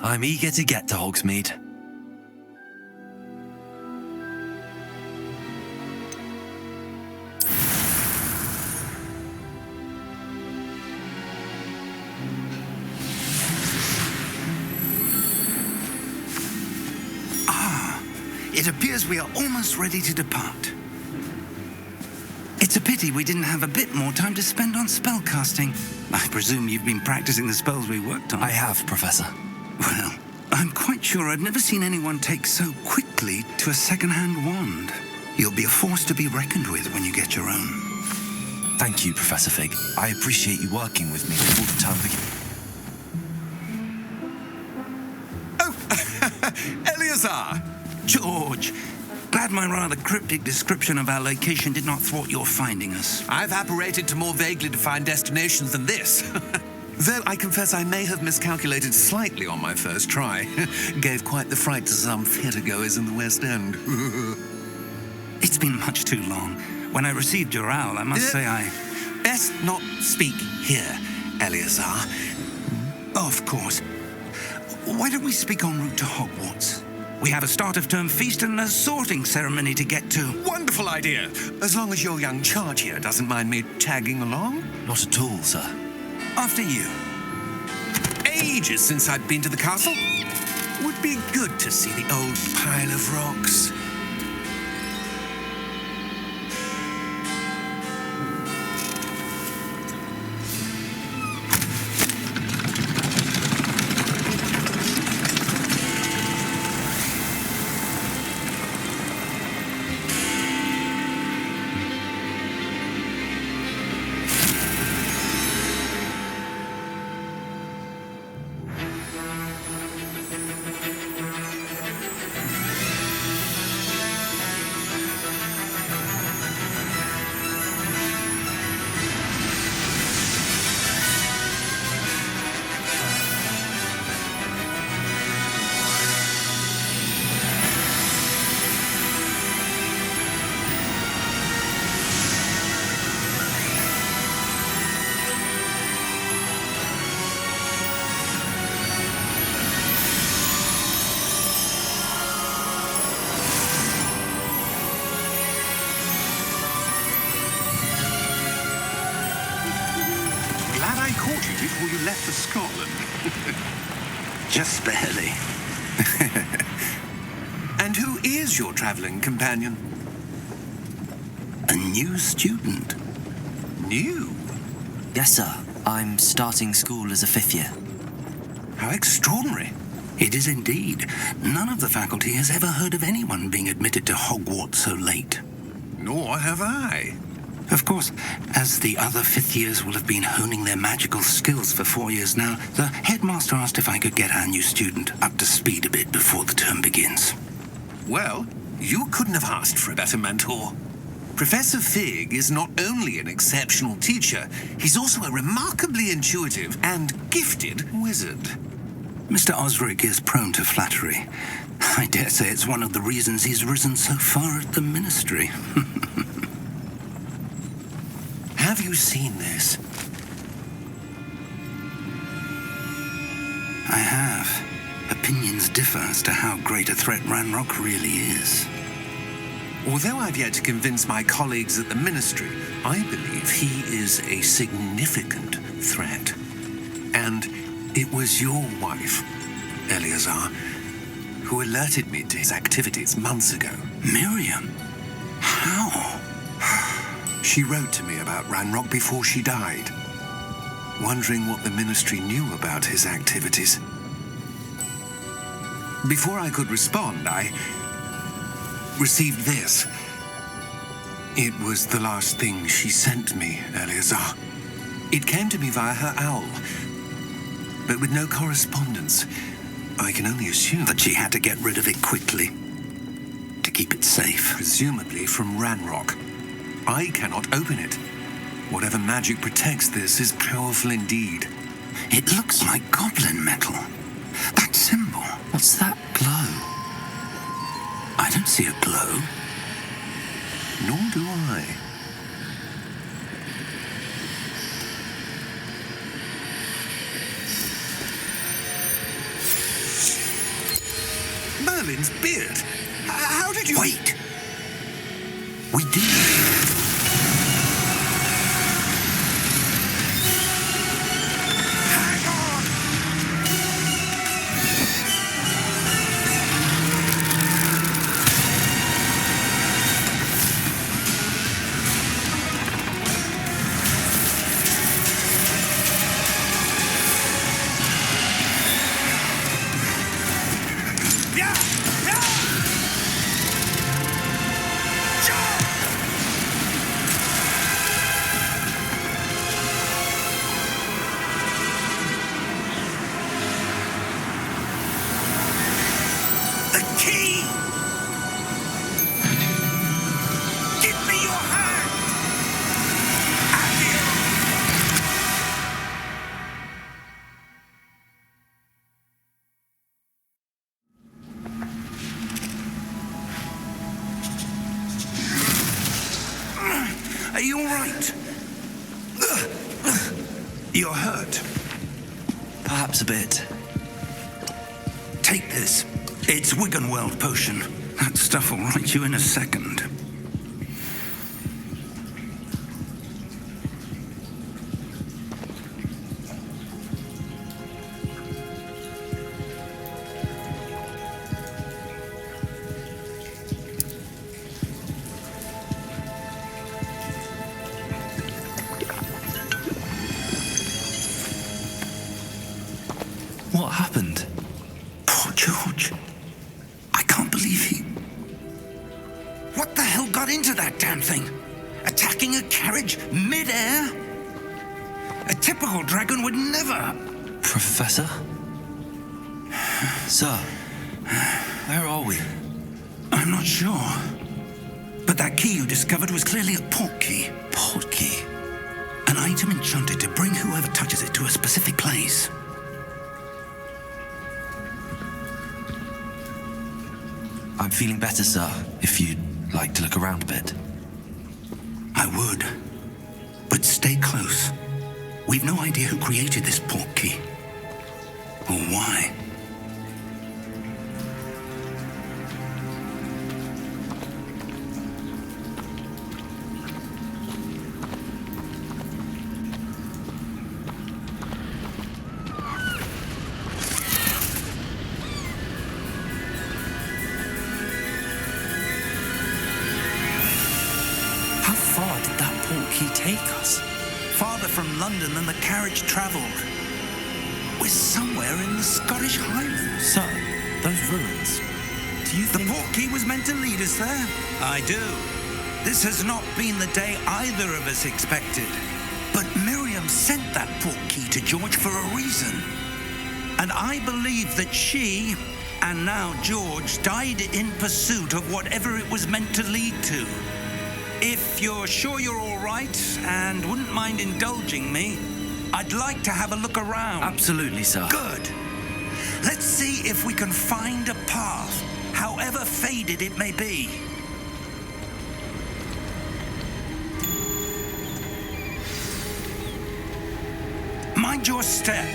I'm eager to get to Hogsmeade. It appears we are almost ready to depart. It's a pity we didn't have a bit more time to spend on spellcasting. I presume you've been practicing the spells we worked on. I have, Professor. Well, I'm quite sure I've never seen anyone take so quickly to a second-hand wand. You'll be a force to be reckoned with when you get your own. Thank you, Professor Fig. I appreciate you working with me before the term begins. Oh, Eleazar! George, glad my rather cryptic description of our location did not thwart your finding us. I've apparated to more vaguely defined destinations than this. Though I confess I may have miscalculated slightly on my first try. Gave quite the fright to some theatre-goers in the West End. It's been much too long. When I received your owl, I must say I... Best not speak here, Eleazar. Of course. Why don't we speak en route to Hogwarts? We have a start-of-term feast and a sorting ceremony to get to. Wonderful idea. As long as your young charge here doesn't mind me tagging along. Not at all, sir. After you. Ages since I'd been to the castle. Would be good to see the old pile of rocks. Before you left for Scotland. Just barely. And who is your travelling companion? A new student. New? Yes, sir. I'm starting school as a 5th year. How extraordinary. It is indeed. None of the faculty has ever heard of anyone being admitted to Hogwarts so late. Nor have I. Of course, as the other 5th years will have been honing their magical skills for 4 years now, the headmaster asked if I could get our new student up to speed a bit before the term begins. Well, you couldn't have asked for a better mentor. Professor Fig is not only an exceptional teacher, he's also a remarkably intuitive and gifted wizard. Mr. Osric is prone to flattery. I dare say it's one of the reasons he's risen so far at the ministry. Have you seen this? I have. Opinions differ as to how great a threat Ranrock really is. Although I've yet to convince my colleagues at the ministry, I believe he is a significant threat. And it was your wife, Eleazar, who alerted me to his activities months ago. Miriam? How? She wrote to me about Ranrock before she died, wondering what the ministry knew about his activities. Before I could respond, I received this. It was the last thing she sent me, Eleazar. It came to me via her owl, but with no correspondence. I can only assume that she had to get rid of it quickly, to keep it safe. Presumably from Ranrock. I cannot open it. Whatever magic protects this is powerful indeed. It looks like goblin metal. That symbol. What's that glow? I don't see a glow. Nor do I. Merlin's beard. How did you... Wait! We did. Are you all right? You're hurt. Perhaps a bit. Take this. It's Wiggenweld potion. That stuff will right you in a second. What happened? Poor George. I can't believe he... What the hell got into that damn thing? Attacking a carriage mid-air? A typical dragon would never... Professor? Sir, where are we? I'm not sure. But that key you discovered was clearly a port key. Port key? An item enchanted to bring whoever touches it to a specific place. I'm feeling better, sir, if you'd like to look around a bit. I would. But stay close. We've no idea who created this port key. Or why. How far did that port key take us? Farther from London than the carriage travelled. We're somewhere in the Scottish Highlands. Sir, those ruins. Do you The think... port key was meant to lead us there? I do. This has not been the day either of us expected. But Miriam sent that port key to George for a reason. And I believe that she, and now George, died in pursuit of whatever it was meant to lead to. If you're sure you're all right and wouldn't mind indulging me, I'd like to have a look around. Absolutely, sir. Good. Let's see if we can find a path, however faded it may be. Mind your step.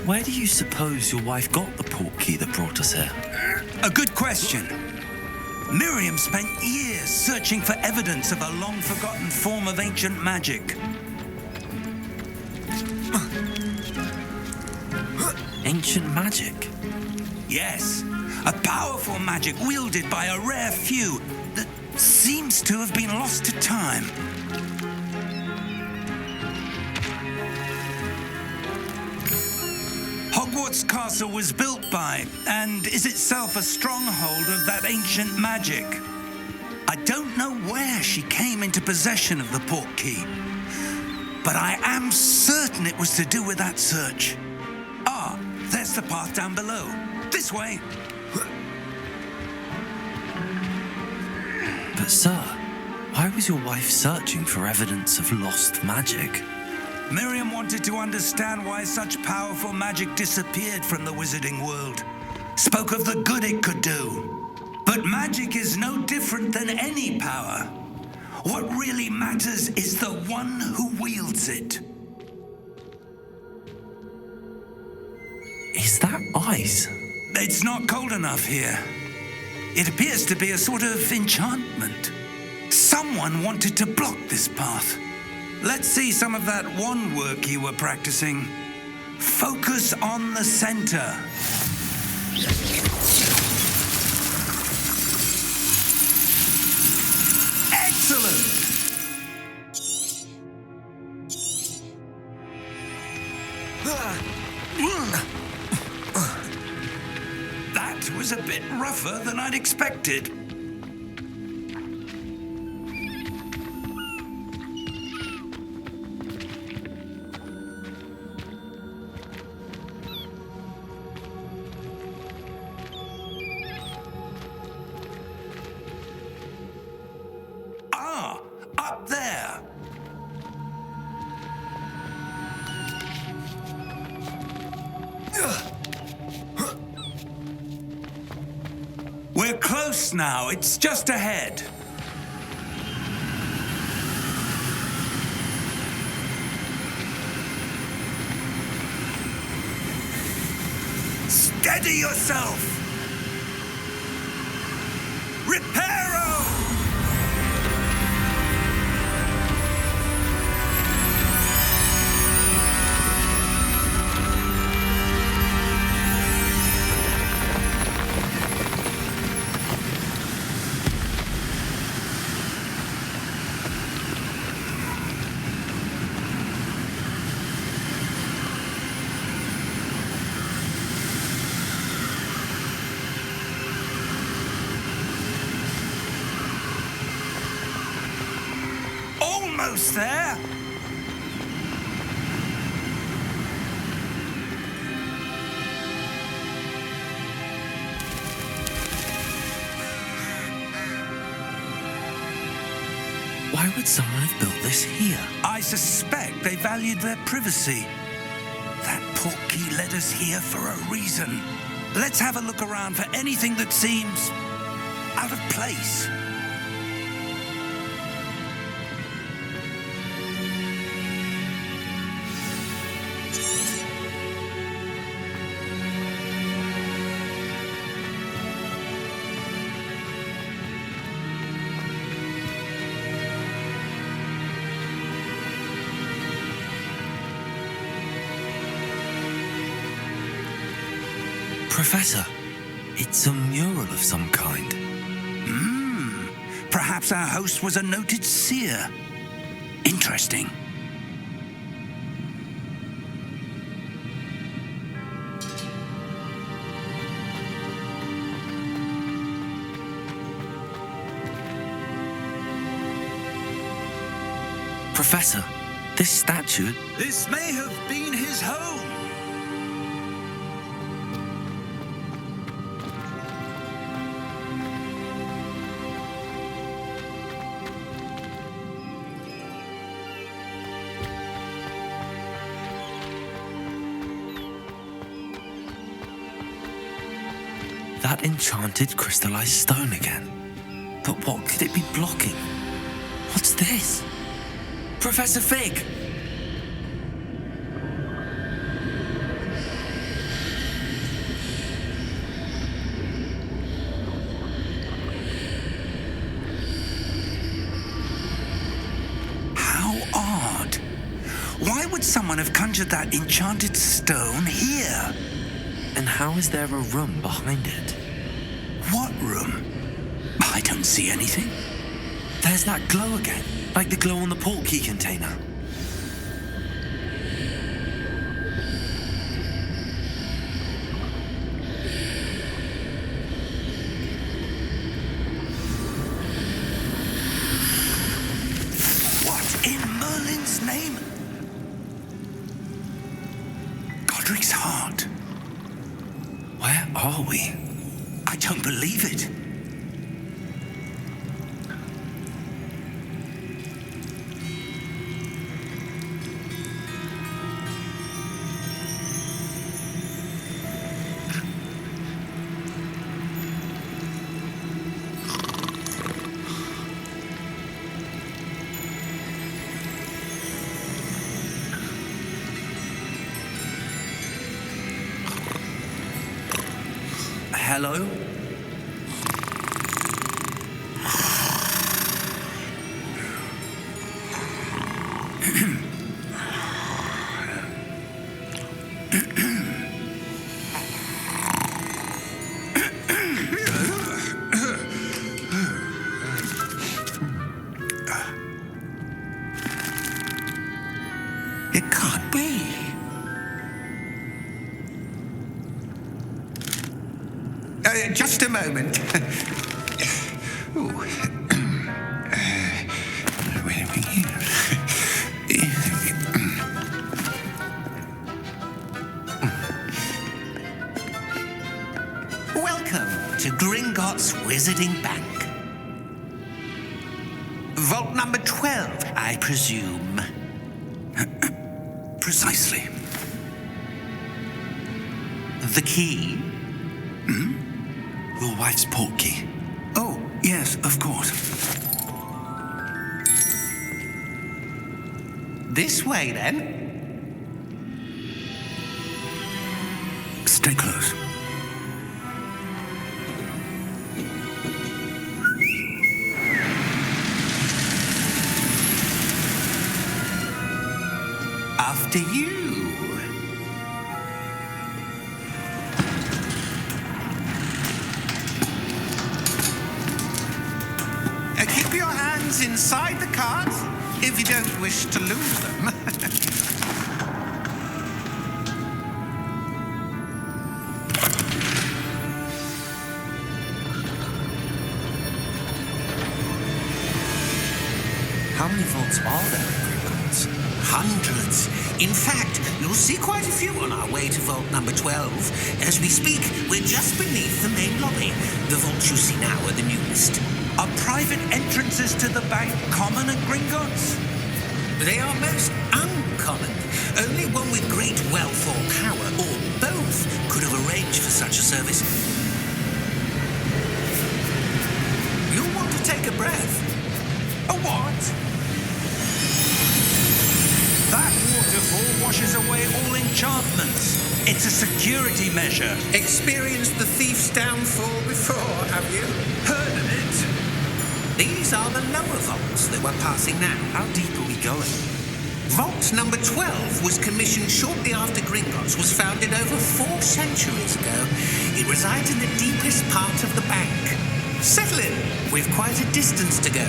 Where do you suppose your wife got the port key that brought us here? A good question. Miriam spent years searching for evidence of a long-forgotten form of ancient magic. Ancient magic? Yes, a powerful magic wielded by a rare few that seems to have been lost to time. Hogwarts Castle was built by, and is itself a stronghold of that ancient magic. I don't know where she came into possession of the port key, but I am certain it was to do with that search. Ah, there's the path down below. This way. But sir, why was your wife searching for evidence of lost magic? Miriam wanted to understand why such powerful magic disappeared from the wizarding world. Spoke of the good it could do. But magic is no different than any power. What really matters is the one who wields it. Is that ice? It's not cold enough here. It appears to be a sort of enchantment. Someone wanted to block this path. Let's see some of that wand work you were practicing. Focus on the center. Excellent! That was a bit rougher than I'd expected. Ah, up there. We're close now. It's just ahead. Steady yourself. Reparo! Almost there. Why would someone have built this here? I suspect they valued their privacy. That portkey led us here for a reason. Let's have a look around for anything that seems out of place. Professor, it's a mural of some kind. Perhaps our host was a noted seer. Interesting. Professor, this statue... This may have been his home. That enchanted crystallized stone again. But what could it be blocking? What's this? Professor Fig! How odd. Why would someone have conjured that enchanted stone here? And how is there a room behind it? What room? I don't see anything. There's that glow again, like the glow on the portkey container. What in Merlin's name? Godric's heart. Where are we? I don't believe it. Hello? It can't be. Just a moment. Ooh. Where are we here? Welcome to Gringotts Wizarding Bank. Vault number 12, I presume. Precisely. The key? Your wife's portkey. Oh, yes, of course. This way, then. Stay close. After you. Keep your hands inside the cart if you don't wish to lose them. How many vaults are there in Gringotts? Hundreds. In fact, you'll see quite a few on our way to vault number 12. As we speak, we're just beneath the main lobby. The vaults you see now are the newest. Are private entrances to the bank common at Gringotts? They are most uncommon. Only one with great wealth or power, or both, could have arranged for such a service. You'll want to take a breath. A what? That waterfall washes away all enchantments. It's a security measure. Experienced the thief's downfall before, have you? Heard of it? These are the lower vaults that we're passing now. How deep are we going? Vault number 12 was commissioned shortly after Gringotts was founded over 4 centuries ago. It resides in the deepest part of the bank. Settle in. We've quite a distance to go.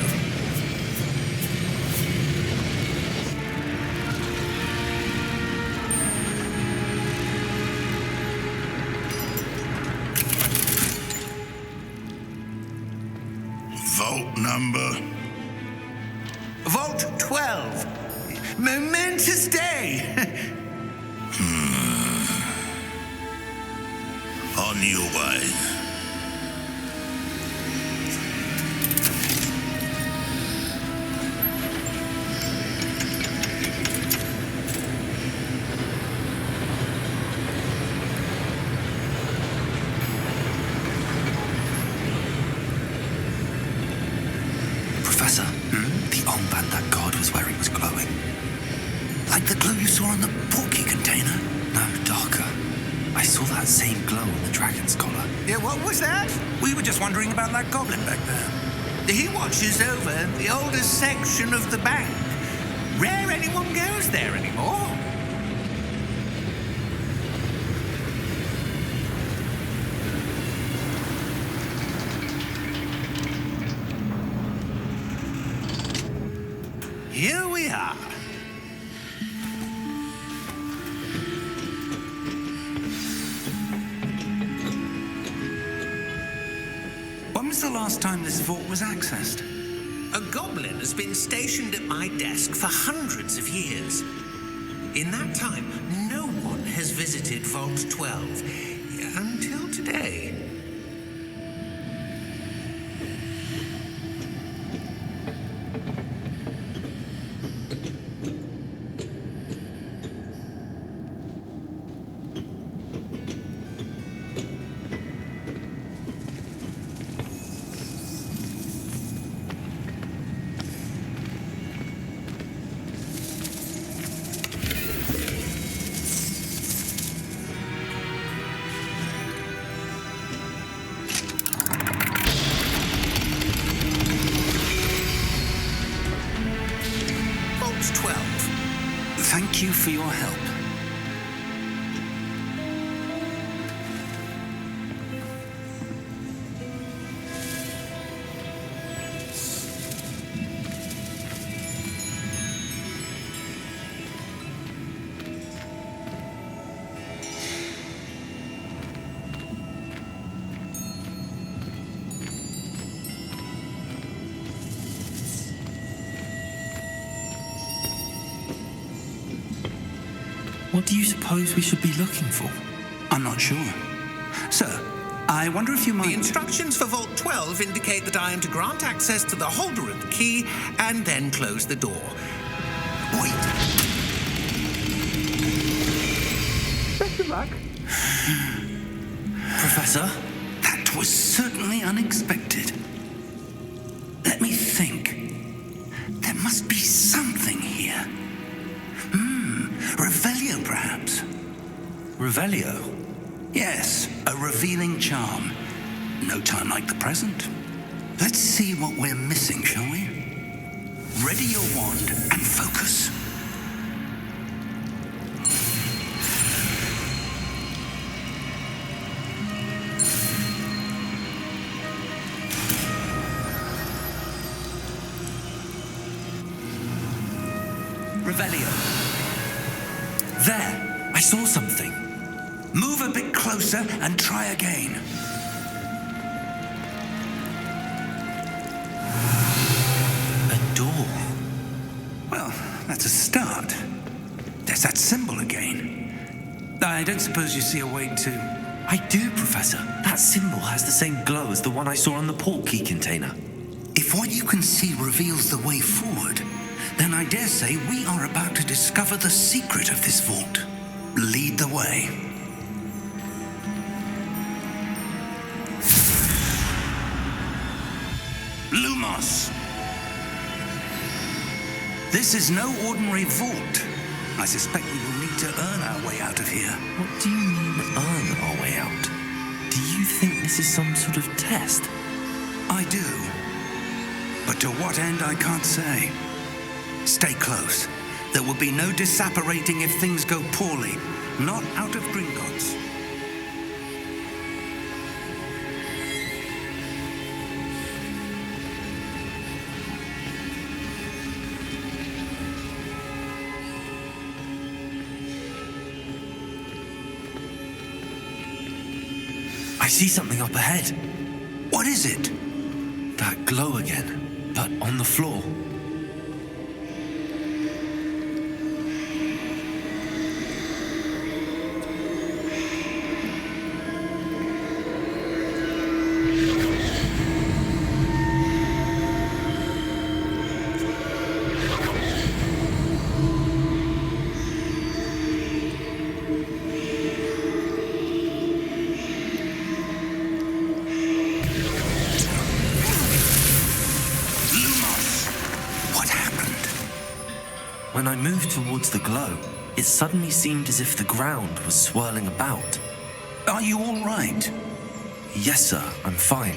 Vault number? Vault 12. Momentous day. On your way. Professor, the armband that guard was wearing was glowing. Like the glow you saw on the portkey container? No, darker. I saw that same glow on the dragon's collar. Yeah, what was that? We were just wondering about that goblin back there. He watches over the oldest section of the bank. Rare anyone goes there anymore. Here we are. When was the last time this vault was accessed? A goblin has been stationed at my desk for hundreds of years. In that time, no one has visited Vault 12 until today. Thank you for your help. What do you suppose we should be looking for? I'm not sure. Sir, I wonder if you might... The instructions for Vault 12 indicate that I am to grant access to the holder of the key and then close the door. Wait. Best of luck. Professor? That was certainly unexpected. Let me think. There must be something here. Revelio, perhaps? Revelio? Yes, a revealing charm. No time like the present. Let's see what we're missing, shall we? Ready your wand and focus. Revelio. There, I saw something. move a bit closer and try again. A door. Well, that's a start. There's that symbol again. I don't suppose you see a way to... I do, Professor. That symbol has the same glow as the one I saw on the port key container. If what you can see reveals the way forward, then I dare say we are about to discover the secret of this vault. Lead the way. Lumos! This is no ordinary vault. I suspect we will need to earn our way out of here. What do you mean, earn our way out? Do you think this is some sort of test? I do. But to what end, I can't say. Stay close. There will be no disapparating if things go poorly. Not out of Gringotts. I see something up ahead. What is it? That glow again, but on the floor. When I moved towards the glow, it suddenly seemed as if the ground was swirling about. Are you all right? Yes, sir, I'm fine.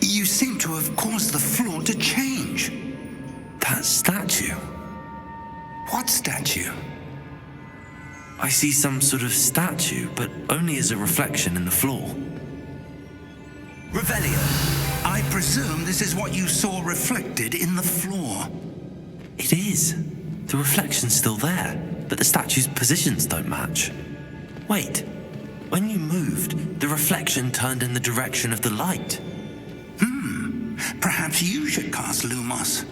You seem to have caused the floor to change. That statue. What statue? I see some sort of statue, but only as a reflection in the floor. Revelio, I presume this is what you saw reflected in the floor. It is. The reflection's still there, but the statue's positions don't match. Wait, when you moved, the reflection turned in the direction of the light. Perhaps you should cast Lumos.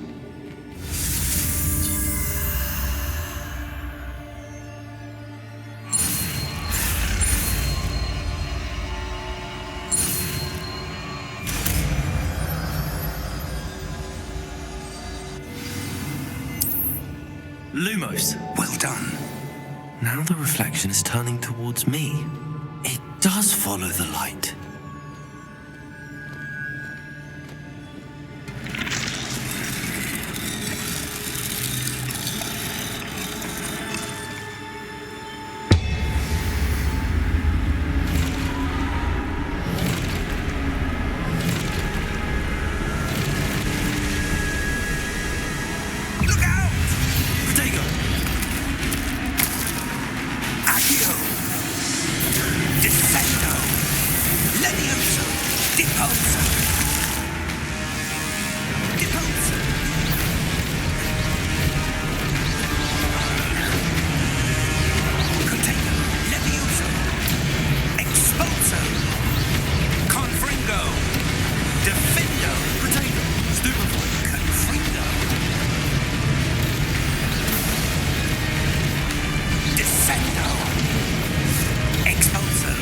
Lumos. Well done. Now the reflection is turning towards me. It does follow the light. Depose! Depose! Container! Levioso! Expulso! Confringo! Defendo! Potato! Stupefy! Confringo! Descendo! Expulso!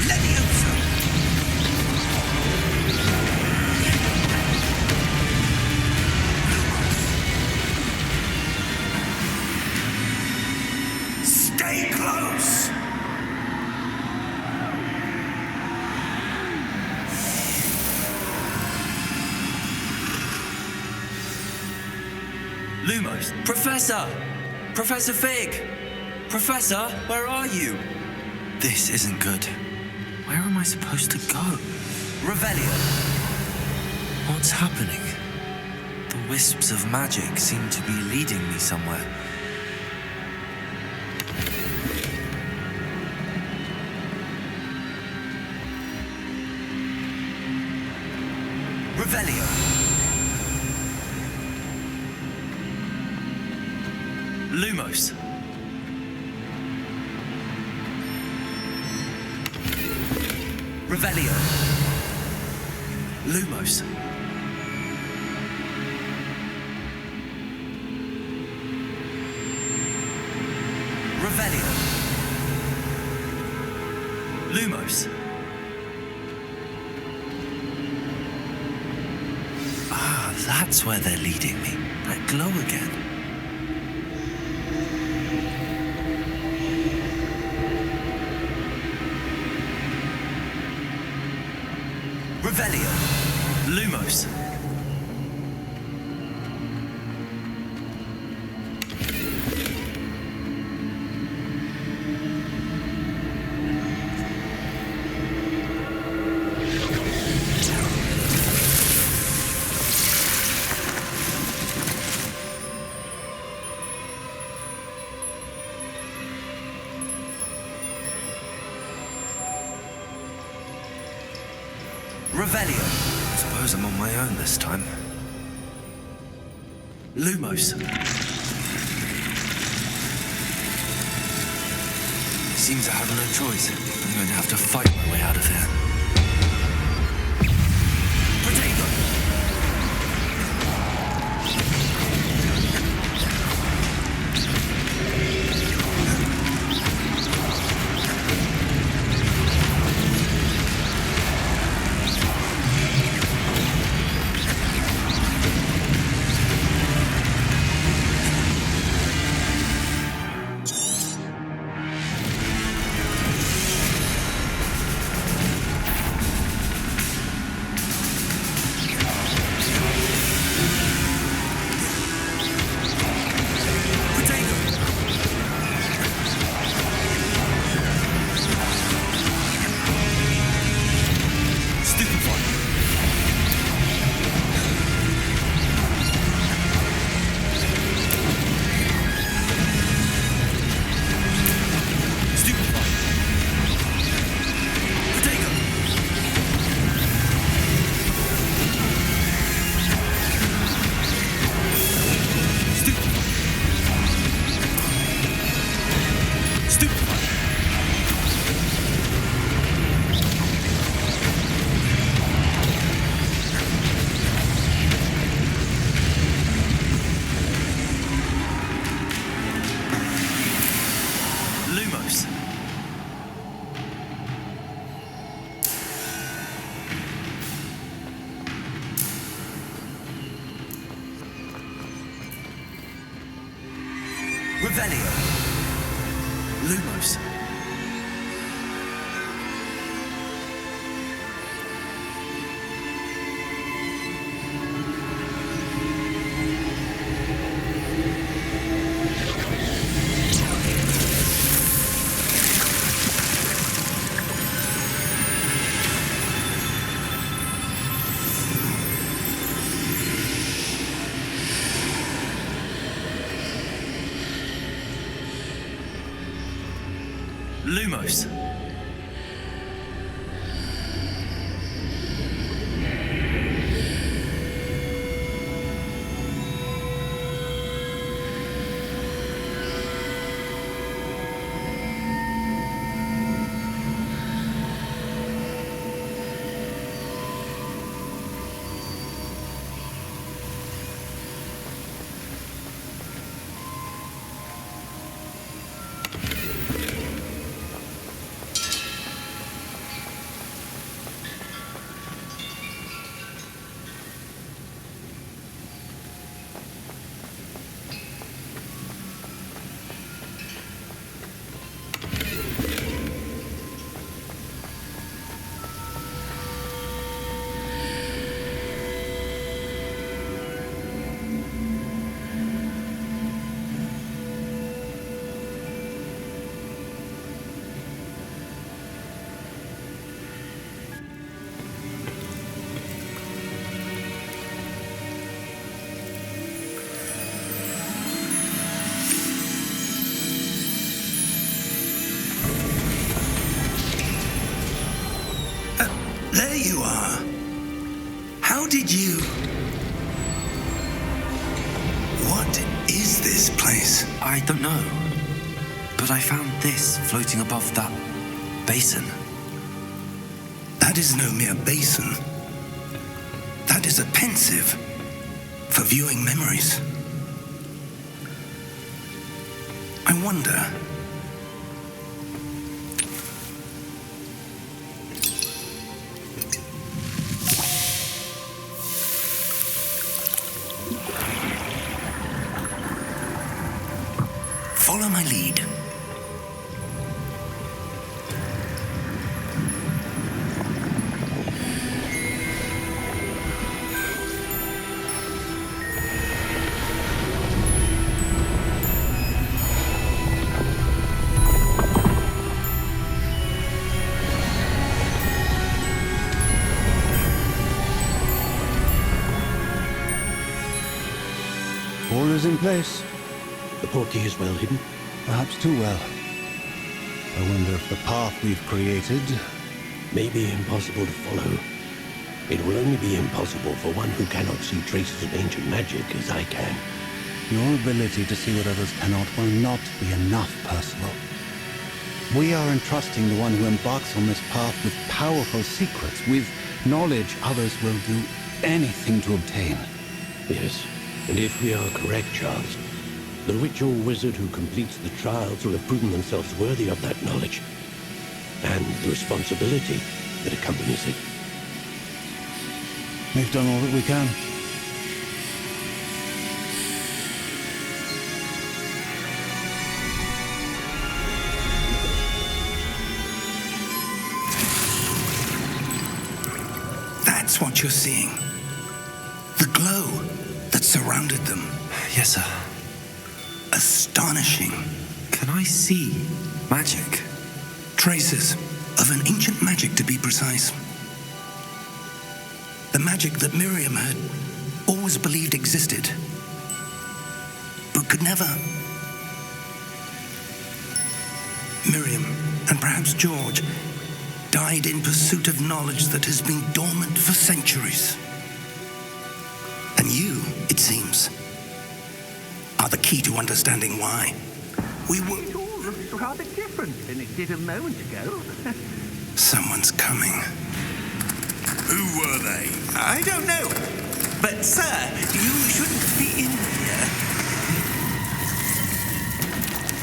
Levioso! Stay close! Lumos! Professor! Professor Fig! Professor, where are you? This isn't good. Where am I supposed to go? Revelio! What's happening? The wisps of magic seem to be leading me somewhere. Revelio! Lumos! Revelio! Lumos! Revelio! Lumos! Ah, that's where they're leading me. That glow again. Revelio! Lumos! Revelio! Suppose I'm on my own this time. Lumos! Seems I have no choice. I'm going to have to fight my way out of here. Potato! Revelio. Lumos. Lumos. There you are. How did you... What is this place? I don't know. But I found this floating above that basin. That is no mere basin. That is a pensive for viewing memories. I wonder... Follow my lead. All is in place. The portkey is well hidden. Perhaps too well. I wonder if the path we've created... May be impossible to follow. It will only be impossible for one who cannot see traces of ancient magic as I can. Your ability to see what others cannot will not be enough, Percival. We are entrusting the one who embarks on this path with powerful secrets, with knowledge others will do anything to obtain. Yes, and if we are correct, Charles, the witch or wizard who completes the trials will have proven themselves worthy of that knowledge, and the responsibility that accompanies it. We've done all that we can. That's what you're seeing. The glow that surrounded them. Yes, sir. Astonishing. Can I see magic? Traces of an ancient magic, to be precise. The magic that Miriam had always believed existed, but could never. Miriam, and perhaps George, died in pursuit of knowledge that has been dormant for centuries. And you, it seems, are the key to understanding why. It all looks rather different than it did a moment ago. Someone's coming. Who were they? I don't know. But, sir, you shouldn't be in here.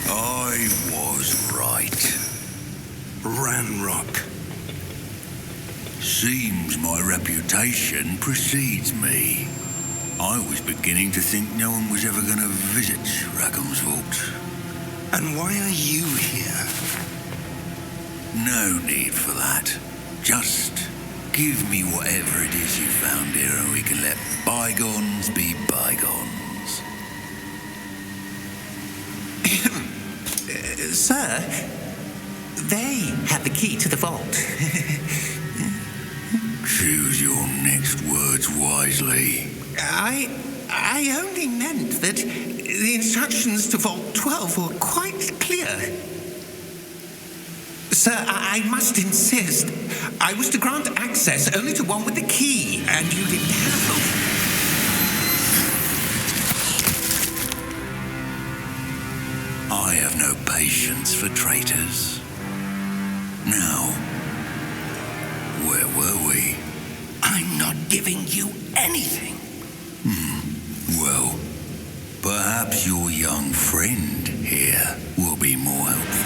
I was right. Ranrock. Seems my reputation precedes me. I was beginning to think no one was ever going to visit Rackham's vault. And why are you here? No need for that. Just give me whatever it is you found here and we can let bygones be bygones. Sir, they have the key to the vault. Choose your next words wisely. I only meant that the instructions to Vault 12 were quite clear. Sir, I must insist. I was to grant access only to one with the key, and you didn't have them. I have no patience for traitors. Now, where were we? I'm not giving you anything. Well, perhaps your young friend here will be more helpful.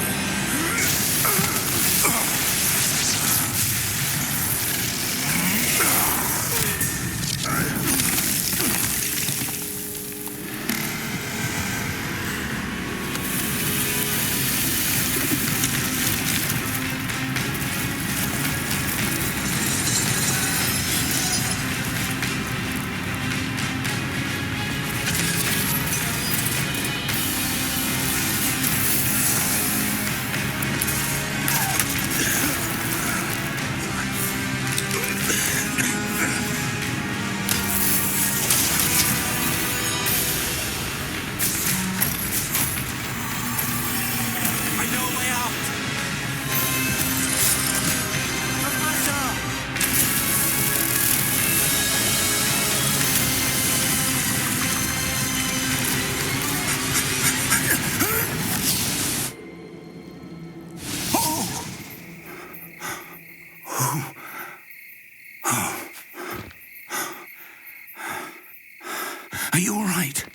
Are you all right?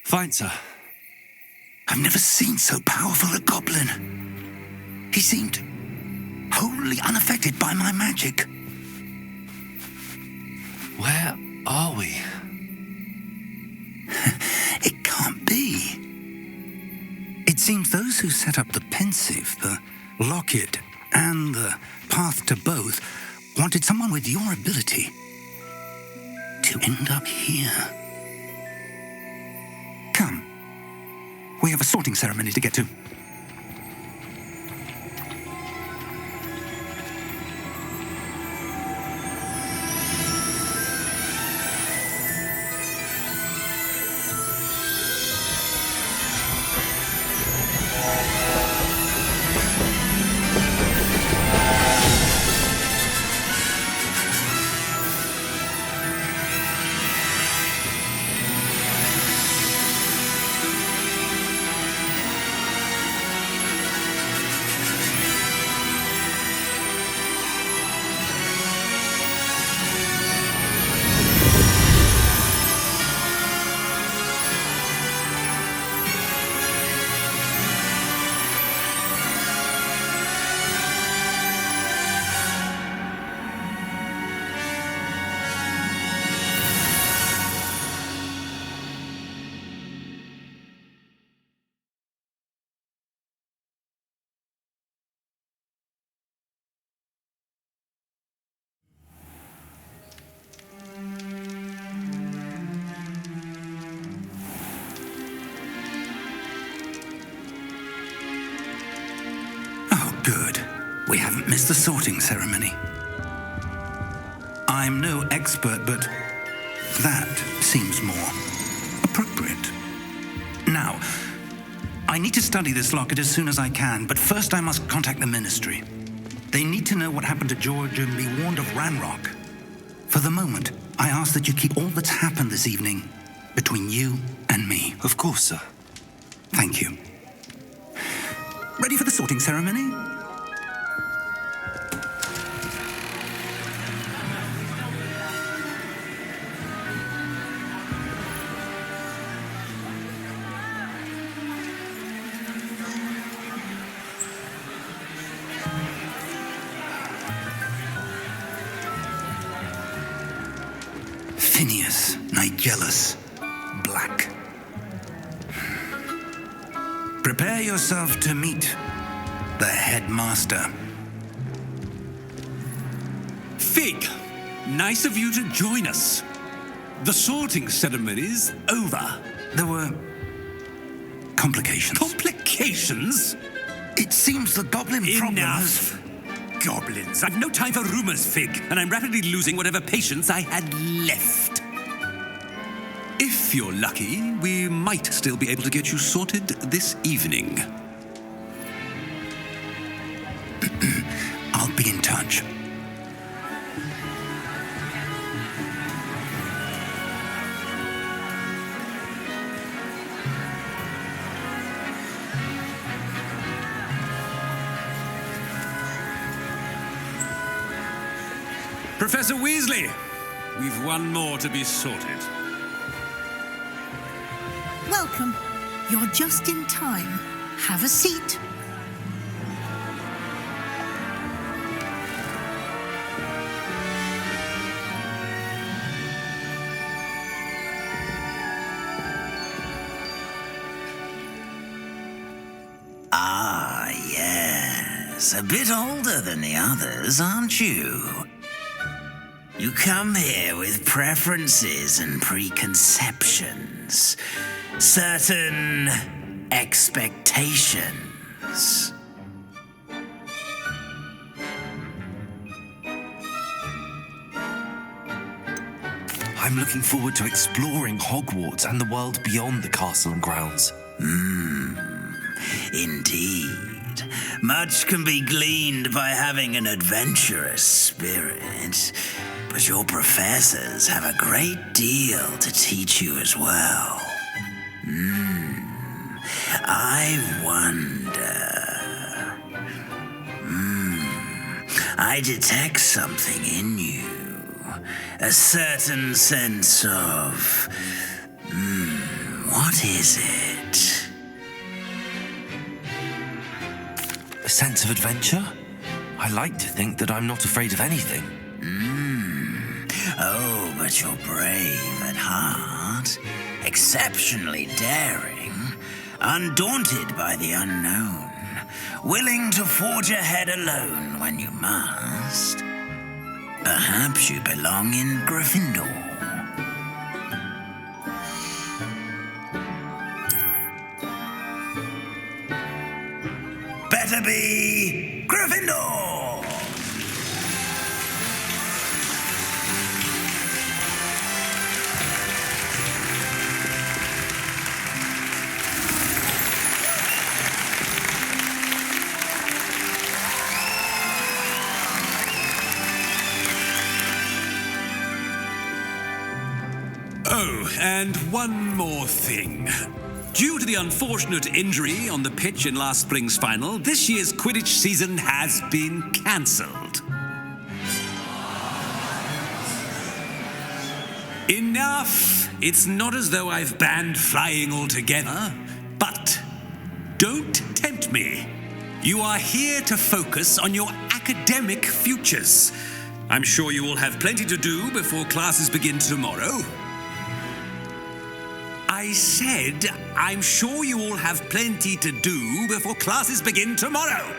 Fine, sir. I've never seen so powerful a goblin. He seemed wholly unaffected by my magic. Where are we? It can't be. It seems those who set up the pensive, the locket, and the path to both wanted someone with your ability to end up here. Come. We have a sorting ceremony to get to. Good. We haven't missed the sorting ceremony. I'm no expert, but that seems more appropriate. Now, I need to study this locket as soon as I can, but first I must contact the Ministry. They need to know what happened to George and be warned of Ranrock. For the moment, I ask that you keep all that's happened this evening between you and me. Of course, sir. Thank you. Ready for the sorting ceremony? Phineas Nigellus Black. Prepare yourself to meet the headmaster. Fig, nice of you to join us. The sorting ceremony's over. There were complications. Complications? It seems the goblin problem has... Enough. Goblins. I've no time for rumors, Fig, and I'm rapidly losing whatever patience I had left. If you're lucky, we might still be able to get you sorted this evening. I'll be in touch. Professor Weasley, we've one more to be sorted. Welcome. You're just in time. Have a seat. Ah, yes. A bit older than the others, aren't you? You come here with preferences and preconceptions. Certain expectations. I'm looking forward to exploring Hogwarts and the world beyond the castle and grounds. Indeed. Much can be gleaned by having an adventurous spirit, but your professors have a great deal to teach you as well. I wonder... I detect something in you. A certain sense of... what is it? A sense of adventure? I like to think that I'm not afraid of anything. Oh, but you're brave at heart. Exceptionally daring. Undaunted by the unknown. Willing to forge ahead alone when you must. Perhaps you belong in Gryffindor. Better be Gryffindor! Oh, and one more thing. Due to the unfortunate injury on the pitch in last spring's final, this year's Quidditch season has been cancelled. Enough! It's not as though I've banned flying altogether, but don't tempt me. You are here to focus on your academic futures. I'm sure you will have plenty to do before classes begin tomorrow. I said, I'm sure you all have plenty to do before classes begin tomorrow.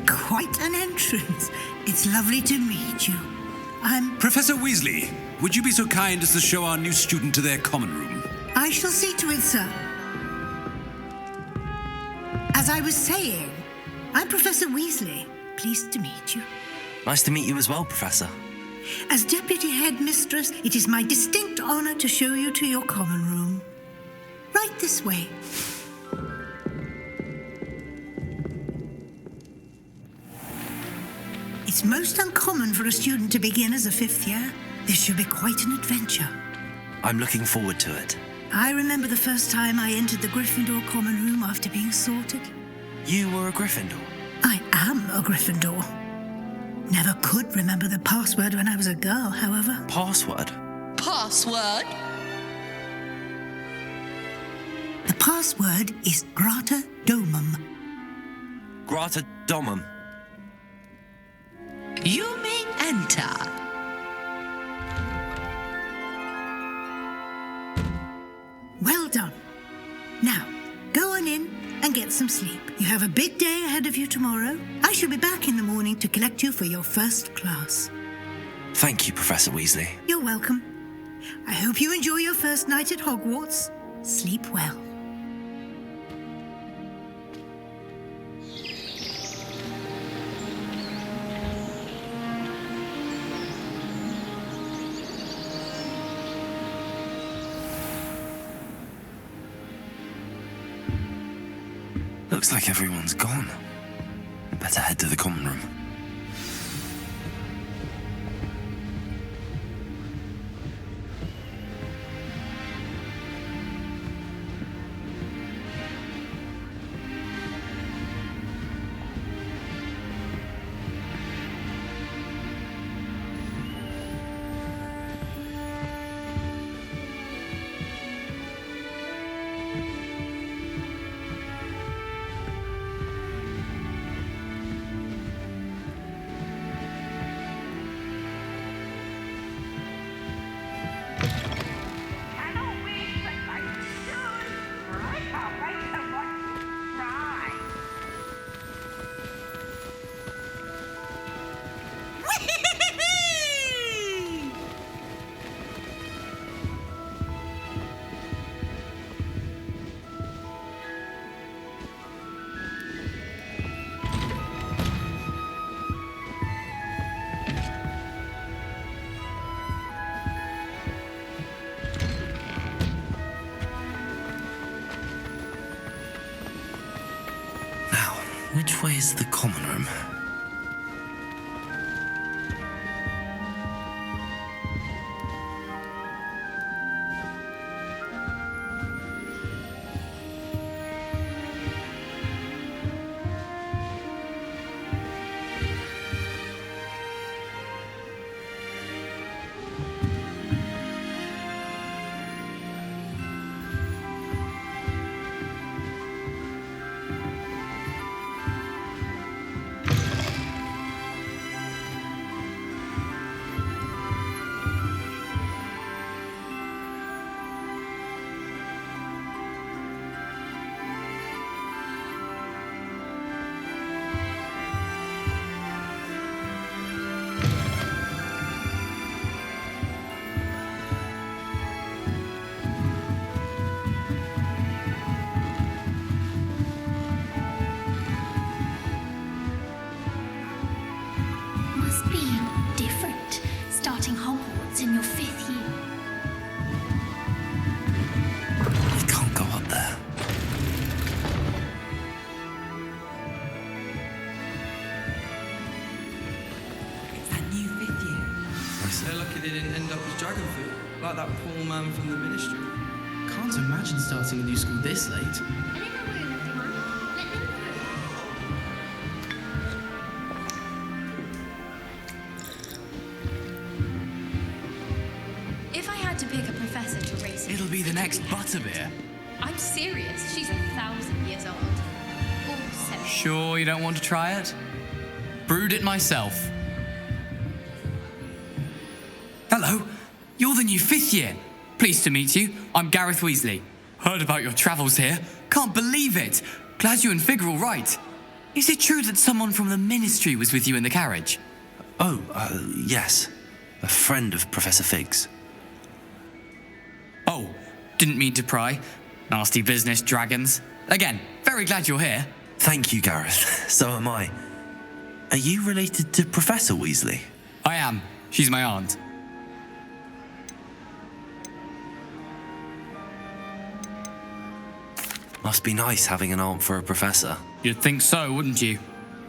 Quite an entrance. It's lovely to meet you. I'm... Professor Weasley, would you be so kind as to show our new student to their common room? I shall see to it, sir. As I was saying, I'm Professor Weasley. Pleased to meet you. Nice to meet you as well, Professor. As Deputy Headmistress, it is my distinct honor to show you to your common room. Right this way. It's most uncommon for a student to begin as a fifth year. This should be quite an adventure. I'm looking forward to it. I remember the first time I entered the Gryffindor common room after being sorted. You were a Gryffindor? I am a Gryffindor. Never could remember the password when I was a girl, however. Password? Password? The password is Grata Domum. Grata Domum. You may enter. Well done. Now, go on in and get some sleep. You have a big day ahead of you tomorrow. I shall be back in the morning to collect you for your first class. Thank you, Professor Weasley. You're welcome. I hope you enjoy your first night at Hogwarts. Sleep well. Looks like everyone's gone. Better head to the common room. Which way is the common room? they didn't end up as dragon food, like that poor man from the ministry. Can't imagine starting a new school this late. If I had to pick a professor to race It'll be the next Butterbeer. I'm serious. She's 1,000 years old. Also, Sure you don't want to try it? Brewed it myself. Hello, you're the new 5th year. Pleased to meet you. I'm Gareth Weasley. Heard about your travels here. Can't believe it. Glad you and Fig are all right. Is it true that someone from the ministry was with you in the carriage? Oh, yes. A friend of Professor Fig's. Oh, didn't mean to pry. Nasty business, dragons. Again, very glad you're here. Thank you, Gareth. So am I. Are you related to Professor Weasley? I am. She's my aunt. Must be nice having an aunt for a professor. You'd think so, wouldn't you?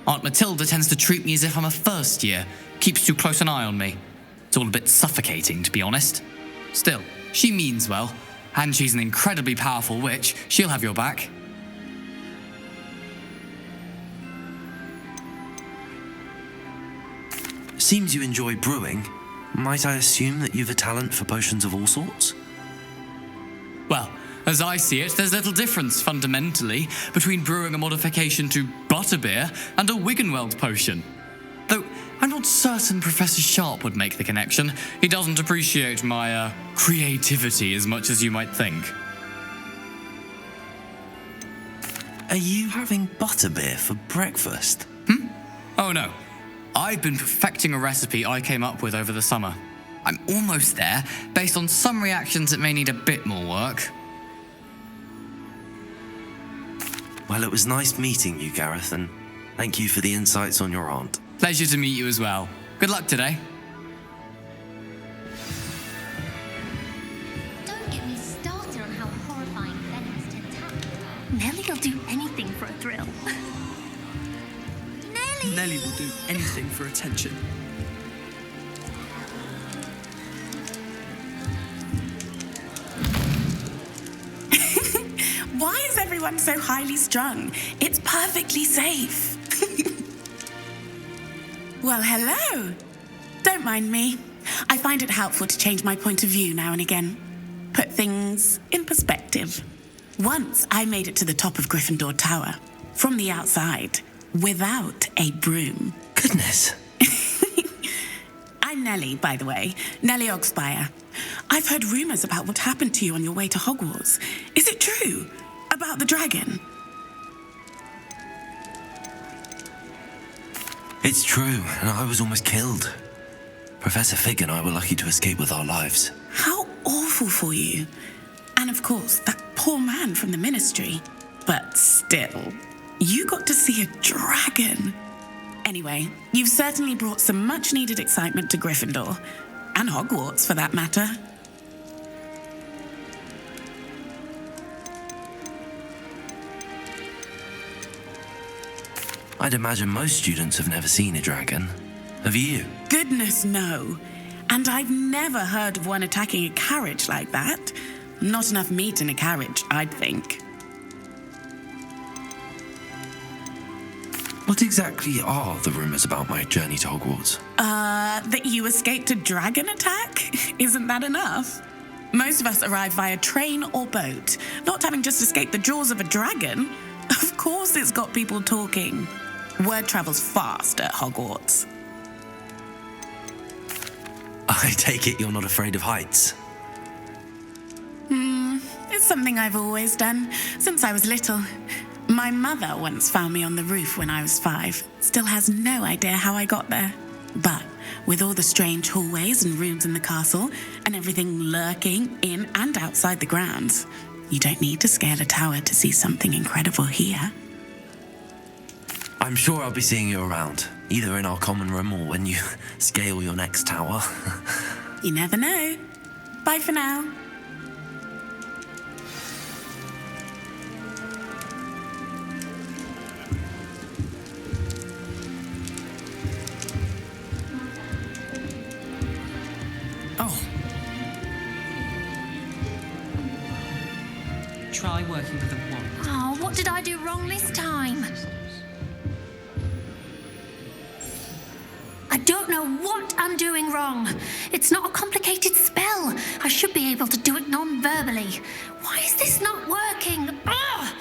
Aunt Matilda tends to treat me as if I'm a first year. Keeps too close an eye on me. It's all a bit suffocating, to be honest. Still, she means well. And she's an incredibly powerful witch. She'll have your back. Seems you enjoy brewing. Might I assume that you've a talent for potions of all sorts? Well, as I see it, there's little difference, fundamentally, between brewing a modification to Butterbeer and a Wiggenweld potion. Though, I'm not certain Professor Sharp would make the connection. He doesn't appreciate my, creativity as much as you might think. Are you having Butterbeer for breakfast? Oh no. I've been perfecting a recipe I came up with over the summer. I'm almost there, based on some reactions that may need a bit more work. Well, it was nice meeting you, Gareth, and thank you for the insights on your aunt. Pleasure to meet you as well. Good luck today. don't get me started on how horrifying venomous tentacles are. Nellie will do anything for a thrill. Nellie will do anything for attention. Why is everyone so highly strung? It's perfectly safe. Well, hello. Don't mind me. I find it helpful to change my point of view now and again. Put things in perspective. Once I made it to the top of Gryffindor Tower, from the outside, without a broom. Goodness. I'm Nellie, by the way. Nellie Ogspire. I've heard rumours about what happened to you on your way to Hogwarts. Is it true? About the dragon? It's true, and I was almost killed. Professor Fig and I were lucky to escape with our lives. How awful for you. And of course, that poor man from the ministry. But still, you got to see a dragon. Anyway, you've certainly brought some much-needed excitement to Gryffindor. And Hogwarts, for that matter. I'd imagine most students have never seen a dragon. Have you? Goodness, no. And I've never heard of one attacking a carriage like that. Not enough meat in a carriage, I'd think. What exactly are the rumours about my journey to Hogwarts? That you escaped a dragon attack? Isn't that enough? Most of us arrive via train or boat, not having just escaped the jaws of a dragon. Of course it's got people talking. Word travels fast at Hogwarts. I take it you're not afraid of heights? It's something I've always done, since I was little. My mother once found me on the roof when I was 5. Still has no idea how I got there. But with all the strange hallways and rooms in the castle, and everything lurking in and outside the grounds, you don't need to scale a tower to see something incredible here. I'm sure I'll be seeing you around, either in our common room or when you scale your next tower. You never know. Bye for now. try working with a wand. Oh, what did I do wrong this time? I don't know what I'm doing wrong. It's not a complicated spell. I should be able to do it non-verbally. Why is this not working? Ugh!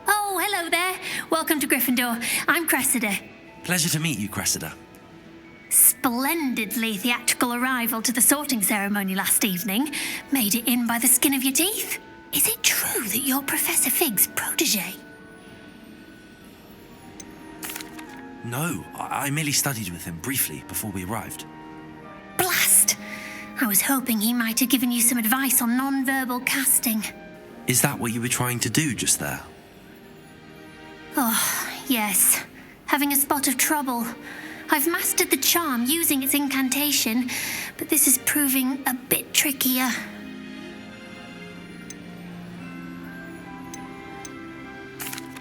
Oh, hello there. Welcome to Gryffindor. I'm Cressida. Pleasure to meet you, Cressida. Splendidly theatrical arrival to the sorting ceremony last evening. Made it in by the skin of your teeth. Is it true that you're Professor Fig's protege? No, I merely studied with him briefly before we arrived. Blast! I was hoping he might have given you some advice on non-verbal casting. Is that what you were trying to do just there? Oh, yes. Having a spot of trouble. I've mastered the charm using its incantation, but this is proving a bit trickier.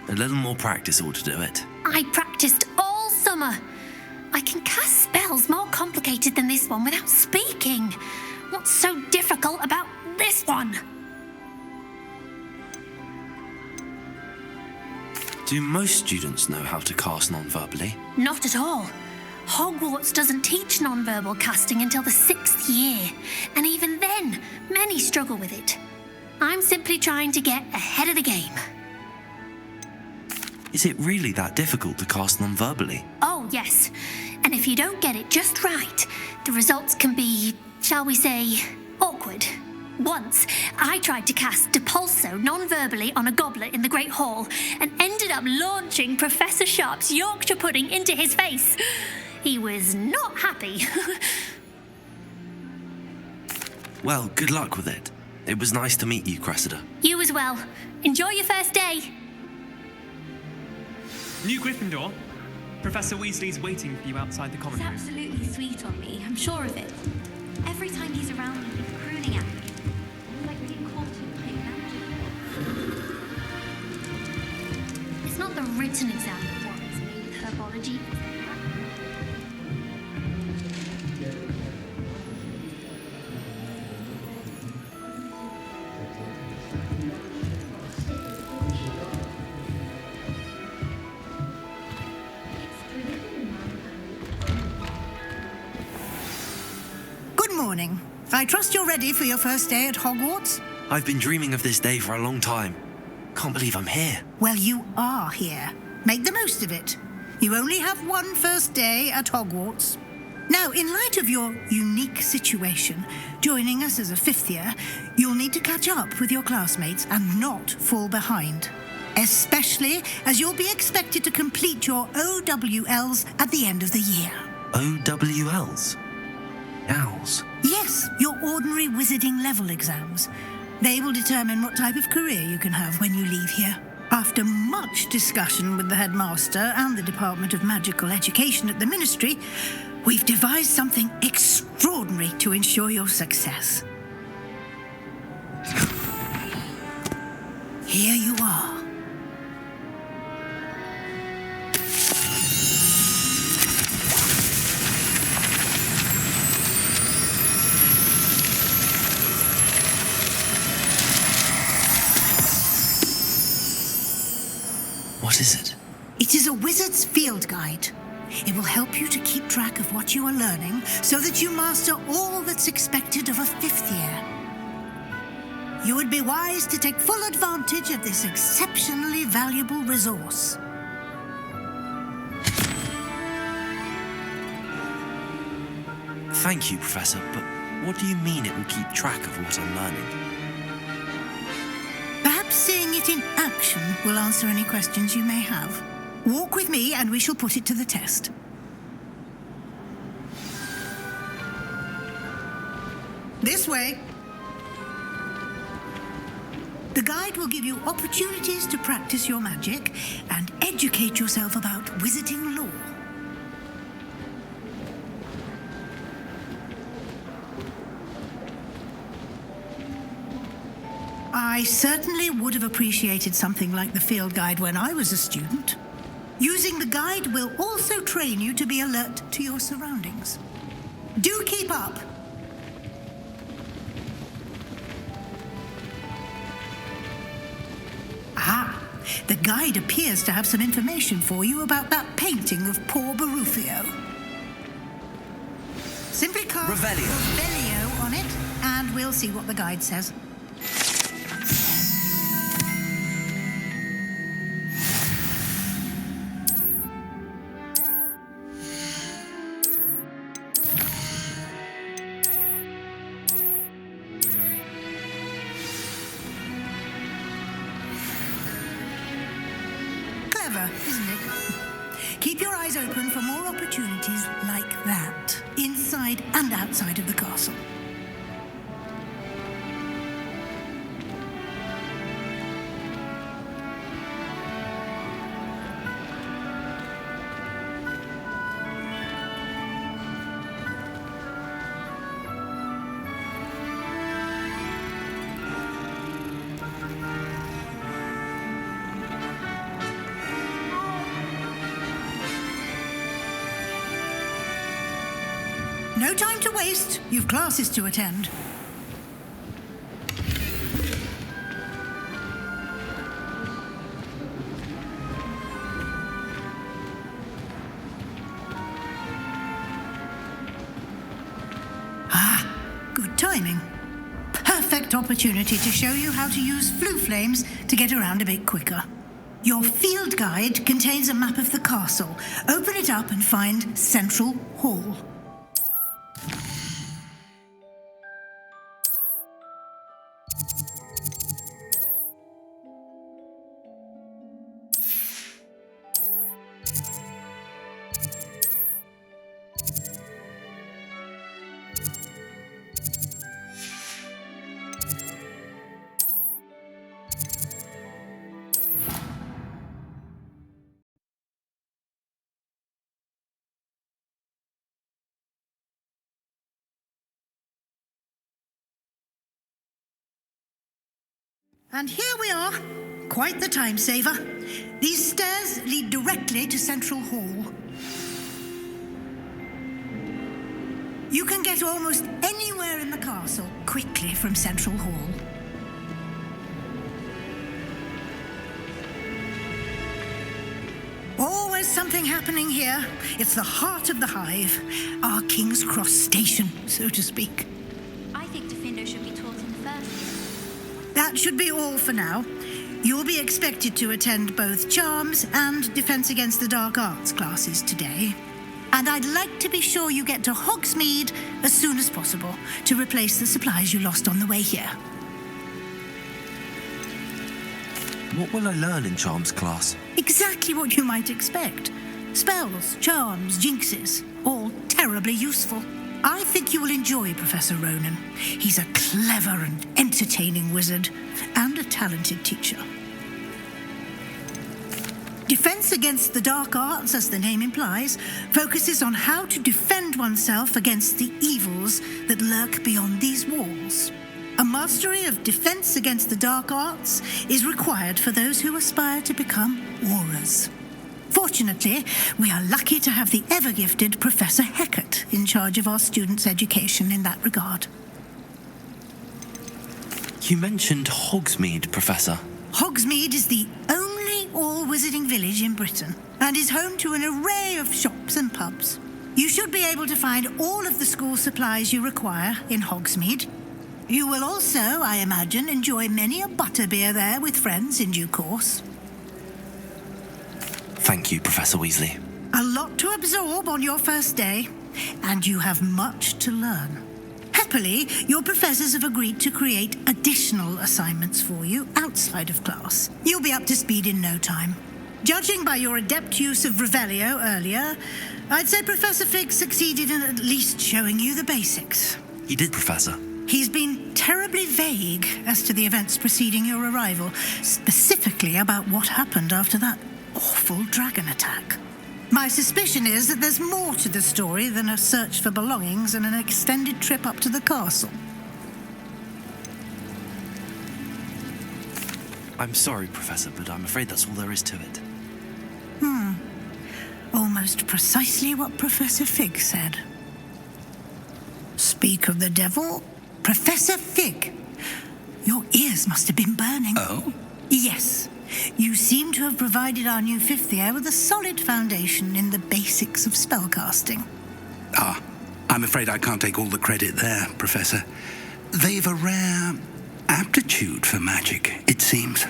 A little more practice ought to do it. I practiced all summer. I can cast spells more complicated than this one without speaking. What's so difficult about this one? Do most students know how to cast non-verbally? Not at all. Hogwarts doesn't teach non-verbal casting until the 6th year, and even then, many struggle with it. I'm simply trying to get ahead of the game. Is it really that difficult to cast non-verbally? Oh, yes. And if you don't get it just right, the results can be, shall we say, awkward. Once, I tried to cast Depulso non-verbally on a goblet in the Great Hall and ended up launching Professor Sharp's Yorkshire pudding into his face. He was not happy. Well, good luck with it. It was nice to meet you, Cressida. You as well. Enjoy your first day. New Gryffindor. Professor Weasley's waiting for you outside the common room. He's absolutely sweet on me, I'm sure of it. Every time he's around me, he's crooning at me. Like being caught in playing magic. It's not the written exam that worries me with herbology. Morning. I trust you're ready for your first day at Hogwarts? I've been dreaming of this day for a long time. Can't believe I'm here. Well, you are here. Make the most of it. You only have one first day at Hogwarts. Now, in light of your unique situation, joining us as a 5th year, you'll need to catch up with your classmates and not fall behind. Especially as you'll be expected to complete your OWLs at the end of the year. OWLs? Owls? Yes, your ordinary wizarding level exams. They will determine what type of career you can have when you leave here. After much discussion with the headmaster and the Department of Magical Education at the Ministry, we've devised something extraordinary to ensure your success. Here you are. What is it? It is a wizard's field guide. It will help you to keep track of what you are learning so that you master all that's expected of a 5th year. You would be wise to take full advantage of this exceptionally valuable resource. Thank you, Professor, but what do you mean it will keep track of what I'm learning? Perhaps seeing it in action will answer any questions you may have. Walk with me and we shall put it to the test. This way. The guide will give you opportunities to practice your magic and educate yourself about wizarding lore. I certainly would have appreciated something like the field guide when I was a student. Using the guide will also train you to be alert to your surroundings. Do keep up! The guide appears to have some information for you about that painting of poor Barufio. Simply cast Revelio on it, and we'll see what the guide says. Clever, isn't it? Keep your eyes open for more opportunities like that, inside and outside of the castle. No time to waste. You've classes to attend. Ah, good timing. Perfect opportunity to show you how to use flue flames to get around a bit quicker. Your field guide contains a map of the castle. Open it up and find Central Hall. And here we are. Quite the time saver. These stairs lead directly to Central Hall. You can get almost anywhere in the castle quickly from Central Hall. Always something happening here. It's the heart of the hive. Our King's Cross station, so to speak. I think Defendo should be taught in the first year. That should be all for now. You'll be expected to attend both Charms and Defense Against the Dark Arts classes today. And I'd like to be sure you get to Hogsmeade as soon as possible to replace the supplies you lost on the way here. What will I learn in Charms class? Exactly what you might expect. Spells, charms, jinxes, all terribly useful. I think you will enjoy Professor Ronan. He's a clever and entertaining wizard, and a talented teacher. Defense Against the Dark Arts, as the name implies, focuses on how to defend oneself against the evils that lurk beyond these walls. A mastery of Defense Against the Dark Arts is required for those who aspire to become Aurors. Fortunately, we are lucky to have the ever-gifted Professor Hecat in charge of our students' education in that regard. You mentioned Hogsmeade, Professor. Hogsmeade is the only all-wizarding village in Britain and is home to an array of shops and pubs. You should be able to find all of the school supplies you require in Hogsmeade. You will also, I imagine, enjoy many a butterbeer there with friends in due course. Thank you, Professor Weasley. A lot to absorb on your first day, and you have much to learn. Happily, your professors have agreed to create additional assignments for you outside of class. You'll be up to speed in no time. Judging by your adept use of Revelio earlier, I'd say Professor Fig succeeded in at least showing you the basics. He did, Professor. He's been terribly vague as to the events preceding your arrival, specifically about what happened after that awful dragon attack. My suspicion is that there's more to the story than a search for belongings and an extended trip up to the castle. I'm sorry, Professor, but I'm afraid that's all there is to it. Almost precisely what Professor Fig said. Speak of the devil, Professor Fig. Your ears must have been burning. Oh? Yes. You seem to have provided our new fifth year with a solid foundation in the basics of spellcasting. I'm afraid I can't take all the credit there, Professor. They've a rare aptitude for magic, it seems.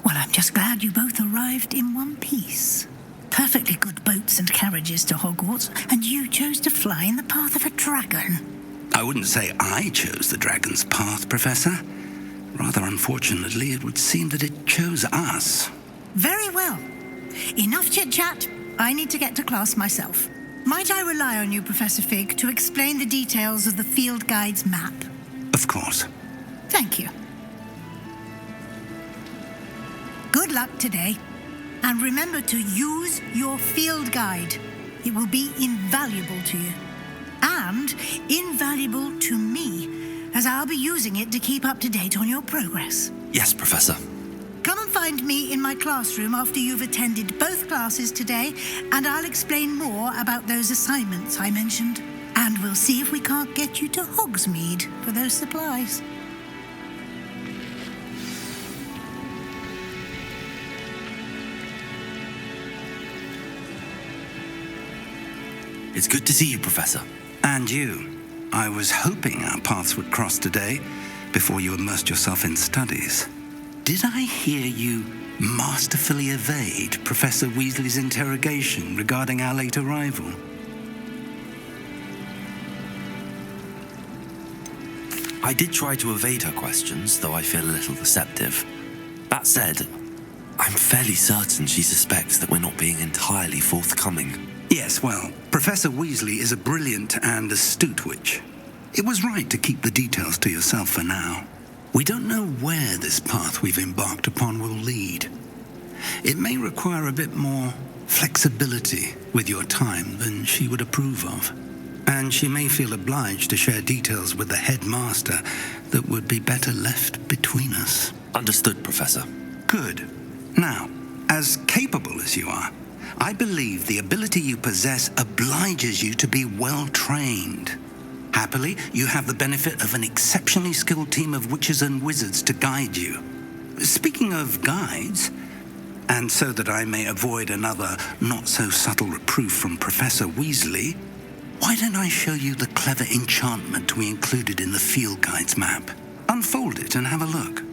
Well, I'm just glad you both arrived in one piece. Perfectly good boats and carriages to Hogwarts, and you chose to fly in the path of a dragon. I wouldn't say I chose the dragon's path, Professor. Rather unfortunately, it would seem that it chose us. Very well. Enough chit-chat. I need to get to class myself. Might I rely on you, Professor Fig, to explain the details of the field guide's map? Of course. Thank you. Good luck today. And remember to use your field guide. It will be invaluable to you. And invaluable to me, as I'll be using it to keep up to date on your progress. Yes, Professor. Come and find me in my classroom after you've attended both classes today, and I'll explain more about those assignments I mentioned. And we'll see if we can't get you to Hogsmeade for those supplies. It's good to see you, Professor. And you. I was hoping our paths would cross today before you immersed yourself in studies. Did I hear you masterfully evade Professor Weasley's interrogation regarding our late arrival? I did try to evade her questions, though I feel a little deceptive. That said, I'm fairly certain she suspects that we're not being entirely forthcoming. Yes, well, Professor Weasley is a brilliant and astute witch. It was right to keep the details to yourself for now. We don't know where this path we've embarked upon will lead. It may require a bit more flexibility with your time than she would approve of. And she may feel obliged to share details with the headmaster that would be better left between us. Understood, Professor. Good. Now, as capable as you are, I believe the ability you possess obliges you to be well trained. Happily, you have the benefit of an exceptionally skilled team of witches and wizards to guide you. Speaking of guides, and so that I may avoid another not-so-subtle reproof from Professor Weasley, why don't I show you the clever enchantment we included in the field guide's map? Unfold it and have a look.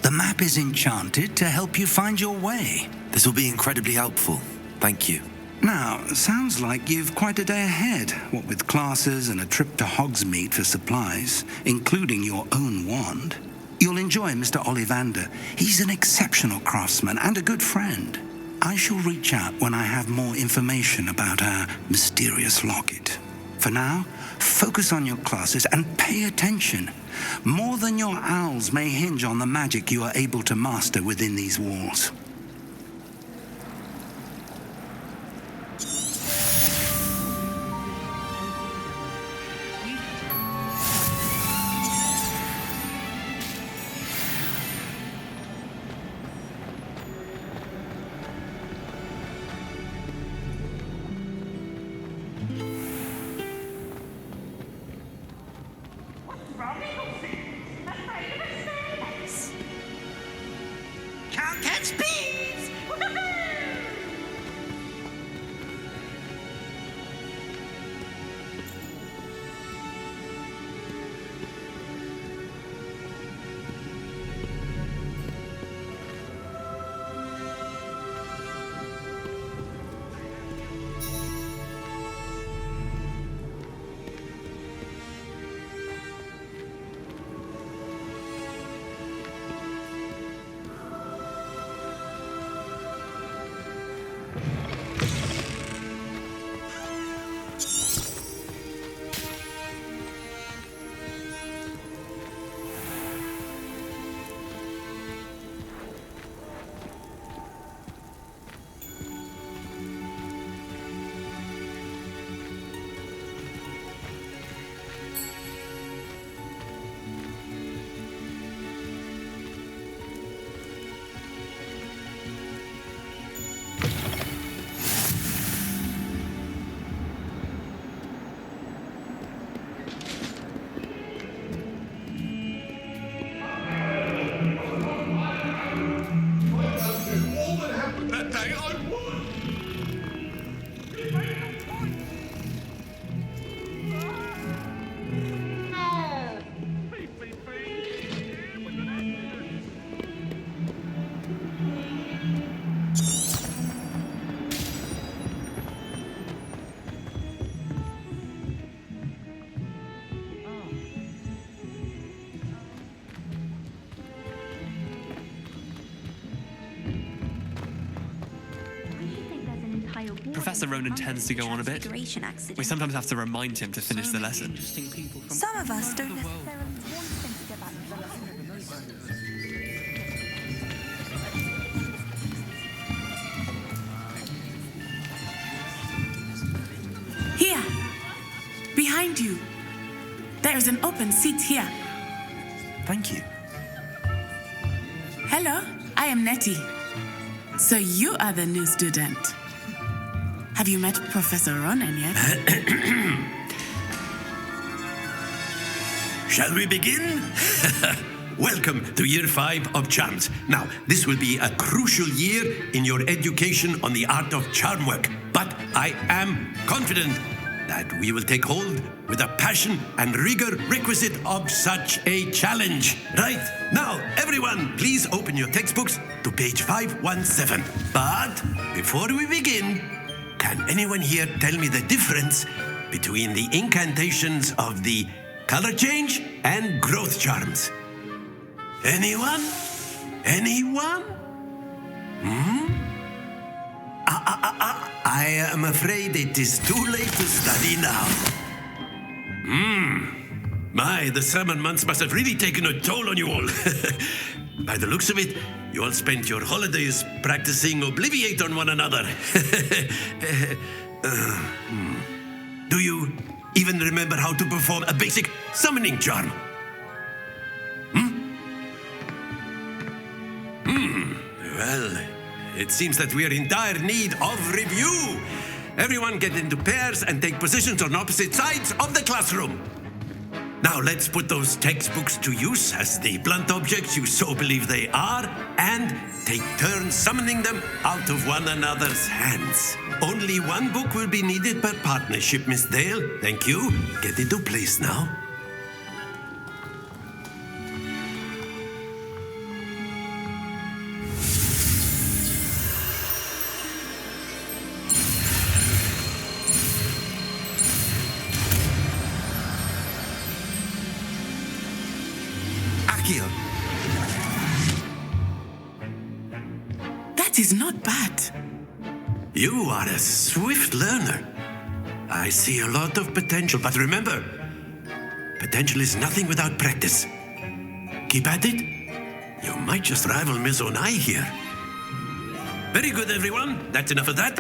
The map is enchanted to help you find your way. This will be incredibly helpful. Thank you. Now, sounds like you've quite a day ahead, what with classes and a trip to Hogsmeade for supplies, including your own wand. You'll enjoy Mr. Ollivander. He's an exceptional craftsman and a good friend. I shall reach out when I have more information about our mysterious locket. For now, focus on your classes and pay attention. More than your owls may hinge on the magic you are able to master within these walls. Can't catch bees! Professor Ronan tends to go on a bit. We sometimes have to remind him to finish the lesson. Some of us don't necessarily want him to go back to the lesson. Here, behind you. There is an open seat here. Thank you. Hello, I am Nettie. So you are the new student. Have you met Professor Ronan yet? Shall we begin? Welcome to Year 5 of Charms. Now, this will be a crucial year in your education on the art of charm work. But I am confident that we will take hold with the passion and rigor requisite of such a challenge. Right, now, everyone, please open your textbooks to page 517. But before we begin, can anyone here tell me the difference between the incantations of the color change and growth charms? Anyone? Anyone? I am afraid it is too late to study now. My, the summer months must have really taken a toll on you all. By the looks of it, you all spent your holidays practicing Obliviate on one another. Do you even remember how to perform a basic summoning charm? Well, it seems that we are in dire need of review. Everyone get into pairs and take positions on opposite sides of the classroom. Now let's put those textbooks to use as the blunt objects you so believe they are, and take turns summoning them out of one another's hands. Only one book will be needed per partnership, Miss Dale. Thank you. Get into place now. That is not bad. You are a swift learner. I see a lot of potential, but remember, potential is nothing without practice. Keep at it. You might just rival Miss Onai here. Very good, everyone. That's enough of that.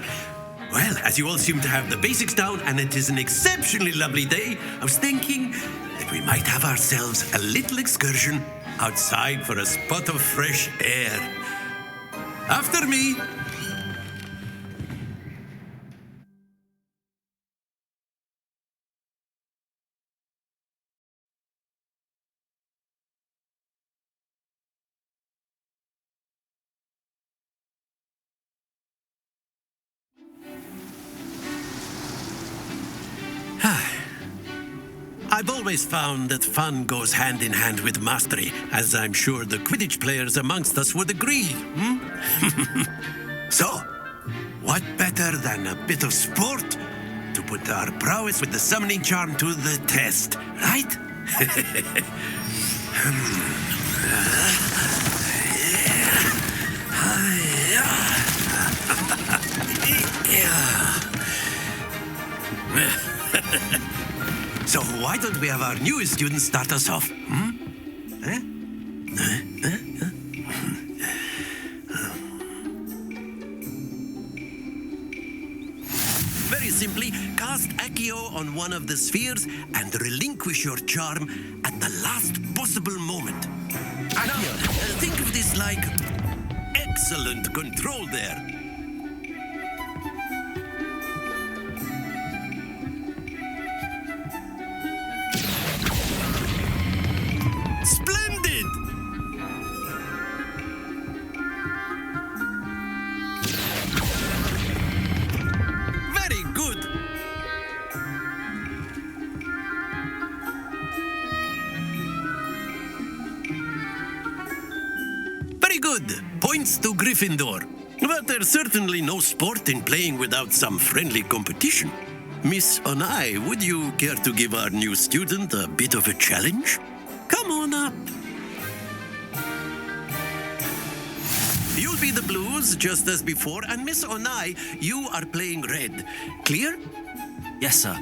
Well, as you all seem to have the basics down, and it is an exceptionally lovely day, I was thinking that we might have ourselves a little excursion outside for a spot of fresh air. After me. I've always found that fun goes hand in hand with mastery, as I'm sure the Quidditch players amongst us would agree. So, what better than a bit of sport to put our prowess with the summoning charm to the test, right? So why don't we have our newest student start us off? Very simply, cast Accio on one of the spheres and relinquish your charm at the last possible moment. Now, think of this like excellent control there. Splendid! Very good! Very good! Points to Gryffindor. But there's certainly no sport in playing without some friendly competition. Miss Onai, would you care to give our new student a bit of a challenge? Come on up. You'll be the blues, just as before, and Miss Onai, you are playing red. Clear? Yes, sir.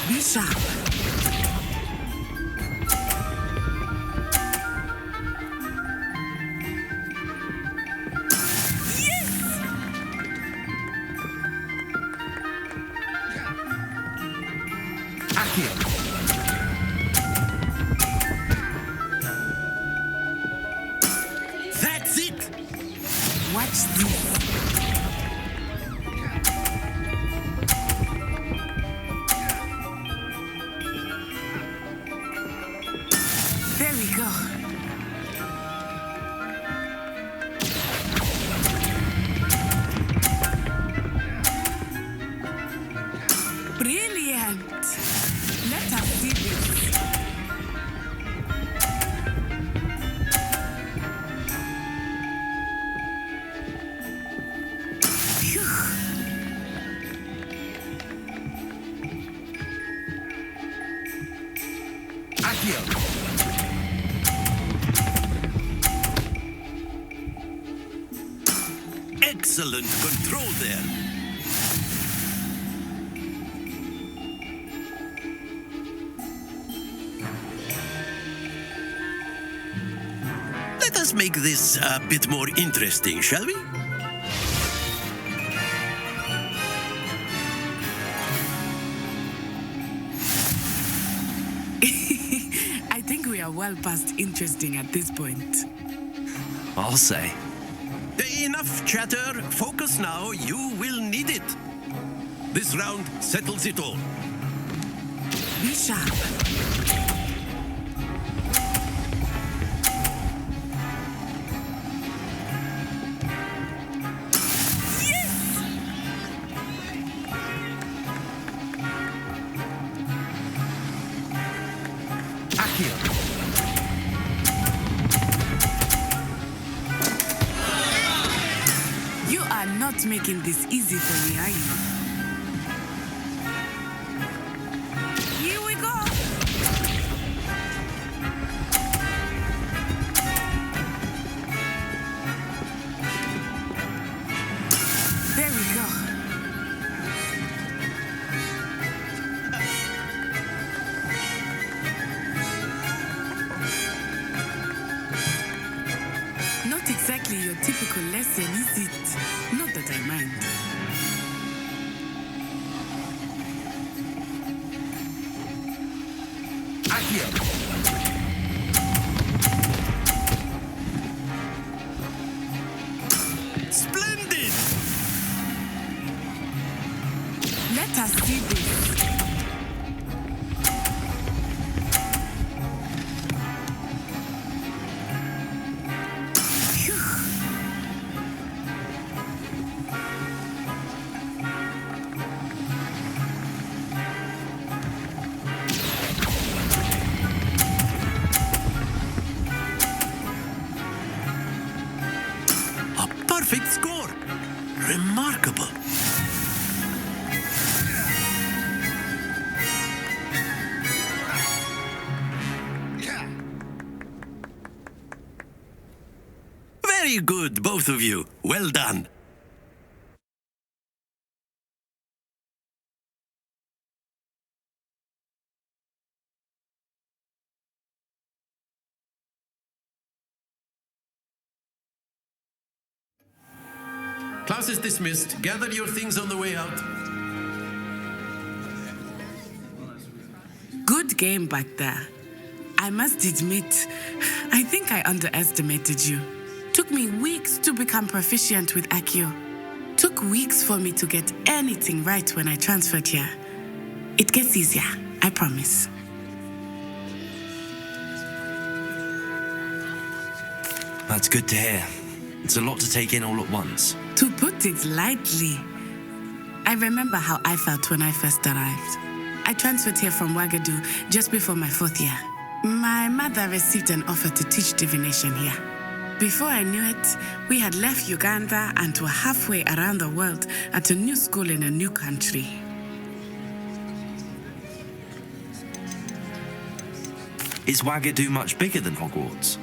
Be sharp. That's it! Watch this. There we go. Brilliant. Let us see this. Excellent control there. Let us make this a bit more interesting, shall we? I think we are well past interesting at this point. I'll say. Enough chatter. Focus now. You will need it. This round settles it all. Be sharp. You are not making this easy for me, are you? Here we go. There we go. Not exactly your typical lesson, is it? Not that I mind. Splendid! Let us see this. A perfect score. Remarkable. Very good, both of you. Well done. Class is dismissed. Gather your things on the way out. Good game back there. I must admit, I think I underestimated you. Took me weeks to become proficient with Accio. Took weeks for me to get anything right when I transferred here. It gets easier, I promise. That's good to hear. It's a lot to take in all at once. To put it lightly, I remember how I felt when I first arrived. I transferred here from Ouagadougou just before my 4th year. My mother received an offer to teach divination here. Before I knew it, we had left Uganda and were halfway around the world at a new school in a new country. Is Wagadu much bigger than Hogwarts?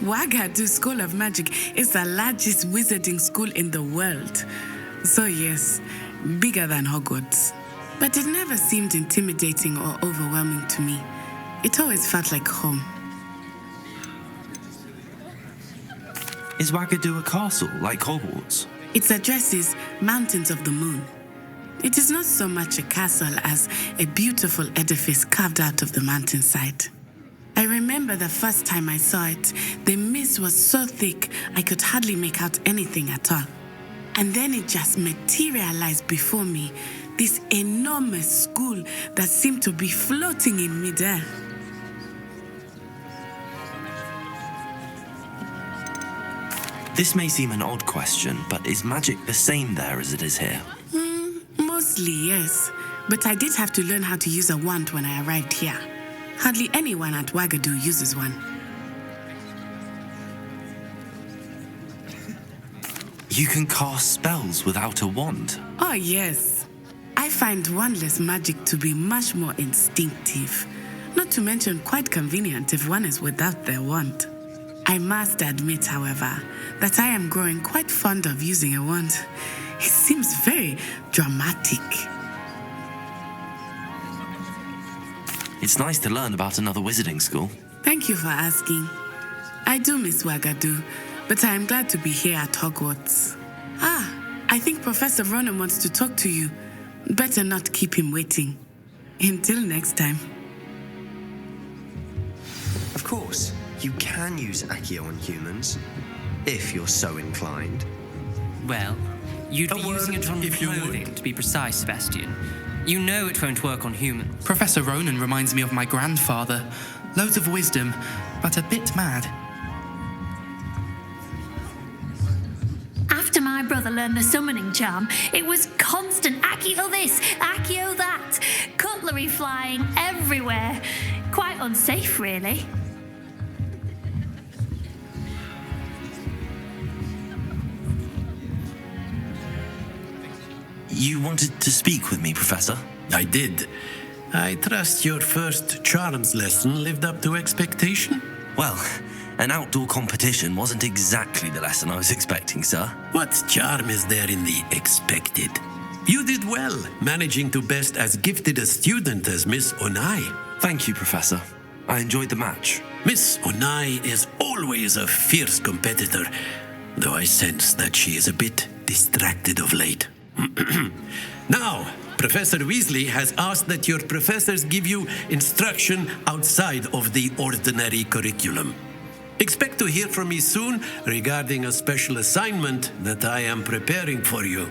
Wagadu School of Magic is the largest wizarding school in the world. So yes, bigger than Hogwarts. But it never seemed intimidating or overwhelming to me. It always felt like home. Is Wagadu a castle like Hogwarts? Its address is Mountains of the Moon. It is not so much a castle as a beautiful edifice carved out of the mountainside. I remember the first time I saw it, the mist was so thick I could hardly make out anything at all. And then it just materialized before me, this enormous school that seemed to be floating in midair. This may seem an odd question, but is magic the same there as it is here? Mostly, yes. But I did have to learn how to use a wand when I arrived here. Hardly anyone at Wagadu uses one. You can cast spells without a wand? Oh, yes. I find wandless magic to be much more instinctive. Not to mention quite convenient if one is without their wand. I must admit, however, that I am growing quite fond of using a wand. It seems very dramatic. It's nice to learn about another wizarding school. Thank you for asking. I do miss Wagadu, but I am glad to be here at Hogwarts. I think Professor Ronan wants to talk to you. Better not keep him waiting. Until next time. Of course, you can use Accio on humans, if you're so inclined. Well, you'd be using it on clothing, to be precise, Sebastian. You know it won't work on humans. Professor Ronan reminds me of my grandfather. Loads of wisdom, but a bit mad. After my brother learned the summoning charm, it was constant Accio this, Accio that. Cutlery flying everywhere. Quite unsafe, really. You wanted to speak with me, Professor? I did. I trust your first charms lesson lived up to expectation? Well, an outdoor competition wasn't exactly the lesson I was expecting, sir. What charm is there in the expected? You did well, managing to best as gifted a student as Miss Onai. Thank you, Professor. I enjoyed the match. Miss Onai is always a fierce competitor, though I sense that she is a bit distracted of late. Now, Professor Weasley has asked that your professors give you instruction outside of the ordinary curriculum. Expect to hear from me soon regarding a special assignment that I am preparing for you.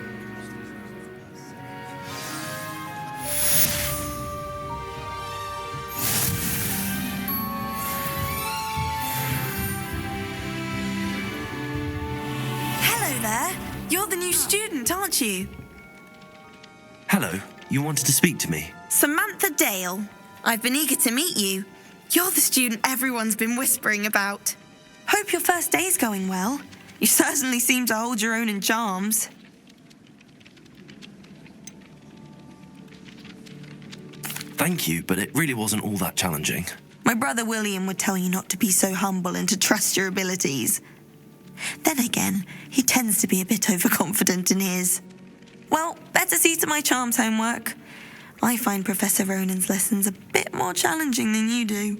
Hello there. You're the new student, aren't you? Hello, you wanted to speak to me? Samantha Dale. I've been eager to meet you. You're the student everyone's been whispering about. Hope your first day's going well. You certainly seem to hold your own in charms. Thank you, but it really wasn't all that challenging. My brother William would tell you not to be so humble and to trust your abilities. Then again, he tends to be a bit overconfident in his. Well, better see to my charms homework. I find Professor Ronan's lessons a bit more challenging than you do.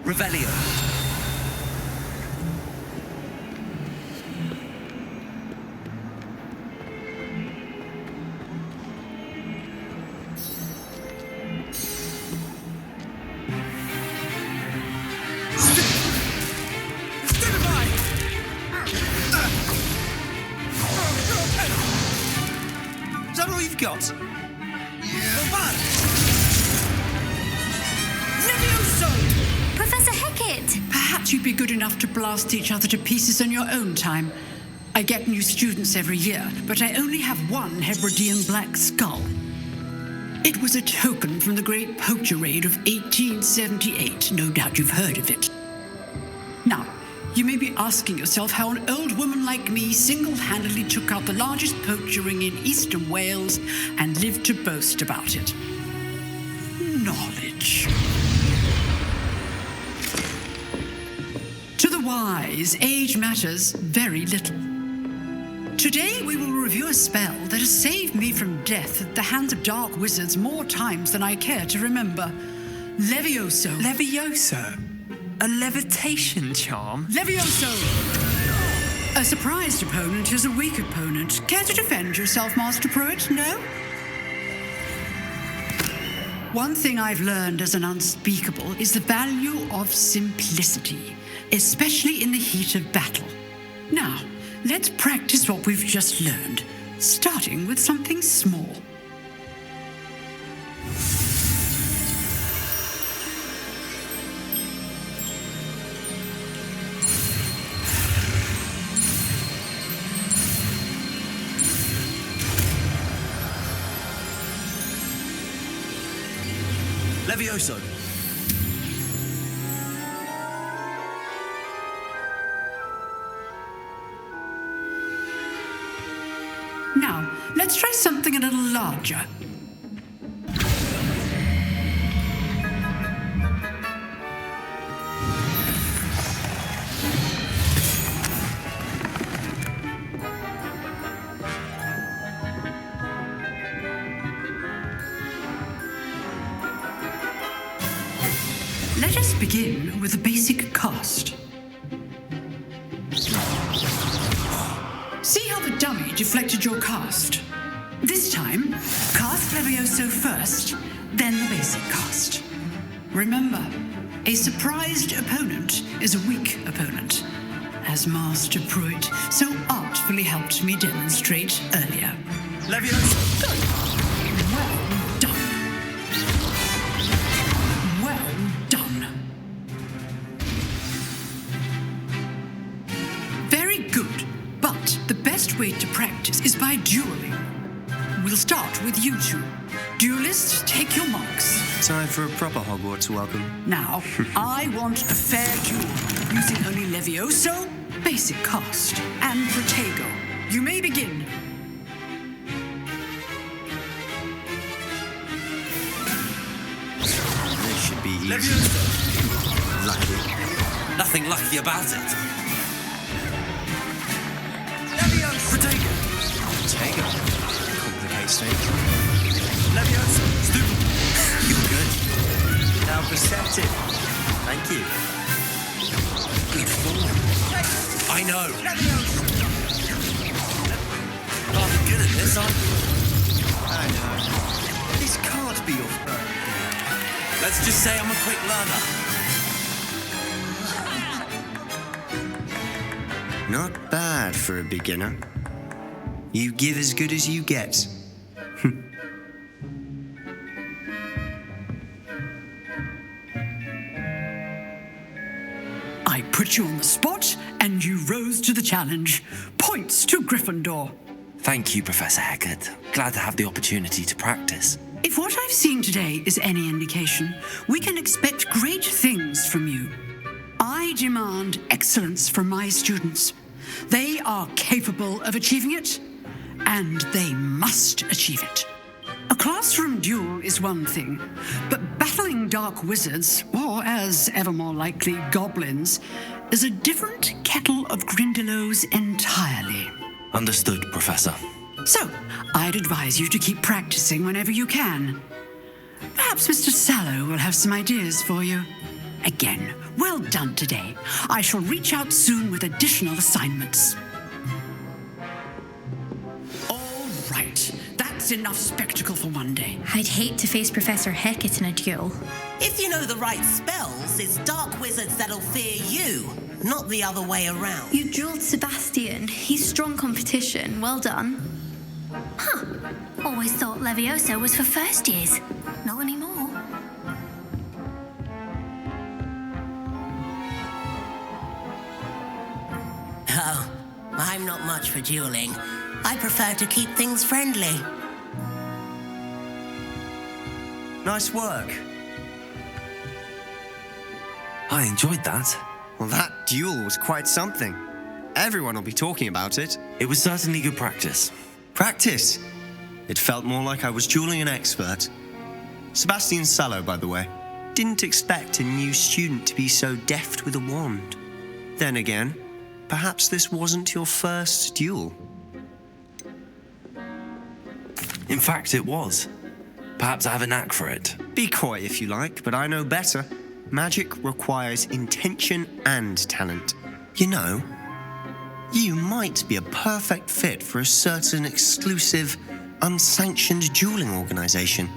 Revelio. Is that all you've got? Professor Hecat! Perhaps you'd be good enough to blast each other to pieces on your own time. I get new students every year, but I only have one Hebridean black skull. It was a token from the Great Poacher Raid of 1878. No doubt you've heard of it. Now, you may be asking yourself how an old woman like me single-handedly took out the largest poacher ring in eastern Wales and lived to boast about it. Knowledge. To the wise, age matters very little. Today we will review a spell that has saved me from death at the hands of dark wizards more times than I care to remember. Levioso. Levioso? A levitation charm? Levioso! A surprised opponent is a weak opponent. Care to defend yourself, Master Pruitt? No? One thing I've learned as an unspeakable is the value of simplicity, especially in the heat of battle. Now, let's practice what we've just learned, starting with something small. Levioso. Now, let's try something a little larger. Let us begin with a basic cast. See how the dummy deflected your cast? This time, cast Levioso first, then the basic cast. Remember, a surprised opponent is a weak opponent, as Master Pruitt so artfully helped me demonstrate earlier. Levioso! Well done. Well done. Very good, but the best way to practice is by dueling. We'll start with you two. Duelists, take your marks. Time for a proper Hogwarts welcome. Now, I want a fair duel, using only Levioso, basic cast, and Protego. You may begin. This should be easy. Levioso! Lucky. Nothing lucky about it. Levioso! Protego! Protego. Complicates things. Levioso! Stupid! You're good. Now perceptive. Thank you. Good form. I know. Rather good at this, aren't you? I know. This can't be your first. Let's just say I'm a quick learner. Not bad for a beginner. You give as good as you get. I put you on the spot, and you rose to the challenge. Points to Gryffindor. Thank you, Professor Hecat. Glad to have the opportunity to practice. If what I've seen today is any indication, we can expect great things from you. I demand excellence from my students. They are capable of achieving it, and they must achieve it. A classroom duel is one thing, but battling dark wizards, or as ever more likely, goblins, is a different kettle of Grindylows entirely. Understood, Professor. So, I'd advise you to keep practicing whenever you can. Perhaps Mr. Sallow will have some ideas for you. Again, well done today. I shall reach out soon with additional assignments. All right, that's enough spectacle for one day. I'd hate to face Professor Hecat in a duel. If you know the right spells, it's dark wizards that'll fear you, not the other way around. You drilled Sebastian. He's strong competition. Well done. Huh. Always thought Levioso was for first years. Not anymore. Oh, I'm not much for dueling. I prefer to keep things friendly. Nice work. I enjoyed that. Well, that duel was quite something. Everyone will be talking about it. It was certainly good practice. Practice? It felt more like I was dueling an expert. Sebastian Sallow, by the way. Didn't expect a new student to be so deft with a wand. Then again, perhaps this wasn't your first duel. In fact, it was. Perhaps I have a knack for it. Be coy if you like, but I know better. Magic requires intention and talent. You know, you might be a perfect fit for a certain exclusive, unsanctioned dueling organization.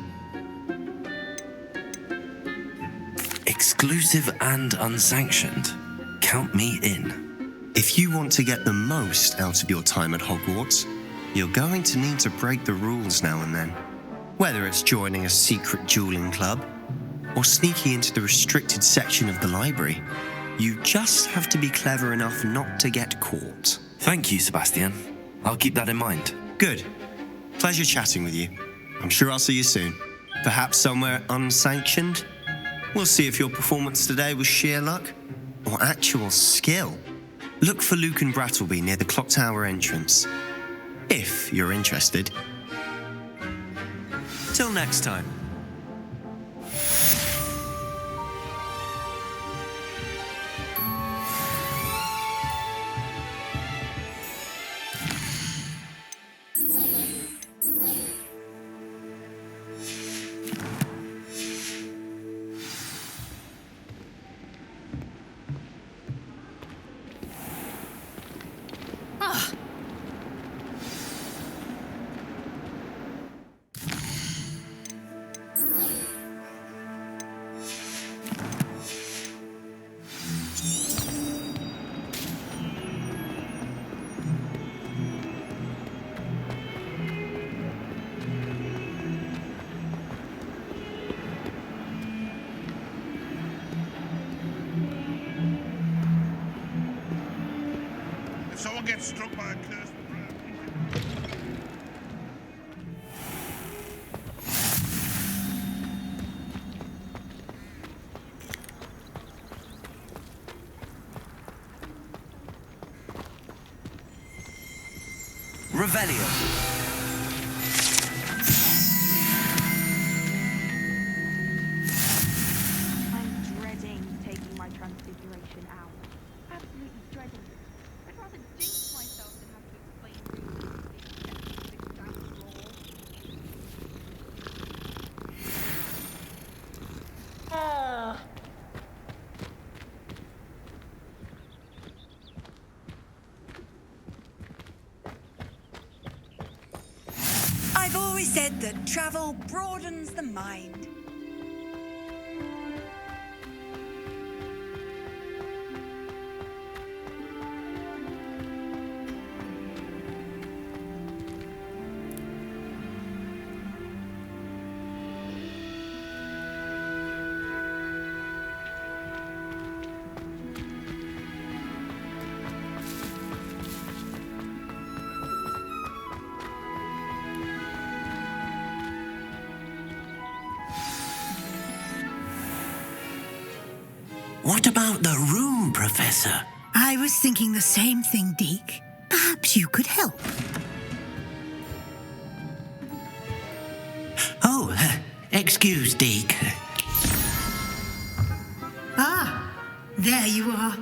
Exclusive and unsanctioned? Count me in. If you want to get the most out of your time at Hogwarts, you're going to need to break the rules now and then. Whether it's joining a secret dueling club or sneaking into the restricted section of the library, you just have to be clever enough not to get caught. Thank you, Sebastian. I'll keep that in mind. Good. Pleasure chatting with you. I'm sure I'll see you soon. Perhaps somewhere unsanctioned? We'll see if your performance today was sheer luck or actual skill. Look for Luke and Brattleby near the clock tower entrance, if you're interested. Till next time. Someone gets struck by a cursed Revelio. I'm dreading taking my transfiguration out. Absolutely dreading it. I'd rather jinx myself than have to explain things down the floor. I've always said that travel broadens the mind. What about the room, Professor? I was thinking the same thing, Deke. Perhaps you could help. Oh, excuse, Deke. Ah, there you are.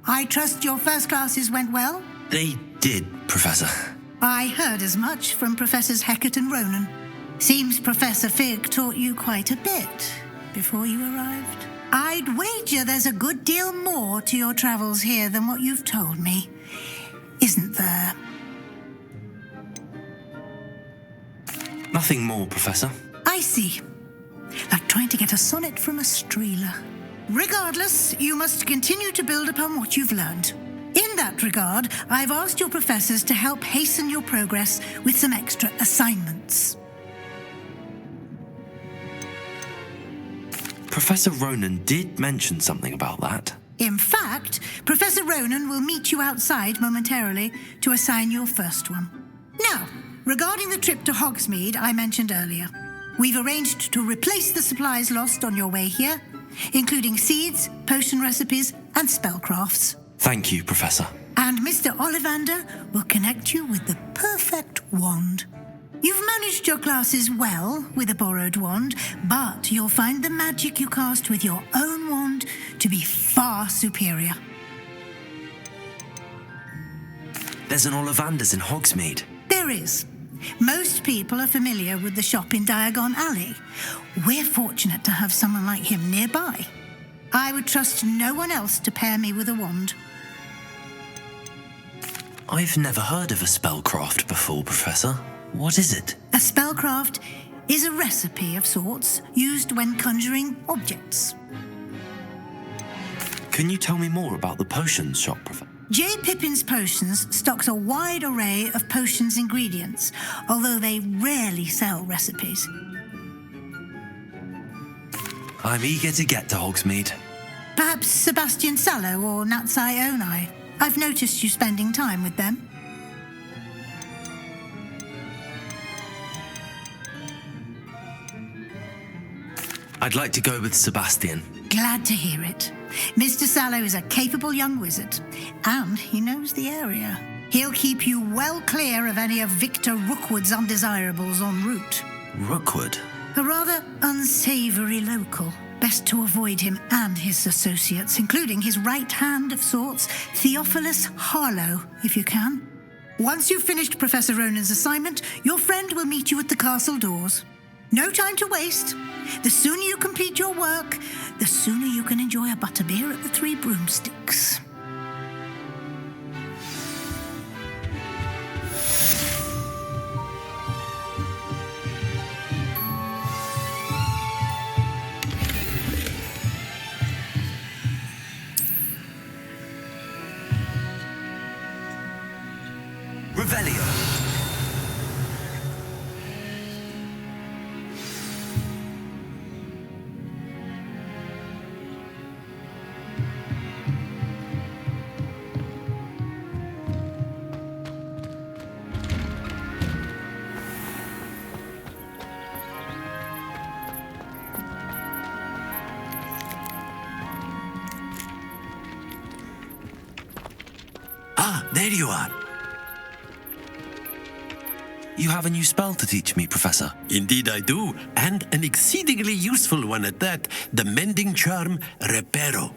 I trust your first classes went well? They did, Professor. I heard as much from Professors Hecat and Ronan. Seems Professor Fig taught you quite a bit before you arrived. I'd wager there's a good deal more to your travels here than what you've told me, isn't there? Nothing more, Professor. I see. Like trying to get a sonnet from a streeler. Regardless, you must continue to build upon what you've learned. In that regard, I've asked your professors to help hasten your progress with some extra assignments. Professor Ronan did mention something about that. In fact, Professor Ronan will meet you outside momentarily to assign your first one. Now, regarding the trip to Hogsmeade I mentioned earlier, we've arranged to replace the supplies lost on your way here, including seeds, potion recipes, and spellcrafts. Thank you, Professor. And Mr. Ollivander will connect you with the perfect wand. You've managed your classes well with a borrowed wand, but you'll find the magic you cast with your own wand to be far superior. There's an Ollivander's in Hogsmeade. There is. Most people are familiar with the shop in Diagon Alley. We're fortunate to have someone like him nearby. I would trust no one else to pair me with a wand. I've never heard of a spellcraft before, Professor. What is it? A spellcraft is a recipe of sorts used when conjuring objects. Can you tell me more about the potions shop, Professor? J. Pippin's Potions stocks a wide array of potions ingredients, although they rarely sell recipes. I'm eager to get to Hogsmeade. Perhaps Sebastian Sallow or Natsai Onai. I've noticed you spending time with them. I'd like to go with Sebastian. Glad to hear it. Mr. Sallow is a capable young wizard, and he knows the area. He'll keep you well clear of any of Victor Rookwood's undesirables en route. Rookwood? A rather unsavoury local. Best to avoid him and his associates, including his right hand of sorts, Theophilus Harlow, if you can. Once you've finished Professor Ronan's assignment, your friend will meet you at the castle doors. No time to waste. The sooner you complete your work, the sooner you can enjoy a butterbeer at the Three Broomsticks. Revelio. Ah, there you are. You have a new spell to teach me, Professor. Indeed I do, and an exceedingly useful one at that, the mending charm Reparo.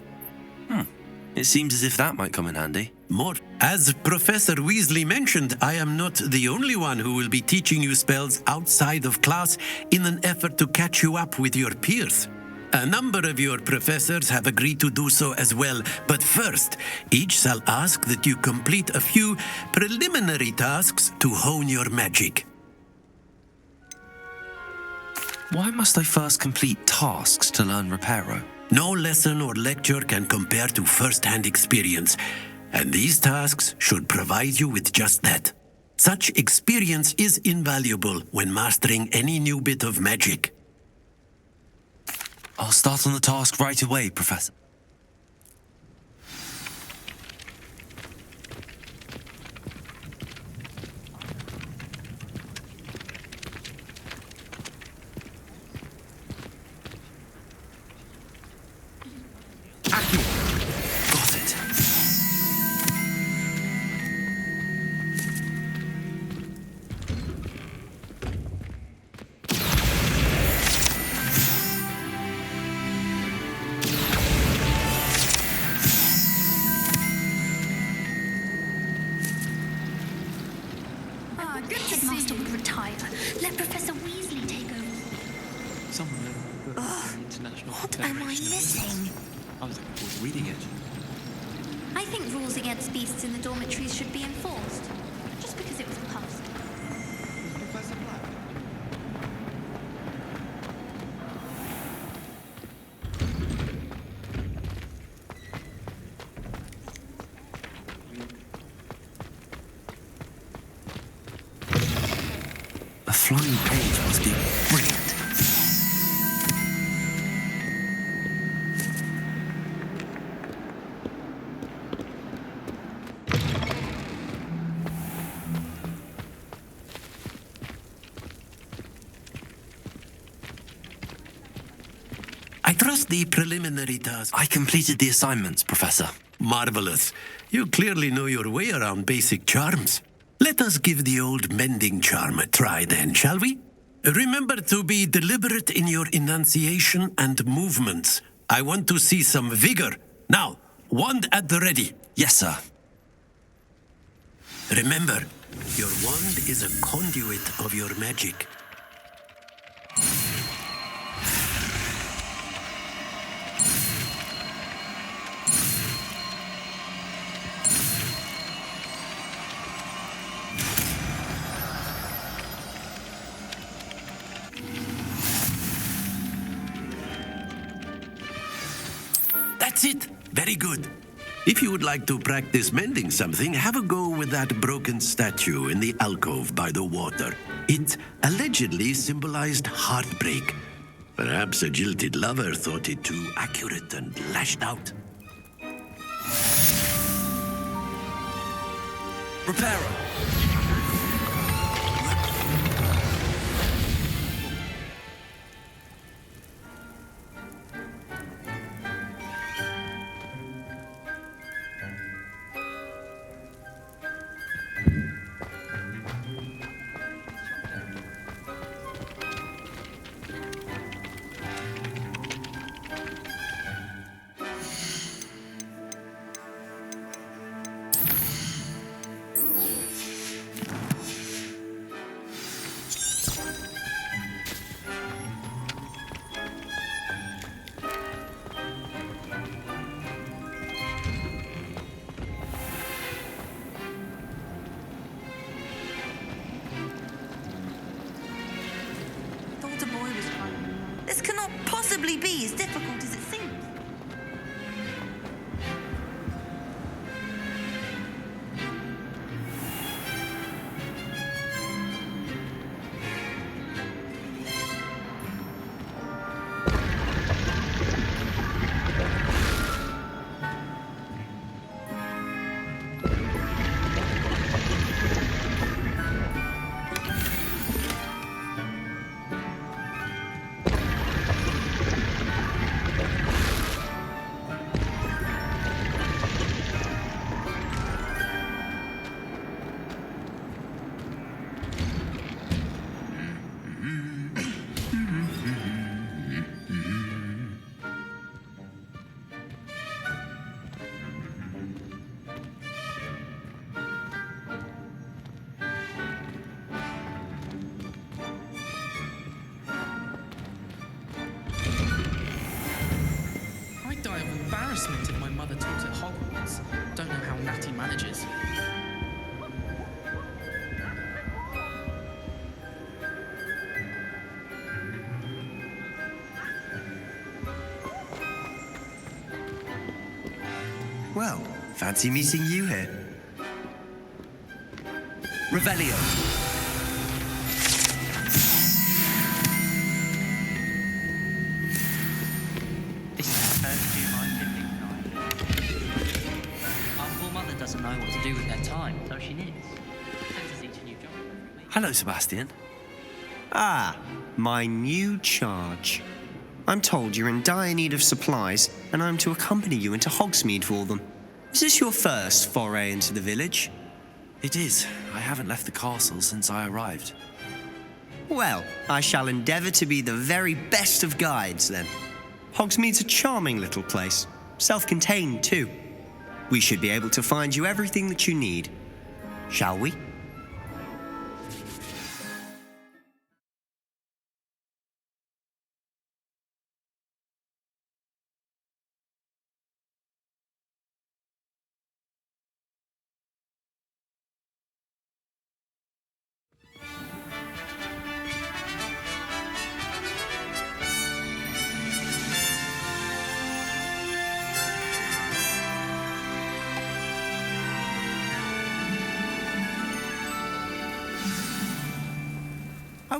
It seems as if that might come in handy. More. As Professor Weasley mentioned, I am not the only one who will be teaching you spells outside of class in an effort to catch you up with your peers. A number of your professors have agreed to do so as well, but first, each shall ask that you complete a few preliminary tasks to hone your magic. Why must I first complete tasks to learn Reparo? No lesson or lecture can compare to first-hand experience, and these tasks should provide you with just that. Such experience is invaluable when mastering any new bit of magic. I'll start on the task right away, Professor. Got it. International. What am I missing? I was looking forward to reading it. I think rules against beasts in the dormitories should be enforced, just because it was passed. Professor Black. A flying page must be brilliant. I trust the preliminary task. I completed the assignments, Professor. Marvelous. You clearly know your way around basic charms. Let us give the old mending charm a try then, shall we? Remember to be deliberate in your enunciation and movements. I want to see some vigor. Now, wand at the ready. Yes, sir. Remember, your wand is a conduit of your magic. That's it. Very good. If you would like to practice mending something, have a go with that broken statue in the alcove by the water. It allegedly symbolized heartbreak. Perhaps a jilted lover thought it too accurate and lashed out. Reparo. This cannot possibly be as difficult as it seems. I'd die of embarrassment if my mother taught at Hogwarts. Don't know how Natty manages. Well, fancy meeting you here. Revelio. This is the first year I've been night. Our poor mother doesn't know what to do with her time, so she knits. Sends us each a new job every week. Hello, Sebastian. Ah, my new charge. I'm told you're in dire need of supplies, and I'm to accompany you into Hogsmeade for them. Is this your first foray into the village? It is. I haven't left the castle since I arrived. Well, I shall endeavour to be the very best of guides, then. Hogsmeade's a charming little place. Self-contained, too. We should be able to find you everything that you need. Shall we?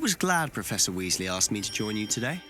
was glad Professor Weasley asked me to join you today.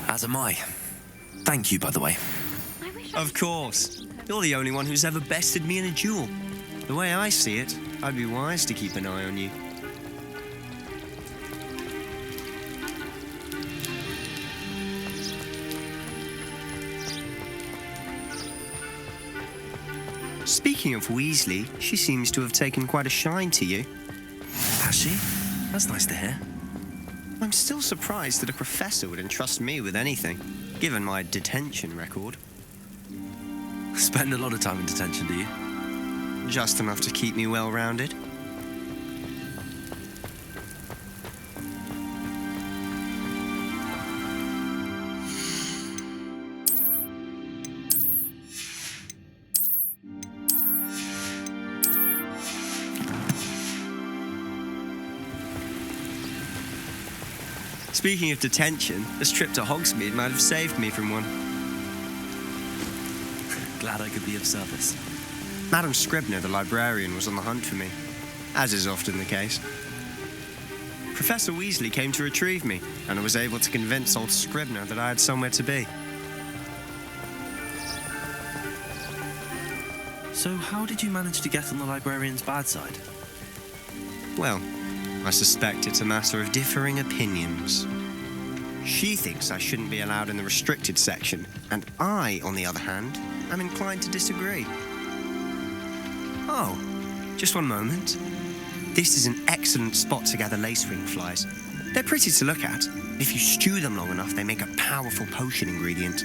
As am I. Thank you, by the way. Of course. You're the only one who's ever bested me in a duel. The way I see it, I'd be wise to keep an eye on you. Speaking of Weasley, she seems to have taken quite a shine to you. Has she? That's nice to hear. I'm still surprised that a professor would entrust me with anything, given my detention record. Spend a lot of time in detention, do you? Just enough to keep me well-rounded. Speaking of detention, this trip to Hogsmeade might have saved me from one. Glad I could be of service. Madam Scribner, the librarian, was on the hunt for me, as is often the case. Professor Weasley came to retrieve me, and I was able to convince old Scribner that I had somewhere to be. So how did you manage to get on the librarian's bad side? Well, I suspect it's a matter of differing opinions. She thinks I shouldn't be allowed in the restricted section, and I, on the other hand, am inclined to disagree. Oh, just one moment. This is an excellent spot to gather lacewing flies. They're pretty to look at. If you stew them long enough, they make a powerful potion ingredient.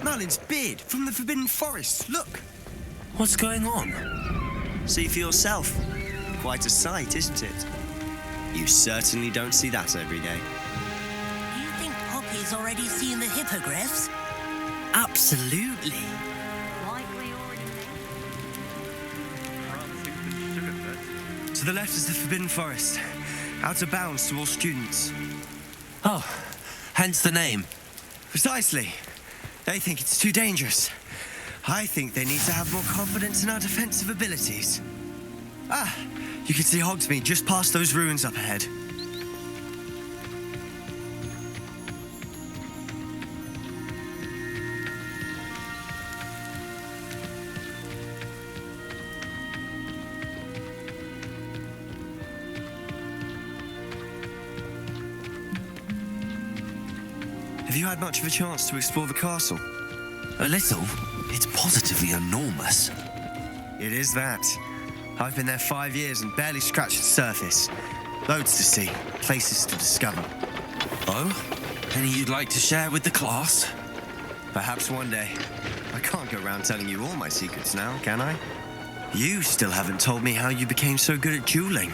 Merlin's beard from the Forbidden Forest. Look. What's going on? See for yourself. Quite a sight, isn't it? You certainly don't see that every day. You think Poppy's already seen the hippogriffs? Absolutely. Likely already met. To the left is the Forbidden Forest, out of bounds to all students. Oh, hence the name. Precisely. They think it's too dangerous. I think they need to have more confidence in our defensive abilities. Ah, you can see Hogsmeade just past those ruins up ahead. Have you had much of a chance to explore the castle? A little. It's positively enormous. It is that. I've been there 5 years and barely scratched the surface. Loads to see, places to discover. Oh? Any you'd like to share with the class? Perhaps one day. I can't go around telling you all my secrets now, can I? You still haven't told me how you became so good at dueling.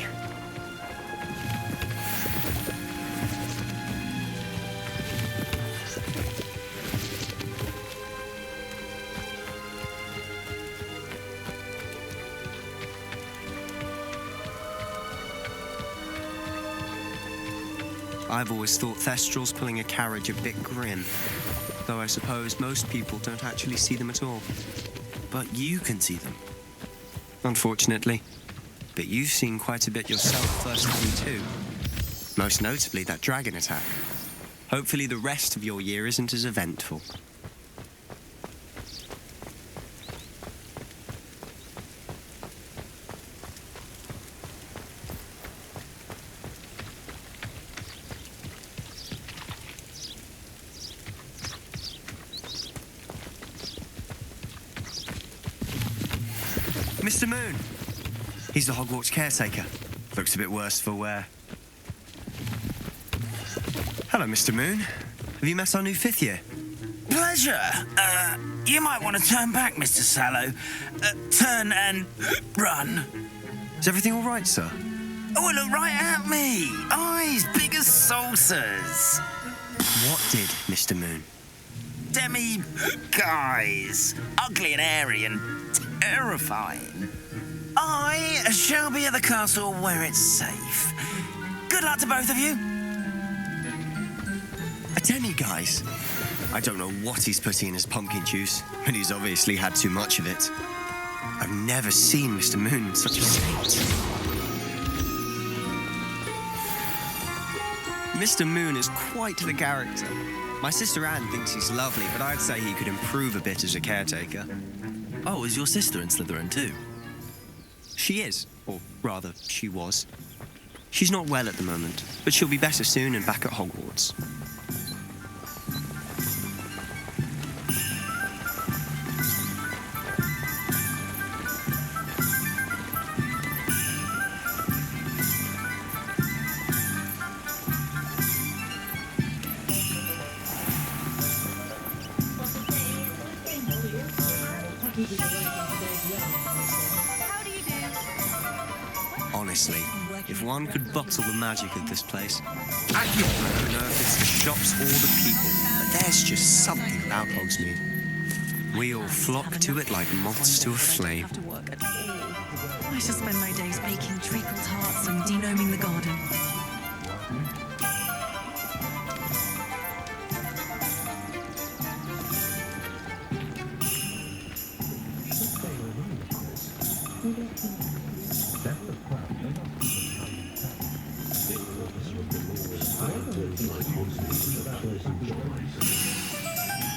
I've always thought Thestrals pulling a carriage a bit grim, though I suppose most people don't actually see them at all. But you can see them. Unfortunately. But you've seen quite a bit yourself firsthand too. Most notably that dragon attack. Hopefully the rest of your year isn't as eventful. Mr. Moon. He's the Hogwarts caretaker. Looks a bit worse for wear. Hello, Mr. Moon. Have you met our new 5th year? Pleasure. You might want to turn back, Mr. Sallow. Turn and run. Is everything all right, sir? Oh, look right at me. Eyes big as saucers. What did, Mr. Moon? Guys. Ugly and airy and terrifying. I shall be at the castle where it's safe. Good luck to both of you. A demi-guise? I don't know what he's putting in his pumpkin juice, but he's obviously had too much of it. I've never seen Mr. Moon in such a state. Mr. Moon is quite the character. My sister Anne thinks he's lovely, but I'd say he could improve a bit as a caretaker. Oh, is your sister in Slytherin too? She is, or rather, she was. She's not well at the moment, but she'll be better soon and back at Hogwarts. Honestly, if one could bottle the magic of this place, I don't know if it's the shops or the people, but there's just something about Hogsmeade. We all flock to it like moths to a flame. I should spend my days baking treacle tarts and denoming the garden.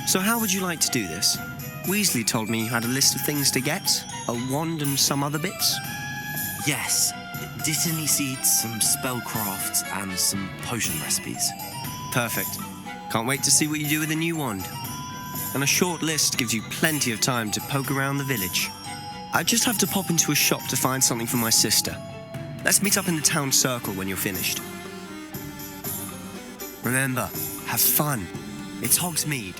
So how would you like to do this? Weasley told me you had a list of things to get, a wand and some other bits. Yes. Dittany seeds, some spellcrafts, and some potion recipes. Perfect. Can't wait to see what you do with the new wand. And a short list gives you plenty of time to poke around the village. I just have to pop into a shop to find something for my sister. Let's meet up in the town circle when you're finished. Remember, have fun. It's Hogsmeade.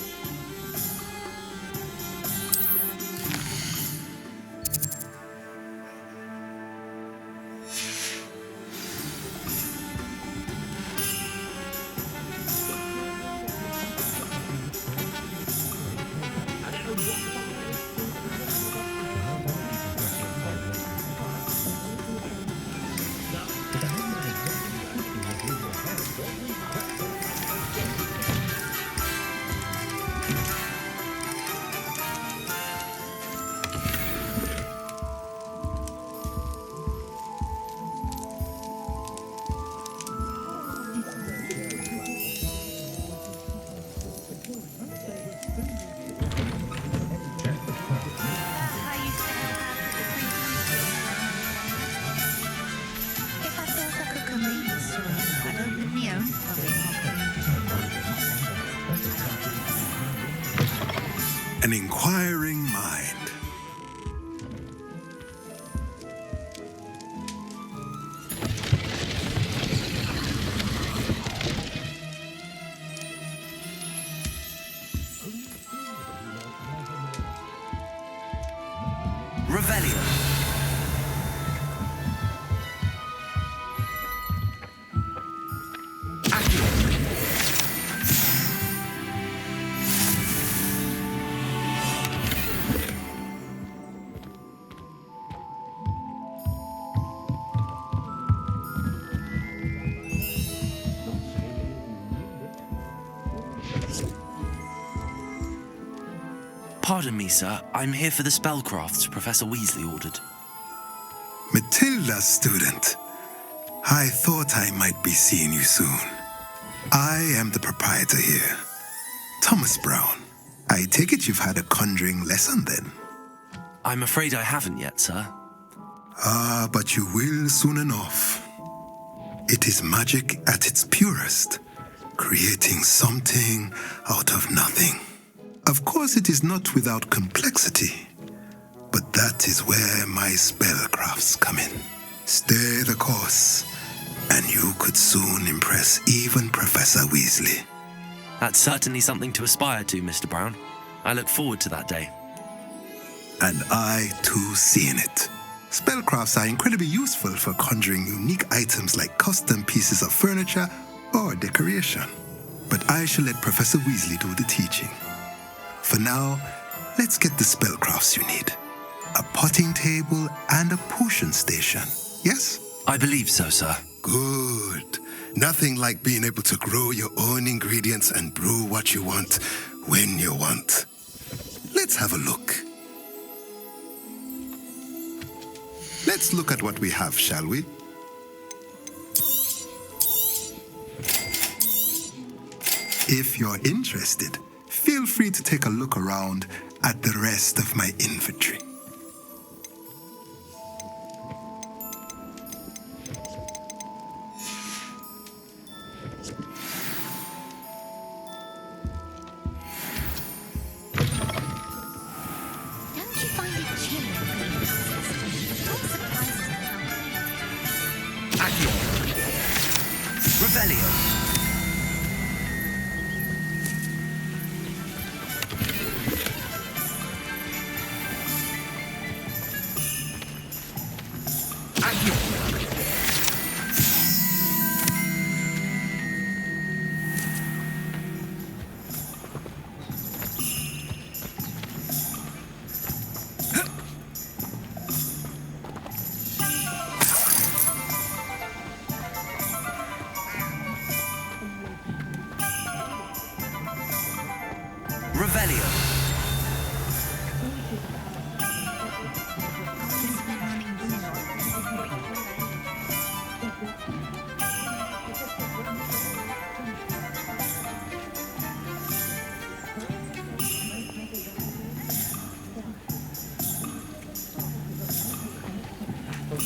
me own. An inquiring mind. Revelio. Pardon me, sir. I'm here for the spellcrafts Professor Weasley ordered. Matilda, student. I thought I might be seeing you soon. I am the proprietor here, Thomas Brown. I take it you've had a conjuring lesson then? I'm afraid I haven't yet, sir. Ah, but you will soon enough. It is magic at its purest, creating something out of nothing. Of course, it is not without complexity, but that is where my spellcrafts come in. Stay the course, and you could soon impress even Professor Weasley. That's certainly something to aspire to, Mr. Brown. I look forward to that day. And I, too, seeing it. Spellcrafts are incredibly useful for conjuring unique items like custom pieces of furniture or decoration. But I shall let Professor Weasley do the teaching. For now, let's get the spellcrafts you need. A potting table and a potion station, yes? I believe so, sir. Good. Nothing like being able to grow your own ingredients and brew what you want when you want. Let's have a look. Let's look at what we have, shall we? If you're interested, feel free to take a look around at the rest of my inventory. Don't you find it chilling being possessed? What surprises me? Accio. Revelio. Revelio.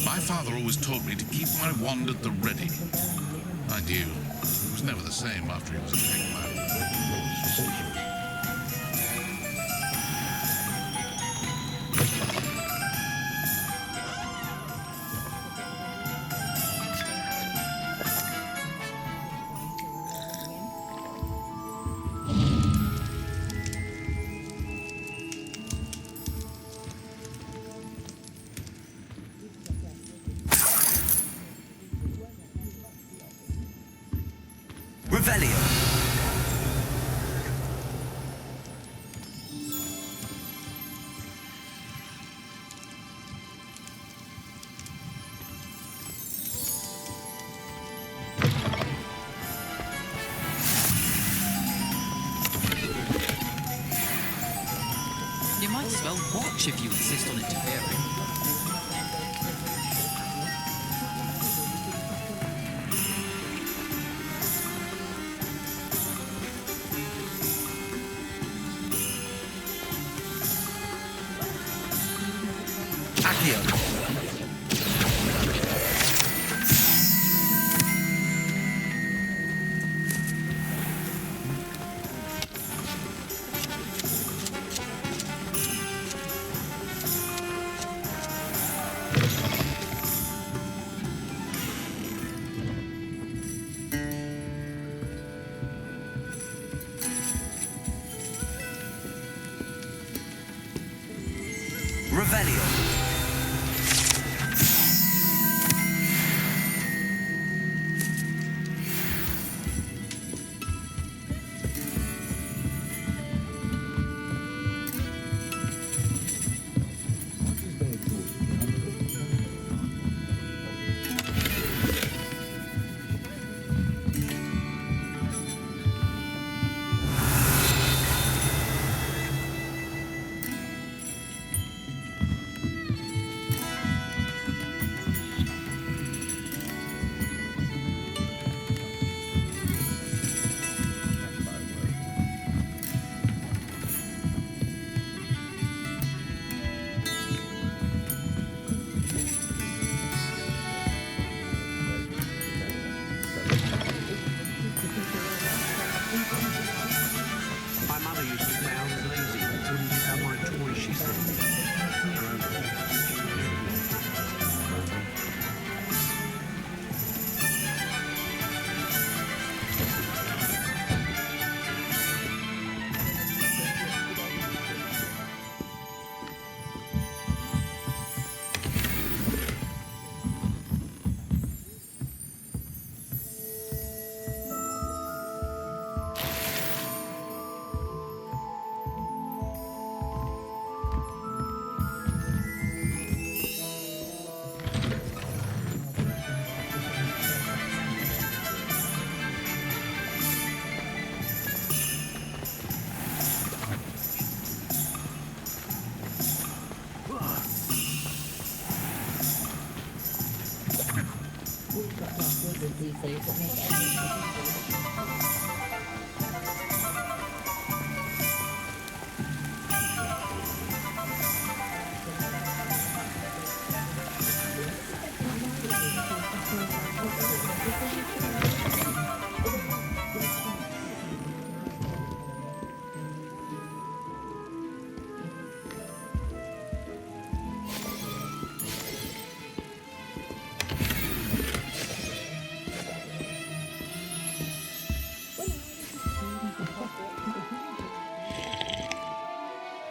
My father always taught me to keep my wand at the ready. Mind you, he was never the same after he was a hangman. Revelio. You might as well watch if you insist on interfering. Revelio. My mother used to say I was lazy and wouldn't have my toys, she said.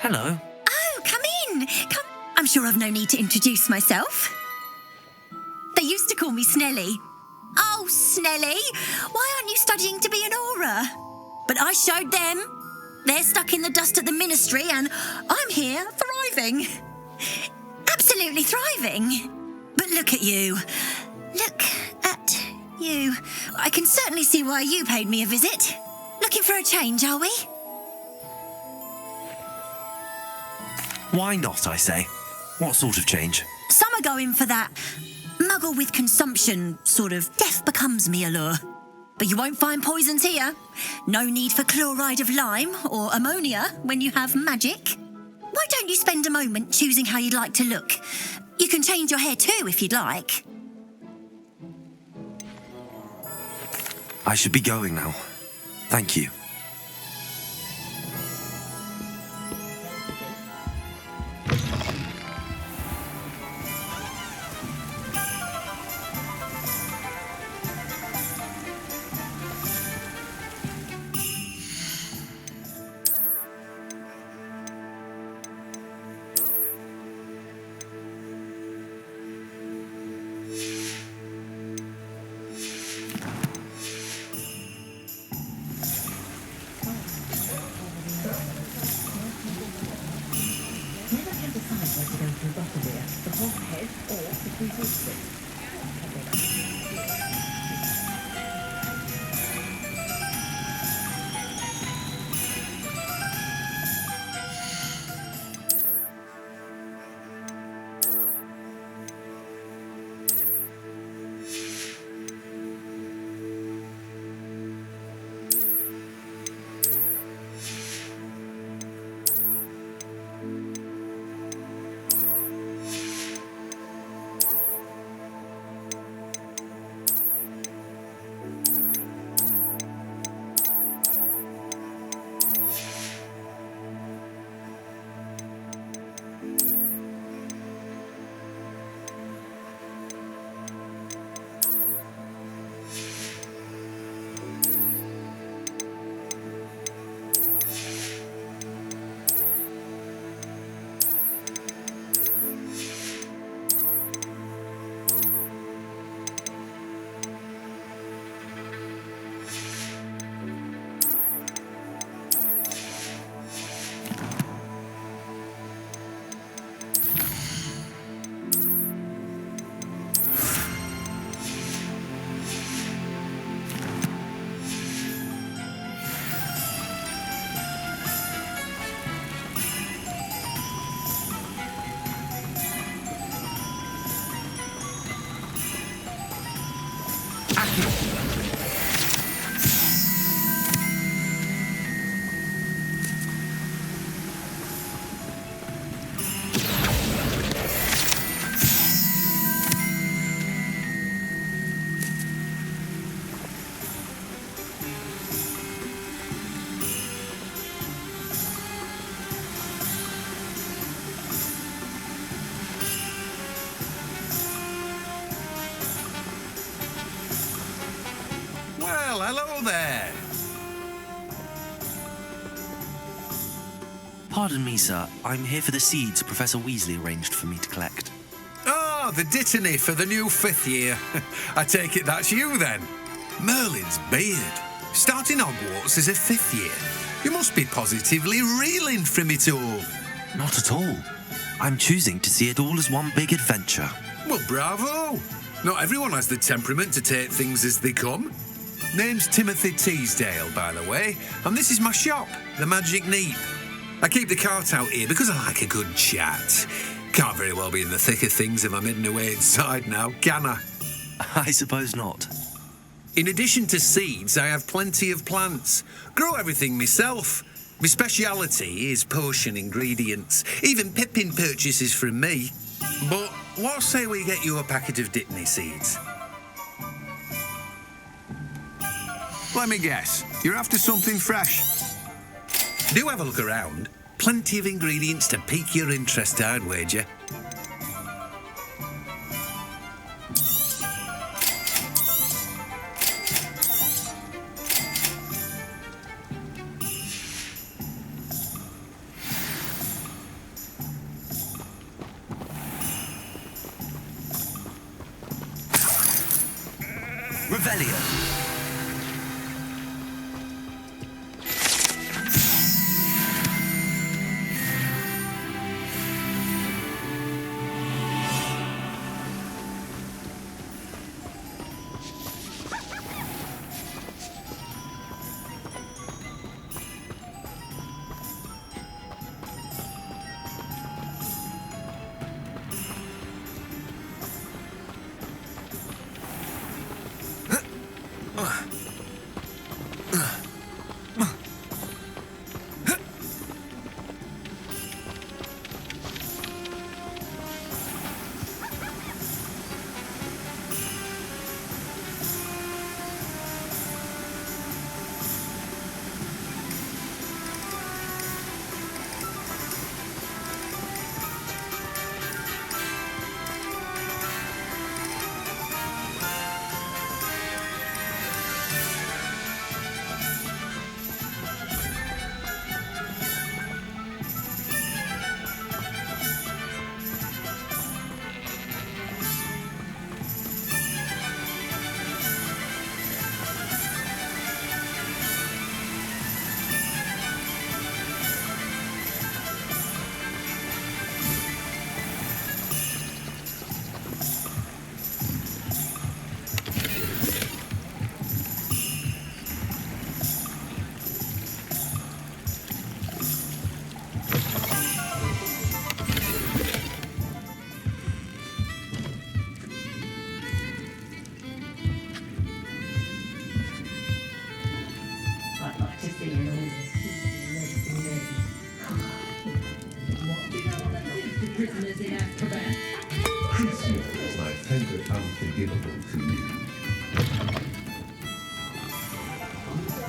Hello. Oh, come in. Come. I'm sure I've no need to introduce myself. They used to call me Snelly. Oh, Snelly, why aren't you studying to be an aura? But I showed them. They're stuck in the dust at the ministry, and I'm here thriving. Absolutely thriving. But look at you. Look at you. I can certainly see why you paid me a visit. Looking for a change, are we? Why not, I say? What sort of change? Some are going for that muggle with consumption, sort of death becomes me allure. But you won't find poisons here. No need for chloride of lime or ammonia when you have magic. Why don't you spend a moment choosing how you'd like to look? You can change your hair too if you'd like. I should be going now. Thank you. Well, hello there. Pardon me, sir. I'm here for the seeds Professor Weasley arranged for me to collect. Oh, the dittany for the new 5th year. I take it that's you then. Merlin's beard. Starting Hogwarts as a 5th year. You must be positively reeling from it all. Not at all. I'm choosing to see it all as one big adventure. Well, bravo. Not everyone has the temperament to take things as they come. Name's Timothy Teasdale, by the way, and this is my shop, the Magic Neep. I keep the cart out here because I like a good chat. Can't very well be in the thick of things if I'm hidden away inside now, can I? I suppose not. In addition to seeds, I have plenty of plants. Grow everything myself. My speciality is potion ingredients. Even Pippin purchases from me. But what say we get you a packet of Dittany seeds? Let me guess, you're after something fresh. Do have a look around. Plenty of ingredients to pique your interest, I'd wager. Revelio.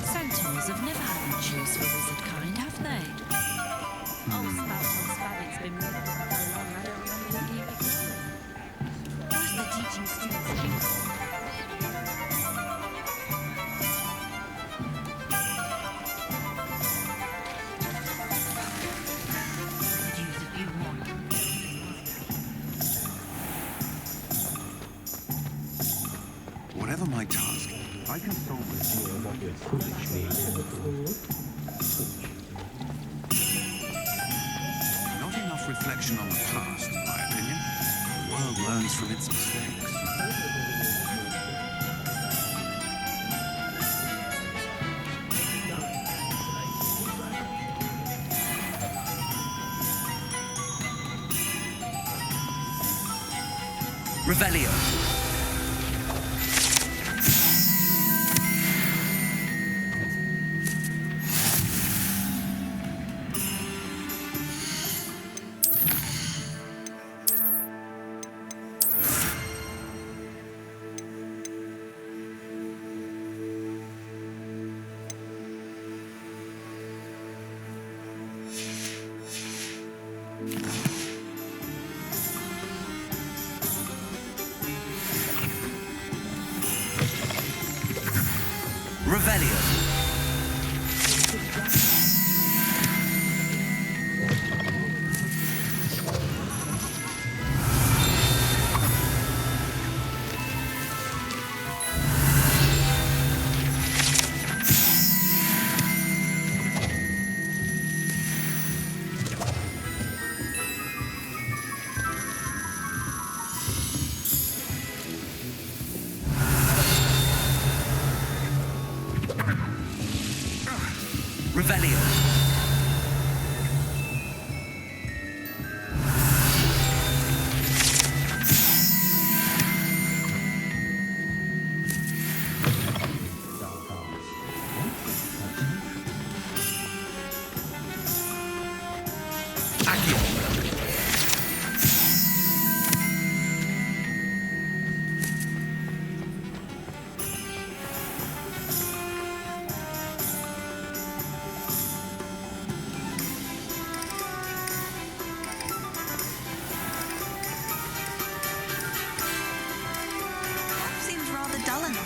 Sentinels have never had much use for wizard kind, have they? Old Spoutal's Spabby's been with us for so long, I don't remember him even going. Where's the teaching students? Whatever my task, I can solve it. Not enough reflection on the past, in my opinion. The world learns from its mistakes. Revelio. Revelio. Revelio. Seems rather dull in the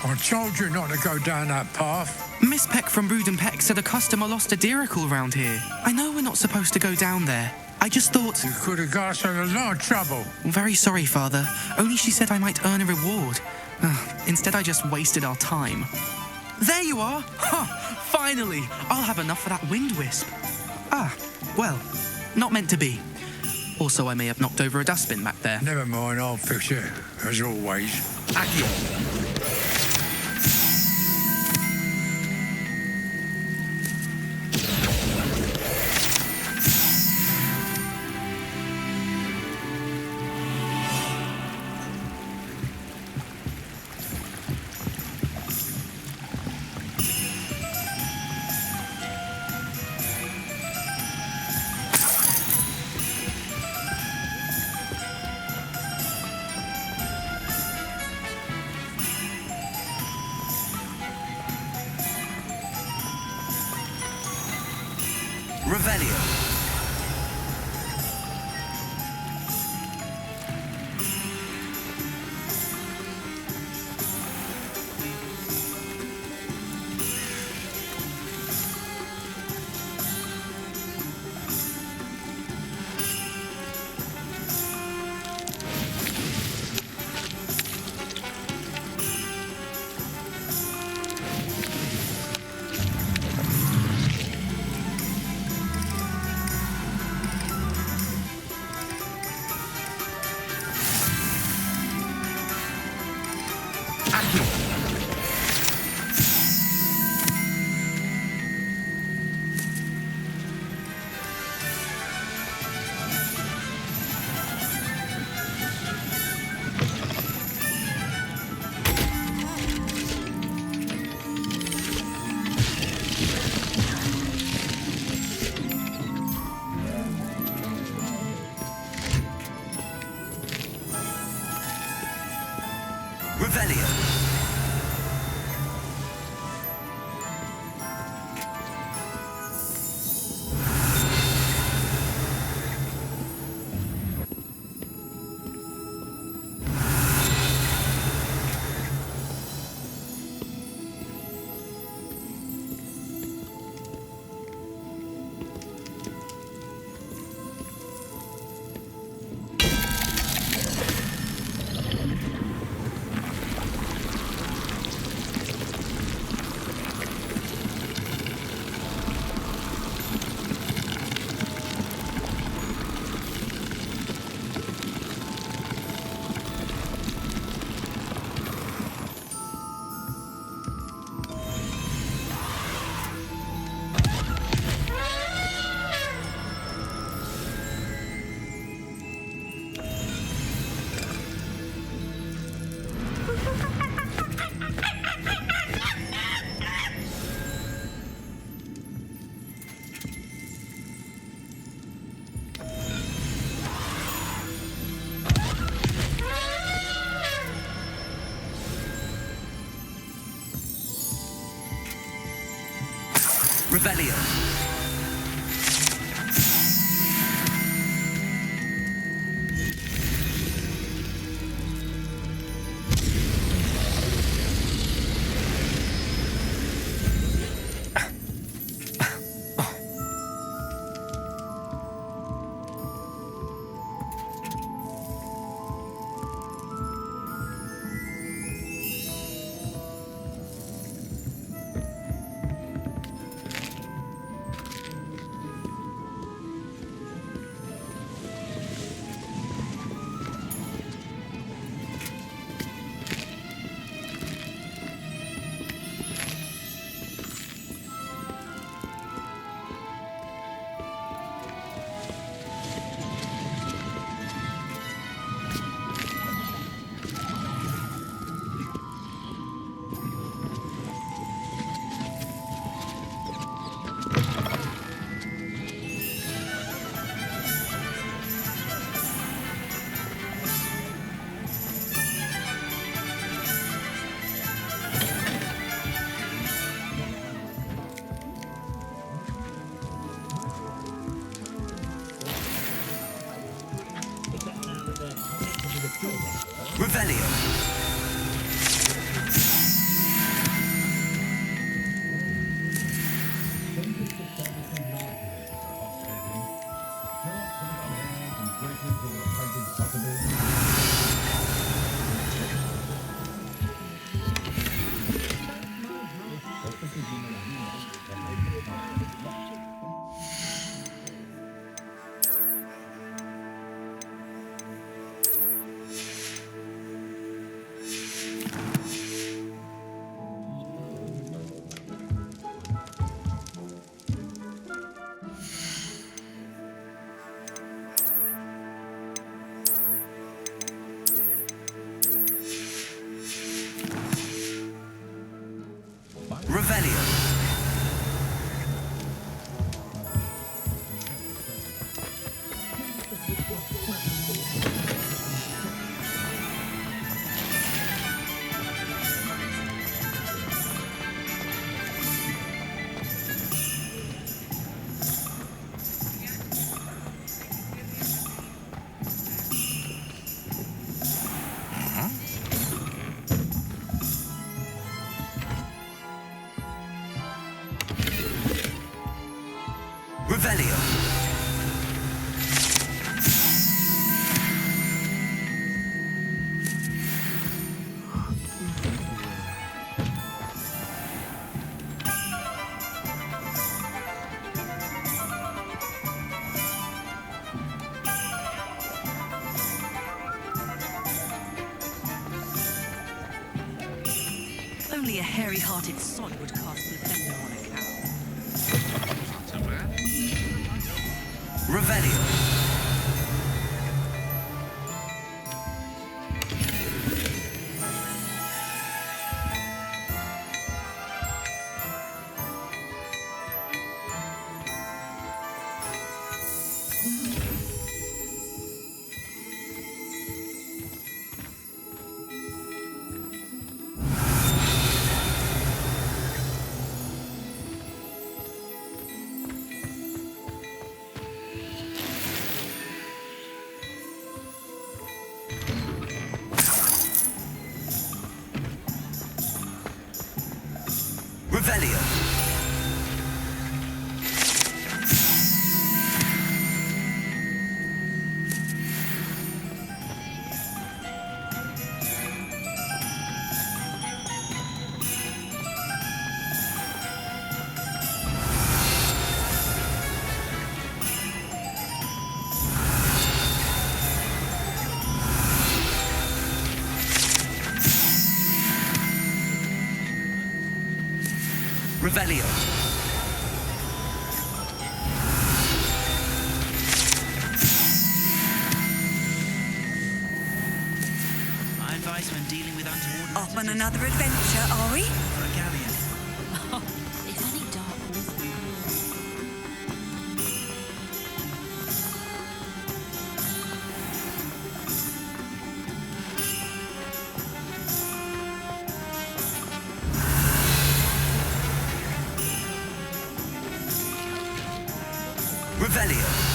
I told you not to go down that path. Miss Peck from Brood and Peck said a customer lost a diracle round here. I know we're not supposed to go down there. I just thought... You could have got us in a lot of trouble. I'm very sorry, Father. Only she said I might earn a reward. Instead, I just wasted our time. There you are! Ha! Finally! I'll have enough for that wind wisp. Ah, well, not meant to be. Also, I may have knocked over a dustbin back there. Never mind, I'll fix it, as always. Revelio. Revelio. Revelio. Revelio. Revelio. Revelio. Only a hairy-hearted sod would cast Defender on a cow. Revelio. Revelio. Revelio. My advice when dealing with untoward Off on another adventure, are we? for a galleon. If any dark wizard Revelio.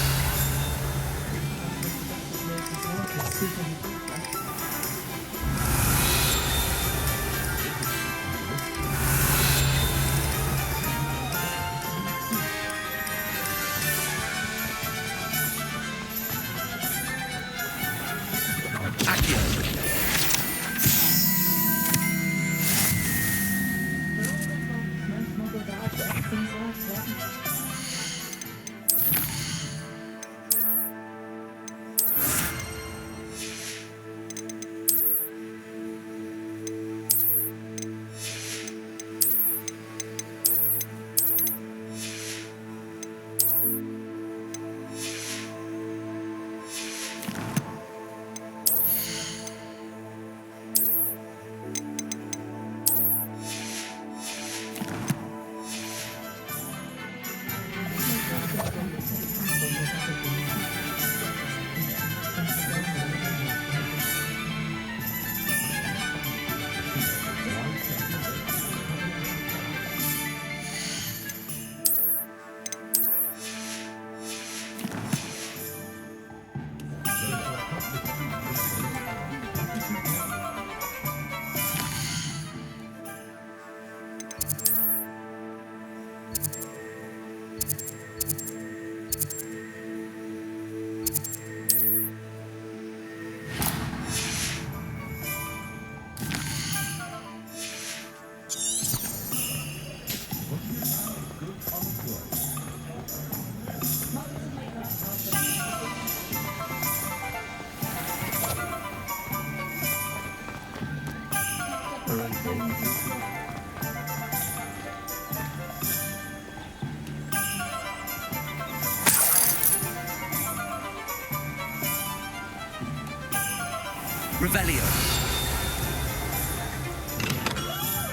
Revelio.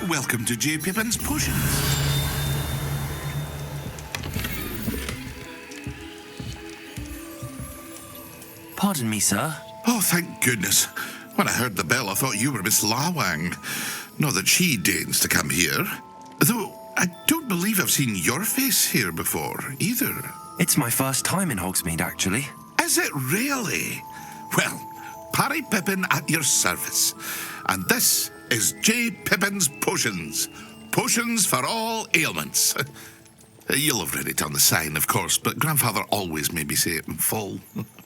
Welcome to J. Pippin's Potions. Pardon me, sir. Oh, thank goodness. When I heard the bell, I thought you were Miss Lawang. Not that she deigns to come here. Though, I don't believe I've seen your face here before, either. It's my first time in Hogsmeade, actually. Is it really? Well, Parry Pippin at your service. And this is J. Pippin's Potions. Potions for all ailments. You'll have read it on the sign, of course, but Grandfather always made me say it in full.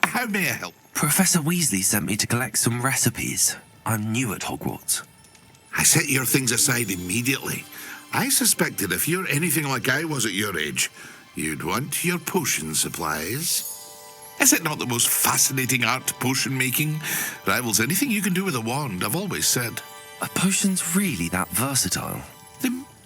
How may I help? Professor Weasley sent me to collect some recipes. I'm new at Hogwarts. I set your things aside immediately. I suspected if you're anything like I was at your age, you'd want your potion supplies. Is it not the most fascinating art, potion making? Rivals anything you can do with a wand, I've always said. Are potions really that versatile?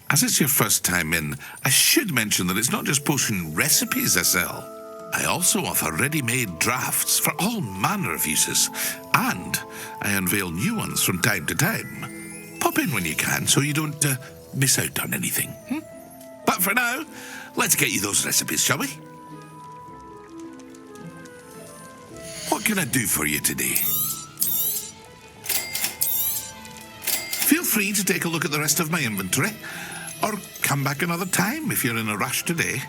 As it's your first time in, I should mention that it's not just potion recipes I sell. I also offer ready-made drafts for all manner of uses, and I unveil new ones from time to time. Pop in when you can so you don't miss out on anything. But for now, let's get you those recipes, shall we? What can I do for you today? Feel free to take a look at the rest of my inventory, or come back another time if you're in a rush today.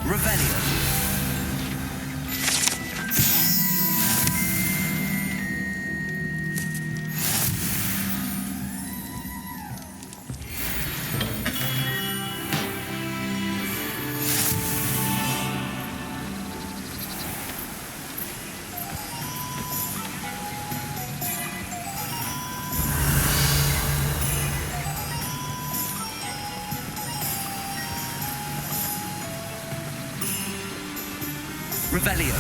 Revelio. Revelio.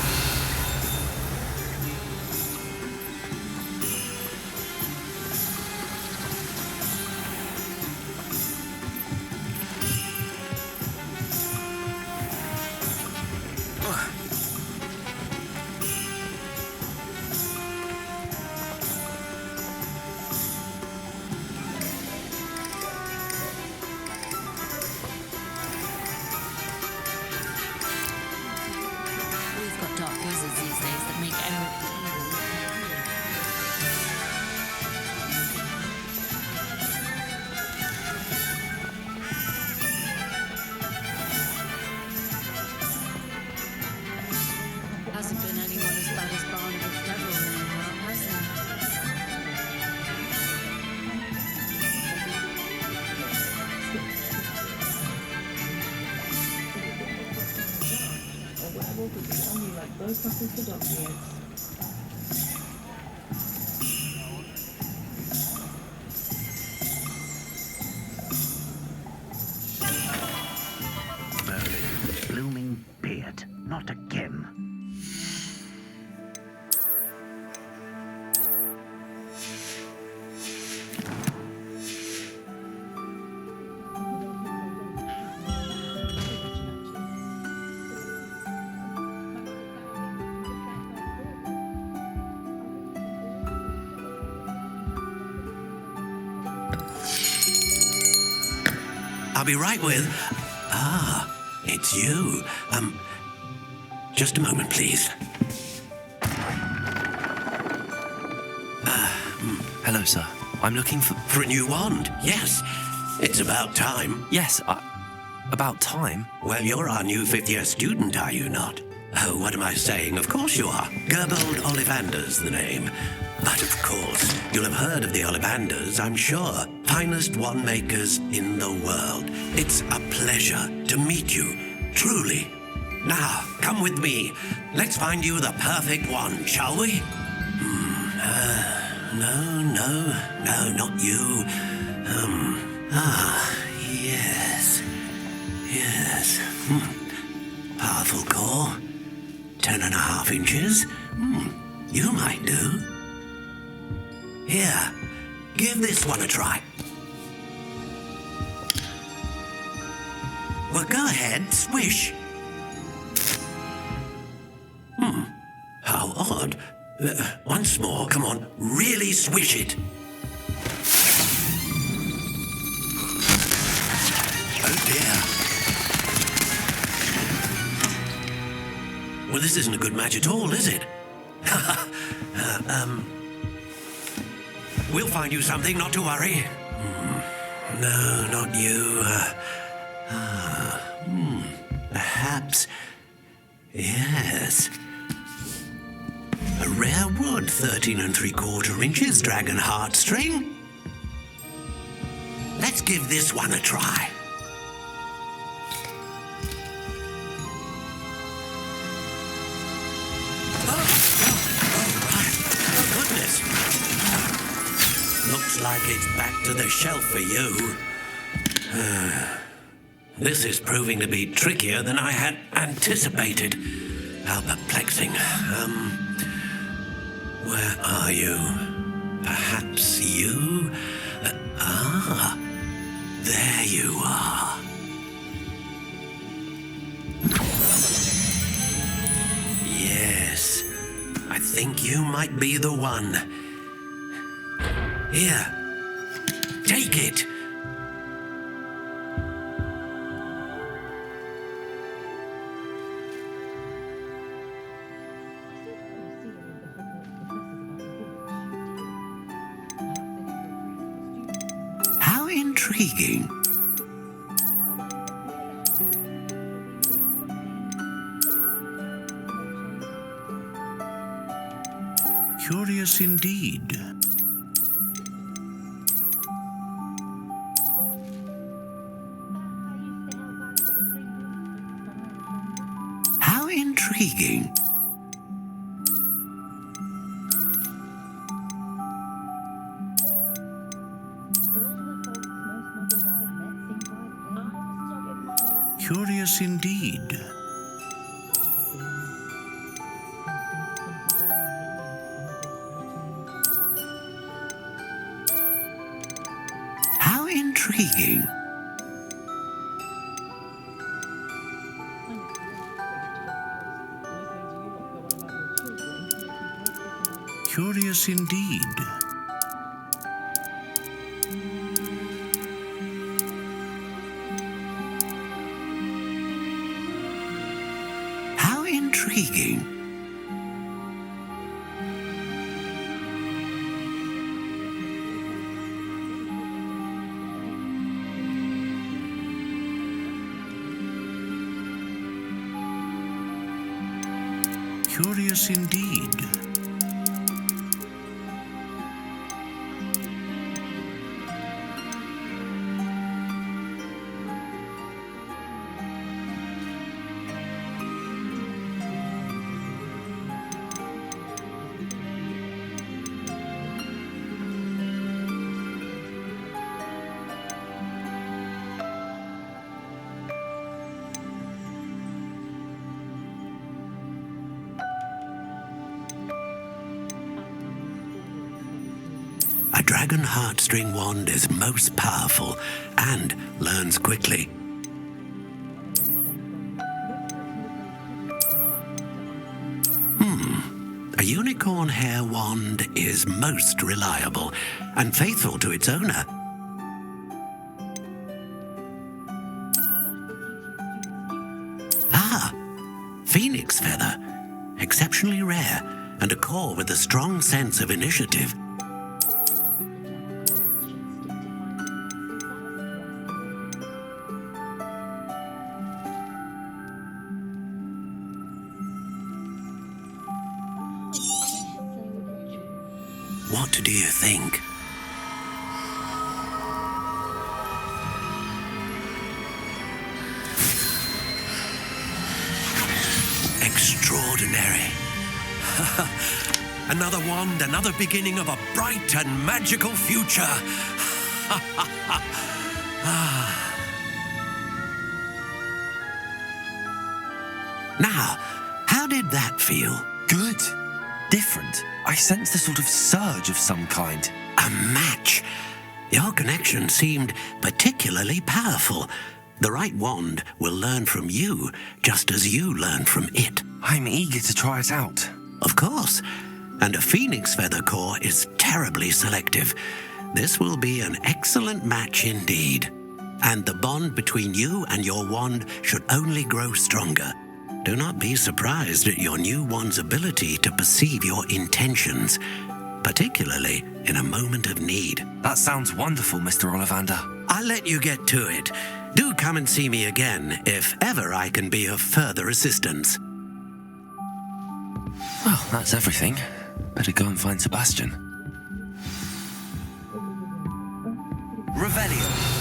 Blooming beard. Not again. I'll be right with... Ah, it's you. Just a moment, please. Hello, sir. I'm looking For a new wand, yes. It's about time. Yes, about time? Well, you're our new fifth-year student, are you not? Oh, what am I saying? Of course you are. Gerbold Ollivander's the name. But of course, you'll have heard of the Ollivanders, I'm sure. Finest wand makers in the world. It's a pleasure to meet you, truly. Now, come with me. Let's find you the perfect wand, shall we? No, not you. Yes. Powerful core. 10.5 inches. You might do. Here, give this one a try. Well, go ahead, swish. How odd. Once more, come on, really swish it. Oh dear. Well, this isn't a good match at all, is it? We'll find you something, not to worry. No, not you. Perhaps... Yes. A rare wood, 13 3/4 inches, dragon heartstring. Let's give this one a try. Goodness. Looks like it's back to the shelf for you. This is proving to be trickier than I had anticipated. How perplexing. Where are you? Perhaps you? There you are. Yes, I think you might be the one. Here, take it. How intriguing. Curious indeed. How intriguing. Curious indeed. How intriguing. Curious indeed. How intriguing. Curious indeed. A dragon heartstring wand is most powerful and learns quickly. A unicorn hair wand is most reliable and faithful to its owner. Phoenix feather, exceptionally rare, and a core with a strong sense of initiative. What do you think? Extraordinary. Another wand, another beginning of a bright and magical future. Now, how did that feel? Good. Different. I sensed a sort of surge of some kind. A match. Your connection seemed particularly powerful. The right wand will learn from you, just as you learn from it. I'm eager to try it out. Of course. And a phoenix feather core is terribly selective. This will be an excellent match indeed. And the bond between you and your wand should only grow stronger. Do not be surprised at your new wand's ability to perceive your intentions, particularly in a moment of need. That sounds wonderful, Mr. Ollivander. I'll let you get to it. Do come and see me again if ever I can be of further assistance. Well, that's everything. Better go and find Sebastian. Revelio.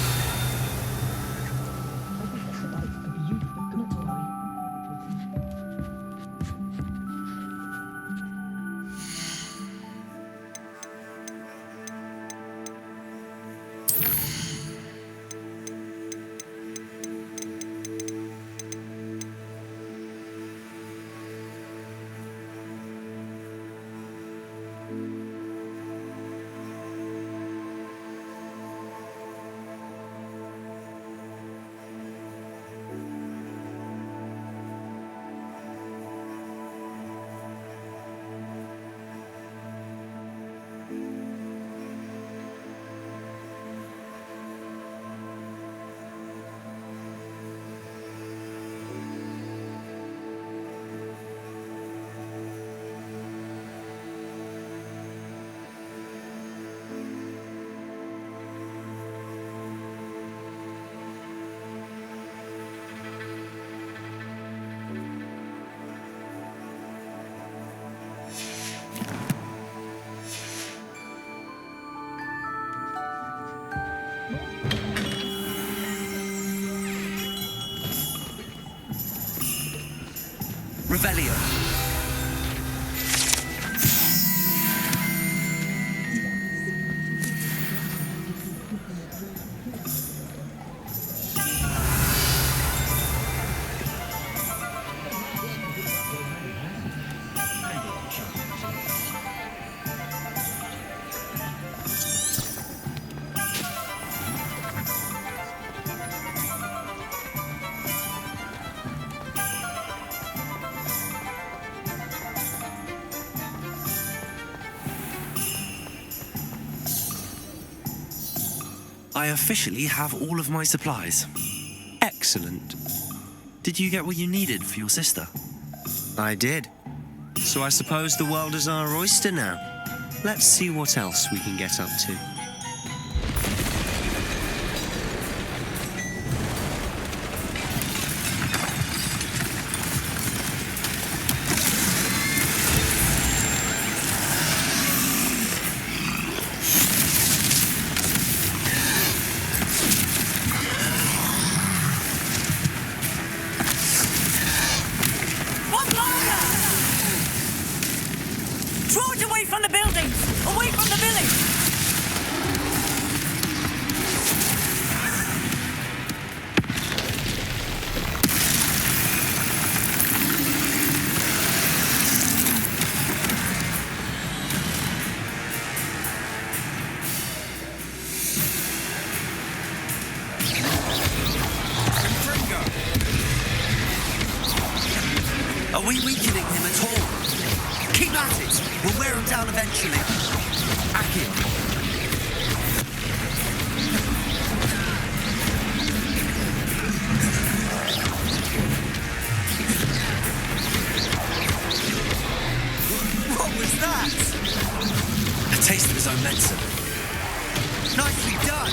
Revelio. I officially have all of my supplies. Excellent. Did you get what you needed for your sister? I did. So I suppose the world is our oyster now. Let's see what else we can get up to. down eventually. Accio. What was that? A taste of his own medicine. Nicely done.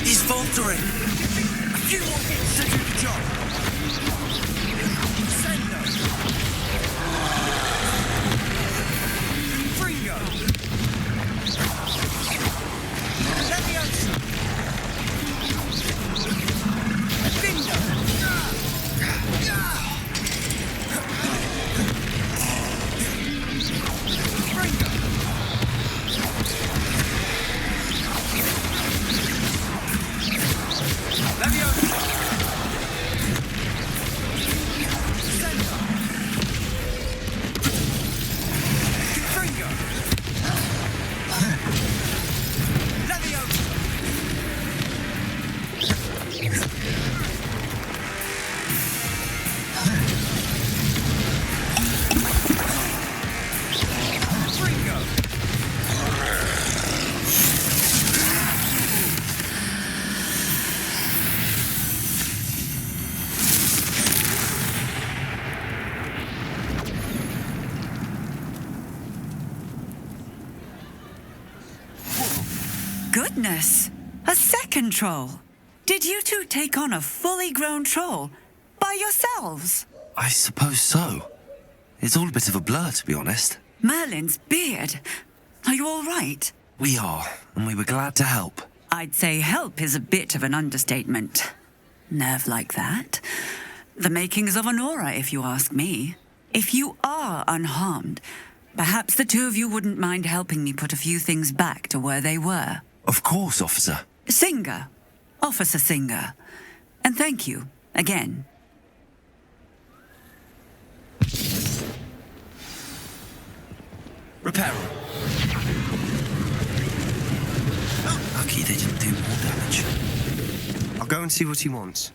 He's faltering. A few more hits to do the job. Sendo. Fringo. Leviosa. Bindo. Fringo. Leviosa. Sendo. Fringo. Leviosa. Fringo. Goodness! A second troll! Did you two take on a fully grown troll by yourselves? I suppose so. It's all a bit of a blur, to be honest. Merlin's beard. Are you all right? We are, and we were glad to help. I'd say help is a bit of an understatement. Nerve like that. The makings of an aura, if you ask me. If you are unharmed, perhaps the two of you wouldn't mind helping me put a few things back to where they were. Of course, officer. Singer. Officer Singer. And thank you, again. Reparo. Lucky they didn't do more damage. I'll go and see what he wants.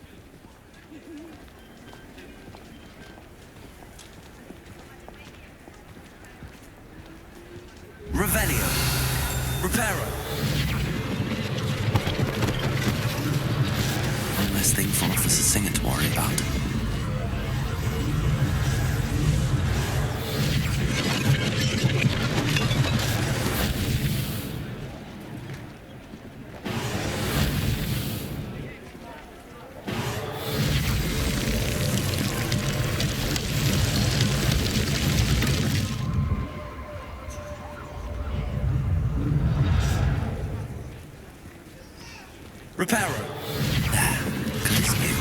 Revelio. Reparo. One less thing for Officer Singer to worry about. Reparo. Good as new.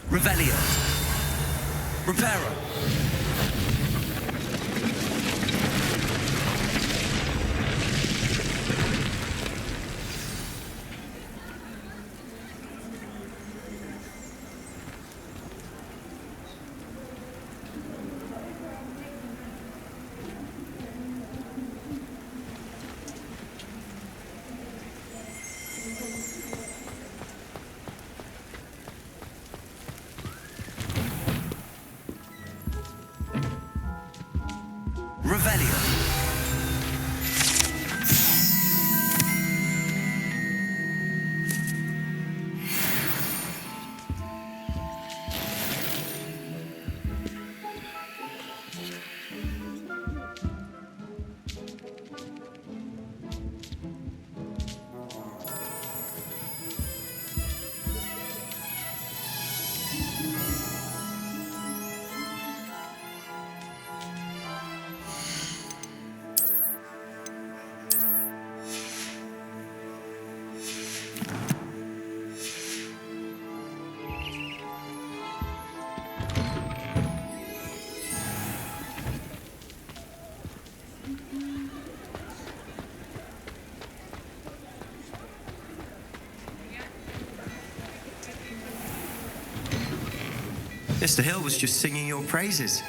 Revelio. Reparo. Revelio. Mr. Hill was just singing your praises.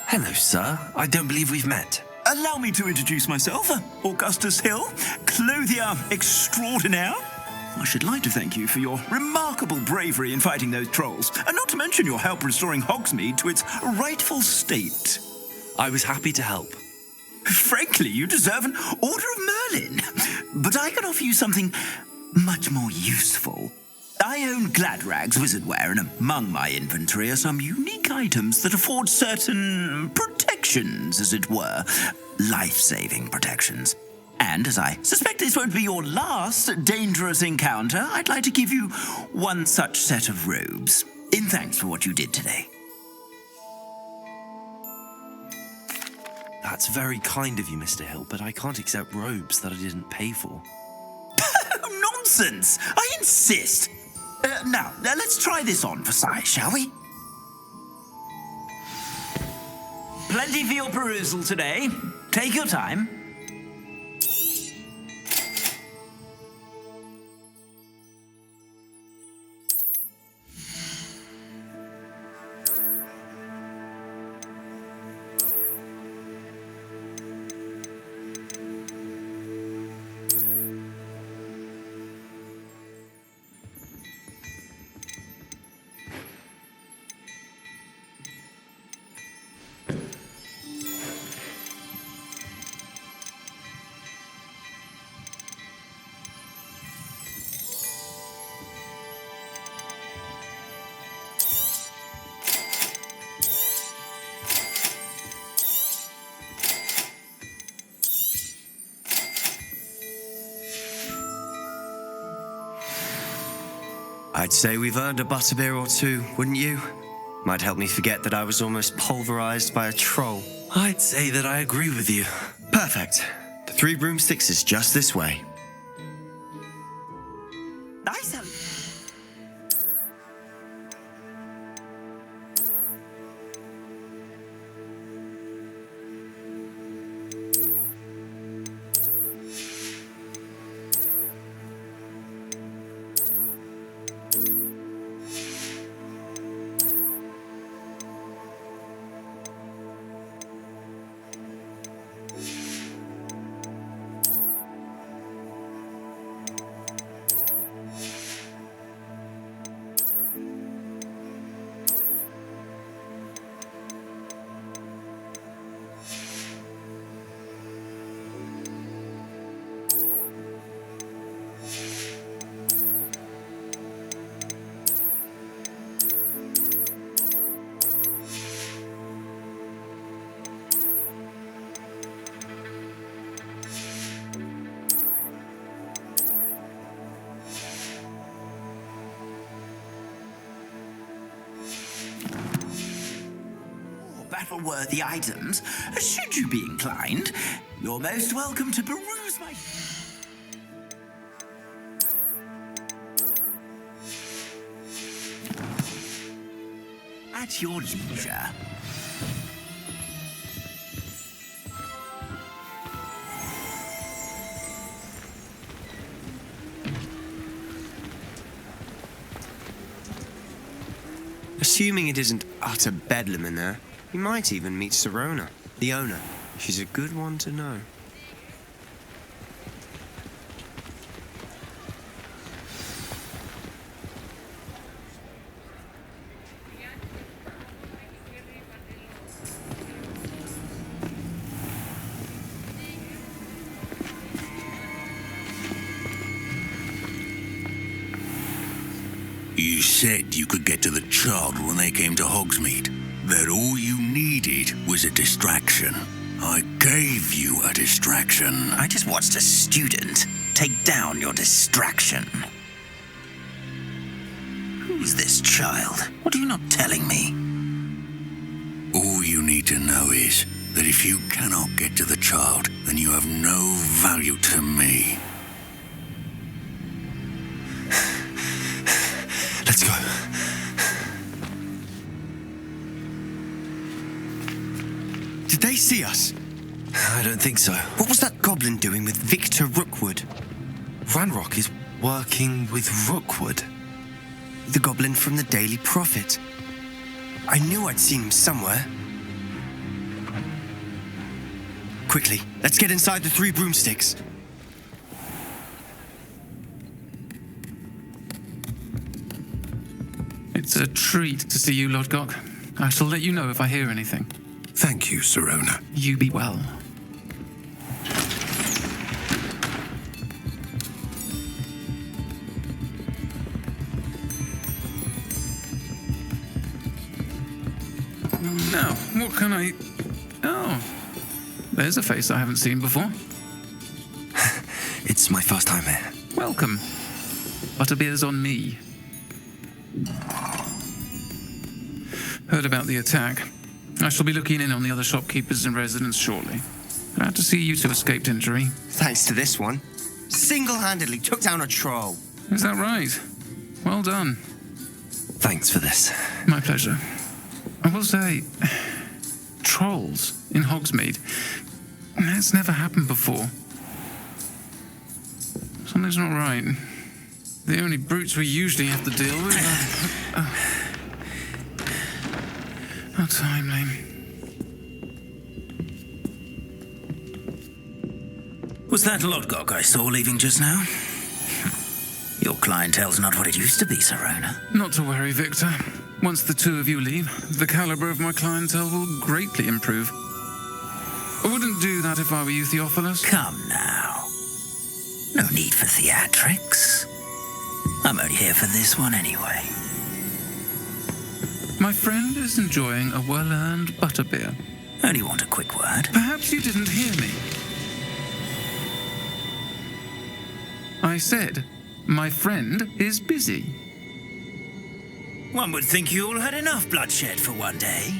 Hello, sir. I don't believe we've met. Allow me to introduce myself, Augustus Hill, clothier extraordinaire. I should like to thank you for your remarkable bravery in fighting those trolls, and not to mention your help restoring Hogsmeade to its rightful state. I was happy to help. Frankly, you deserve an Order of Merlin, but I can offer you something much more useful. I own Gladrag's Wizardwear, and among my inventory are some unique items that afford certain protections, as it were. Life-saving protections. And as I suspect this won't be your last dangerous encounter, I'd like to give you one such set of robes, in thanks for what you did today. That's very kind of you, Mr. Hill, but I can't accept robes that I didn't pay for. Nonsense! I insist! Now, let's try this on for size, shall we? Plenty for your perusal today. Take your time. I'd say we've earned a butterbeer or two, wouldn't you? Might help me forget that I was almost pulverized by a troll. I'd say that I agree with you. Perfect. The 3 broomsticks is just this way. Nice. Battle-worthy items, should you be inclined. You're most welcome to peruse my... At your leisure. Assuming it isn't utter bedlam in there, you might even meet Serona, the owner. She's a good one to know. You said you could get to the child when they came to Hogsmeade. That all you needed was a distraction. I gave you a distraction. I just watched a student take down your distraction. Who's this child? What are you not telling me? All you need to know is that if you cannot get to the child, then you have no value to me. Let's go. Did they see us? I don't think so. What was that goblin doing with Victor Rookwood? Ranrock is working with Rookwood. The goblin from the Daily Prophet. I knew I'd seen him somewhere. Quickly, let's get inside the 3 broomsticks. It's a treat to see you, Lodgok. I shall let you know if I hear anything. Thank you, Sirona. You be well. Now, what can I... Oh, there's a face I haven't seen before. It's my first time here. Welcome. Butterbeer's on me. Heard about the attack. I shall be looking in on the other shopkeepers and residents shortly. Glad to see you two escaped injury. Thanks to this one. Single-handedly took down a troll. Is that right? Well done. Thanks for this. My pleasure. I will say, trolls in Hogsmeade. That's never happened before. Something's not right. The only brutes we usually have to deal with are... How timely. Was that Lodgok I saw leaving just now? Your clientele's not what it used to be, Sirona. Not to worry, Victor. Once the two of you leave, the caliber of my clientele will greatly improve. I wouldn't do that if I were you, Theophilus. Come now. No need for theatrics. I'm only here for this one anyway. My friend is enjoying a well-earned butterbeer. Only want a quick word. Perhaps you didn't hear me. I said, my friend is busy. One would think you all had enough bloodshed for one day.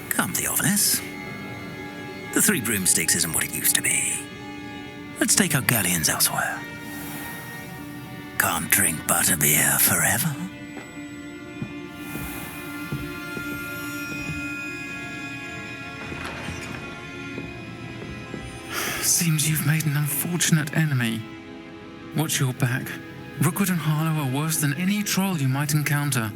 Come, Theophilus. The 3 broomsticks isn't what it used to be. Let's take our galleons elsewhere. Can't drink butterbeer forever. Seems you've made an unfortunate enemy. Watch your back. Rookwood and Harlow are worse than any troll you might encounter.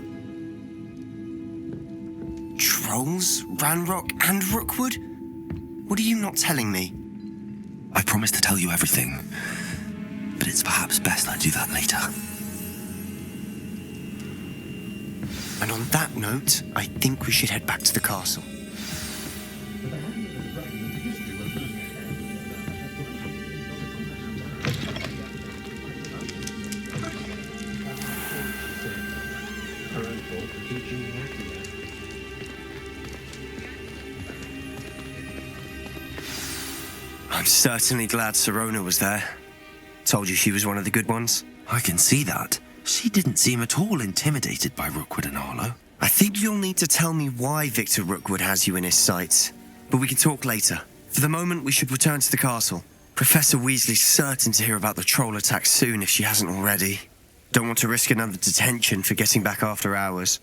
Trolls? Ranrock and Rookwood? What are you not telling me? I promised to tell you everything, but it's perhaps best I do that later. And on that note, I think we should head back to the castle. I'm certainly glad Sirona was there. Told you she was one of the good ones. I can see that. She didn't seem at all intimidated by Rookwood and Harlow. I think you'll need to tell me why Victor Rookwood has you in his sights. But we can talk later. For the moment, we should return to the castle. Professor Weasley's certain to hear about the troll attack soon if she hasn't already. Don't want to risk another detention for getting back after hours.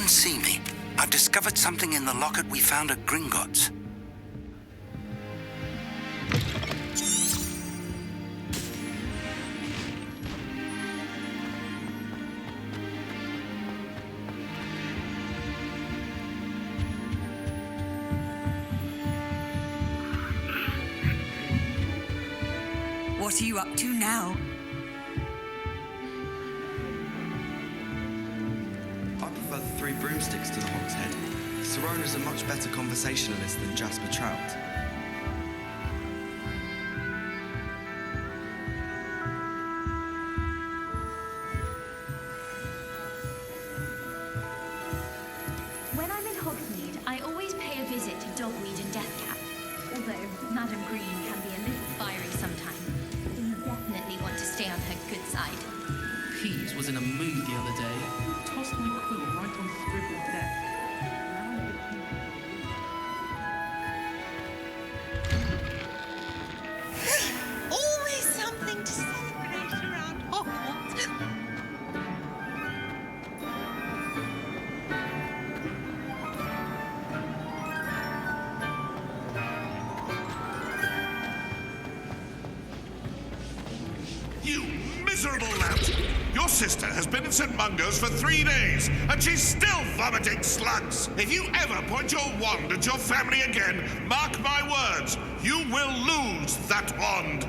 and see me. I've discovered something in the locket we found at Gringotts. What are you up to now? I prefer the three broomsticks to the Hog's Head. Sirona's a much better conversationalist than Jasper Trout. When I'm in Hogsmeade, I always pay a visit to Dogweed and Deathcap. Although Madam Green can be a little fiery sometimes, you definitely want to stay on her good side. Peeves was in a mood the other day. Tossed my quill right on Scribble's desk. Always something to celebrate around Hogwarts. You miserable lout! Your sister has been in St. Mungo's for 3 days, and she's still vomiting slugs! If you ever point your wand at your family again, mark my words, you will lose that wand!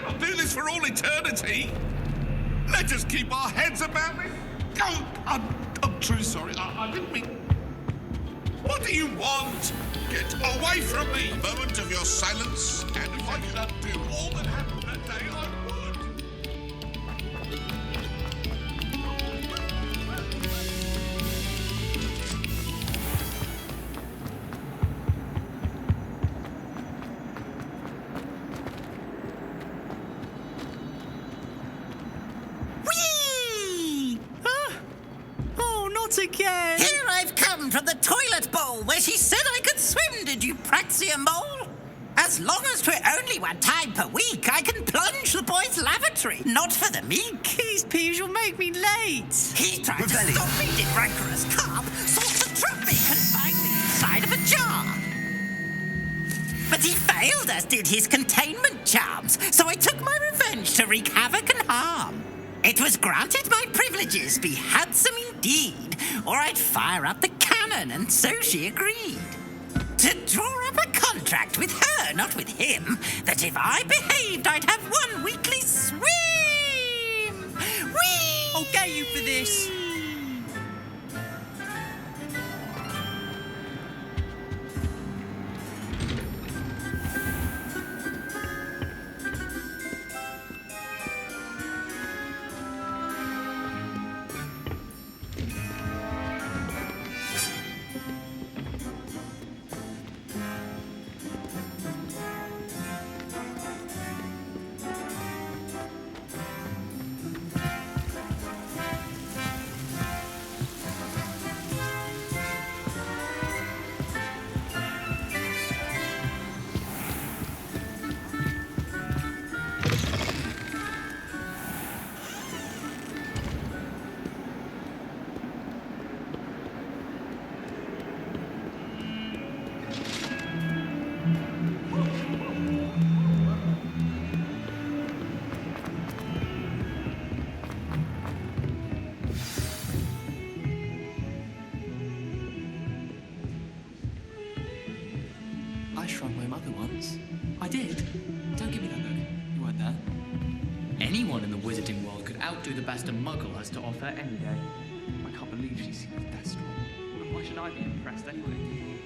I'll do this for all eternity. Let us keep our heads about it. Oh, I'm truly sorry. I didn't mean... What do you want? Get away from me. Moment of your silence, and if I could undo all that happened that day, I would. Whee! Oh, not again! Here I've come from the toilet bowl where she said I could swim, did you praxia mole? As long as 'twere only 1 time per week, I can plunge the boy's lavatory, not for the meek. These peeves will make me late. He tried to stop me, did rancorous carp, sought to trap me, confine me inside of a jar. But he failed, as did his containment charms, so I took my revenge to wreak havoc and harm. It was granted my privileges be handsome indeed, or I'd fire up the cannon, and so she agreed. To draw up a contract with her, not with him, that if I behaved, I'd have 1 weekly swim! Whee! I'll get you for this. outdo the best a muggle has to offer any day. I can't believe she seems that strong. And why should I be impressed anyway?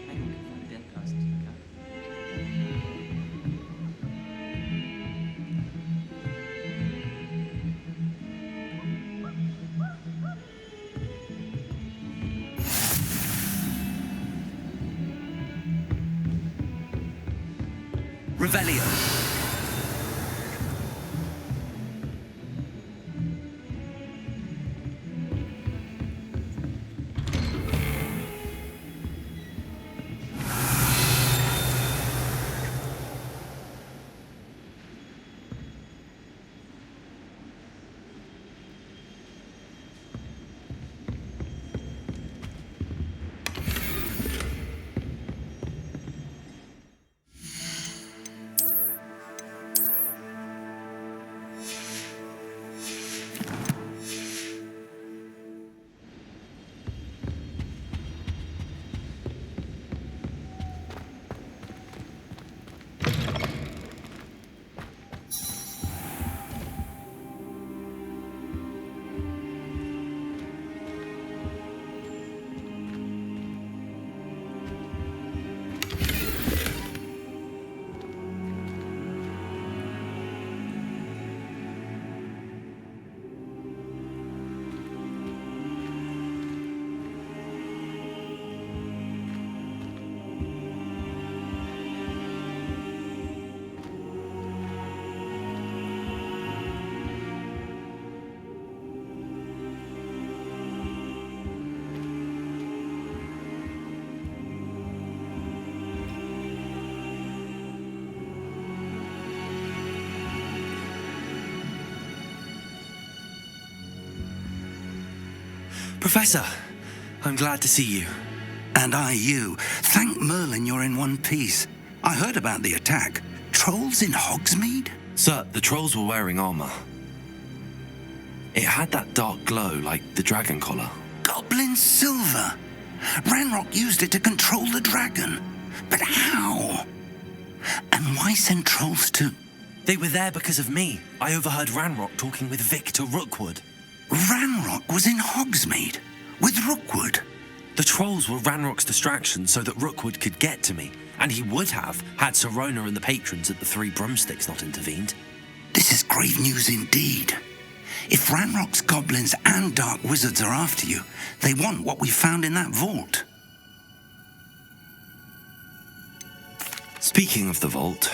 Anyone can find a dead person to look at. Revelio. Professor, I'm glad to see you. And I you. Thank Merlin you're in one piece. I heard about the attack. Trolls in Hogsmeade? Sir, the trolls were wearing armor. It had that dark glow like the dragon collar. Goblin silver. Ranrock used it to control the dragon. But how? And why send trolls to... They were there because of me. I overheard Ranrock talking with Victor Rookwood. Ranrock was in Hogsmeade with Rookwood. The trolls were Ranrock's distraction so that Rookwood could get to me, and he would have had Sirona and the patrons at the Three Broomsticks not intervened. This is grave news indeed. If Ranrock's goblins and dark wizards are after you, they want what we found in that vault. Speaking of the vault,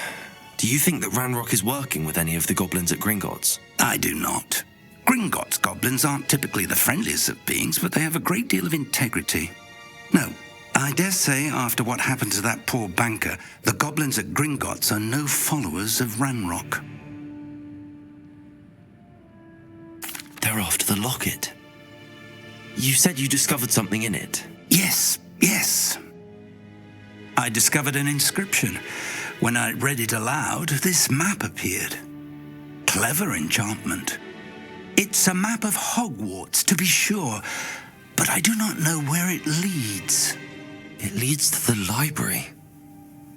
do you think that Ranrock is working with any of the goblins at Gringotts? I do not. Gringotts goblins aren't typically the friendliest of beings, but they have a great deal of integrity. No, I dare say after what happened to that poor banker, the goblins at Gringotts are no followers of Ranrock. They're after the locket. You said you discovered something in it. Yes. I discovered an inscription. When I read it aloud, this map appeared. Clever enchantment. It's a map of Hogwarts, to be sure, but I do not know where it leads. It leads to the library.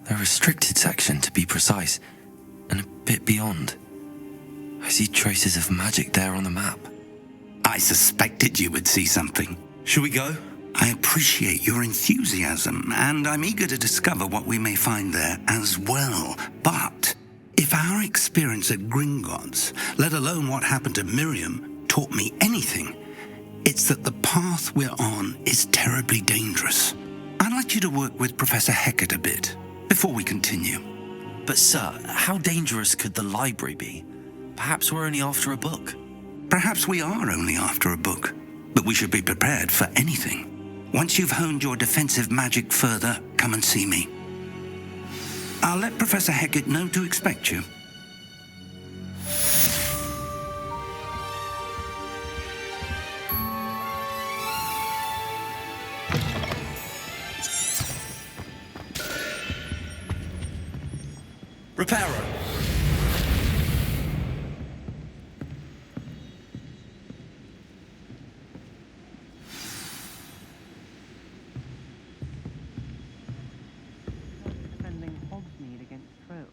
The restricted section, to be precise, and a bit beyond. I see traces of magic there on the map. I suspected you would see something. Shall we go? I appreciate your enthusiasm, and I'm eager to discover what we may find there as well. But if our experience at Gringotts, let alone what happened to Miriam, taught me anything, it's that the path we're on is terribly dangerous. I'd like you to work with Professor Hecat a bit before we continue. But sir, how dangerous could the library be? Perhaps we're only after a book. Perhaps we are only after a book, but we should be prepared for anything. Once you've honed your defensive magic further, come and see me. I'll let Professor Hecat know to expect you. Reparo. Defending Hogsmeade against trolls.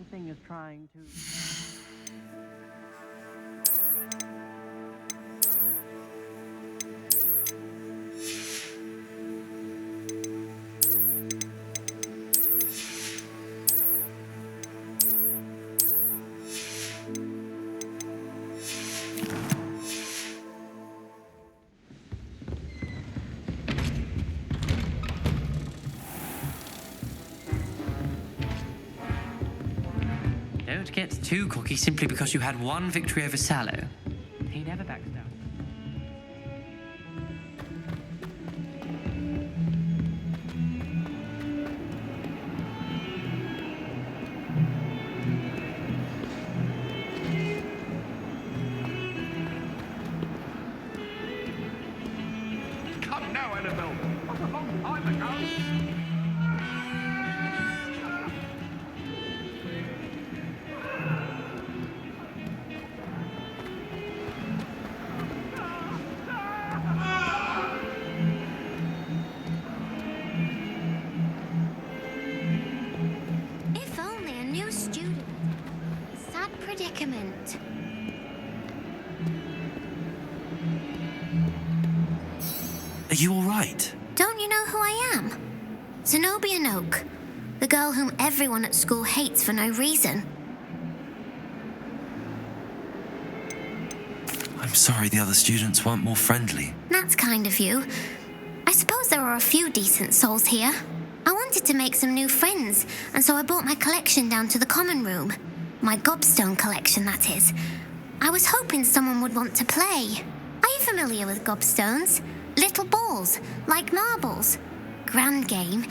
Something is trying to... Don't get too cocky simply because you had one victory over Sallow. He never backs down. Come now, Annabelle. What a long time ago. If only a new student. Sad predicament. Are you all right? Don't you know who I am? Zenobia Noak, the girl whom everyone at school hates for no reason. I'm sorry the other students weren't more friendly. That's kind of you. I suppose there are a few decent souls here. I wanted to make some new friends, and so I brought my collection down to the common room. My gobstone collection, that is. I was hoping someone would want to play. Are you familiar with gobstones? Little balls, like marbles. Grand game.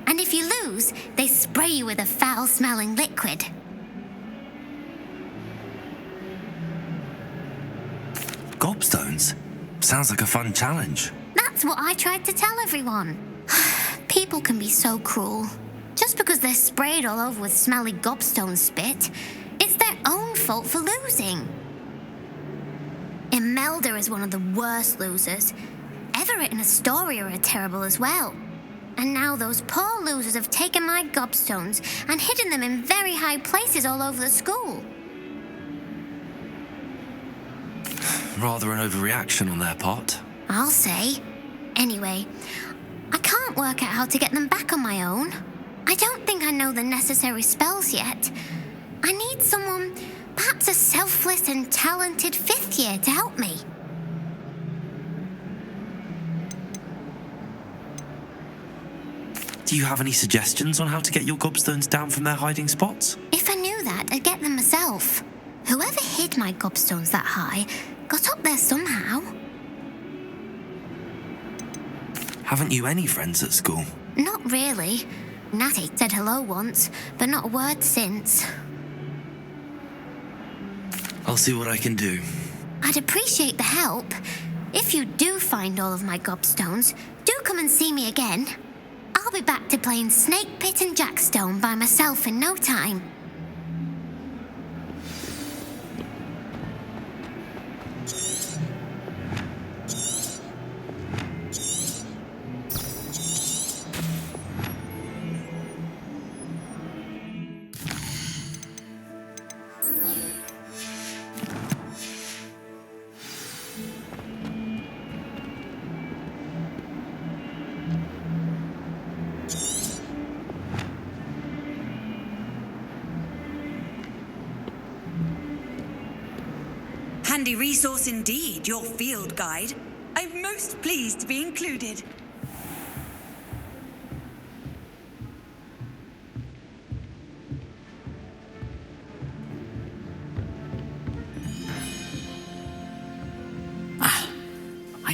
And if you lose, they spray you with a foul-smelling liquid. Gobstones? Sounds like a fun challenge. That's what I tried to tell everyone. People can be so cruel. Just because they're sprayed all over with smelly gobstone spit, it's their own fault for losing. Imelda is one of the worst losers. Everett and Astoria are terrible as well. And now those poor losers have taken my gobstones and hidden them in very high places all over the school. Rather an overreaction on their part. I'll say. Anyway, I can't work out how to get them back on my own. I don't think I know the necessary spells yet. I need someone, perhaps a selfless and talented fifth year to help me. Do you have any suggestions on how to get your gobstones down from their hiding spots? If I knew that, I'd get them myself. Whoever hid my gobstones that high got up there somehow. Haven't you any friends at school? Not really. Natty said hello once, but not a word since. I'll see what I can do. I'd appreciate the help. If you do find all of my gobstones, do come and see me again. I'll be back to playing Snake Pit and Jackstone by myself in no time. Handy resource indeed, your field guide. I'm most pleased to be included.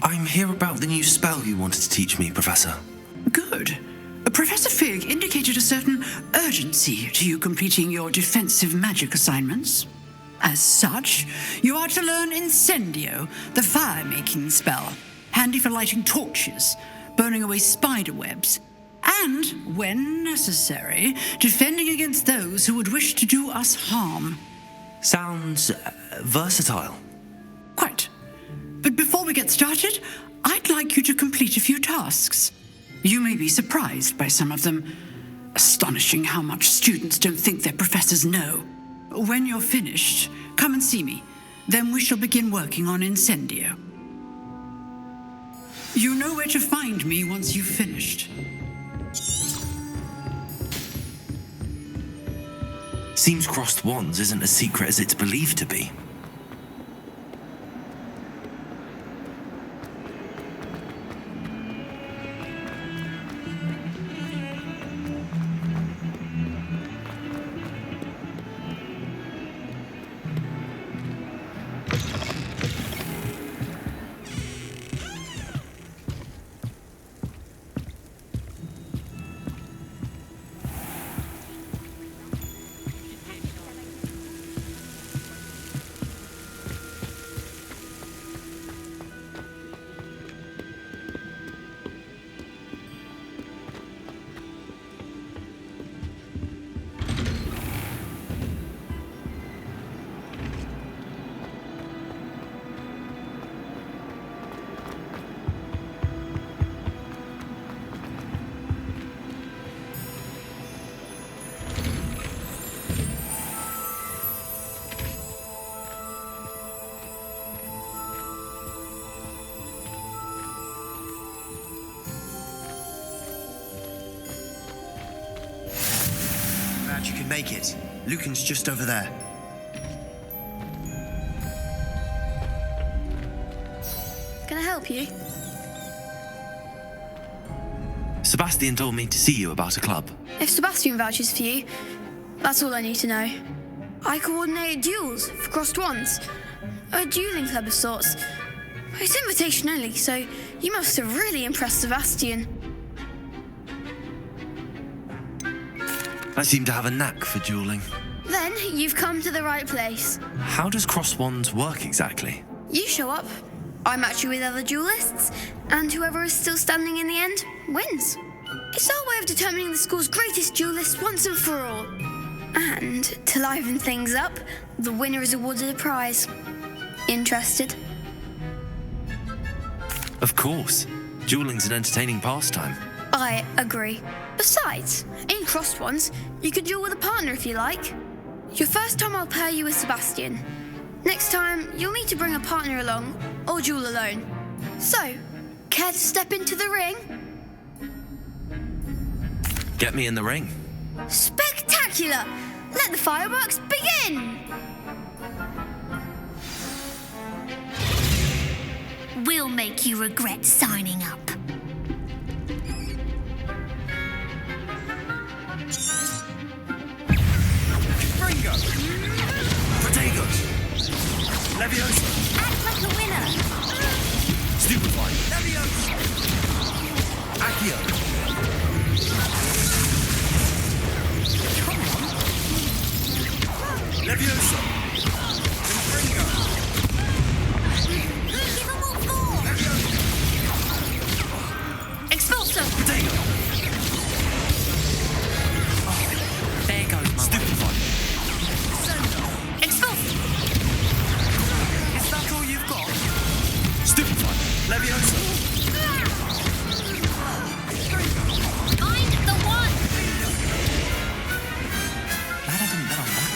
I'm here about the new spell you wanted to teach me, Professor. Good. Professor Fig indicated a certain urgency to you completing your defensive magic assignments. As such, you are to learn Incendio, the fire-making spell, handy for lighting torches, burning away spider webs, and, when necessary, defending against those who would wish to do us harm. Sounds versatile. Quite. But before we get started, I'd like you to complete a few tasks. You may be surprised by some of them. Astonishing how much students don't think their professors know. When you're finished, come and see me. Then we shall begin working on Incendio. You know where to find me once you've finished. Seems crossed wands isn't as secret as it's believed to be. You can make it. Lucan's just over there. Can I help you? Sebastian told me to see you about a club. If Sebastian vouches for you, that's all I need to know. I coordinate duels for crossed wands. A dueling club of sorts. It's invitation only, so you must have really impressed Sebastian. I seem to have a knack for dueling. Then you've come to the right place. How does crossed wands work exactly? You show up, I match you with other duelists, and whoever is still standing in the end wins. It's our way of determining the school's greatest duelist once and for all. And to liven things up, the winner is awarded a prize. Interested? Of course. Dueling's an entertaining pastime. I agree. Besides, in crossed wands, you could duel with a partner if you like. Your first time I'll pair you with Sebastian. Next time, you'll need to bring a partner along, or duel alone. So, care to step into the ring? Get me in the ring. Spectacular! Let the fireworks begin! We'll make you regret signing up. Ringo! Protego! Leviosa! Act like a winner! Stupefy! Leviosa! Accio! Come on! Leviosa! Ringo! Give them all four! Expulso! Protego! There goes my Stupefy! Expulso! Is that all you've got? Stupefy! Leviosa! I'm the one! Glad I didn't bet on that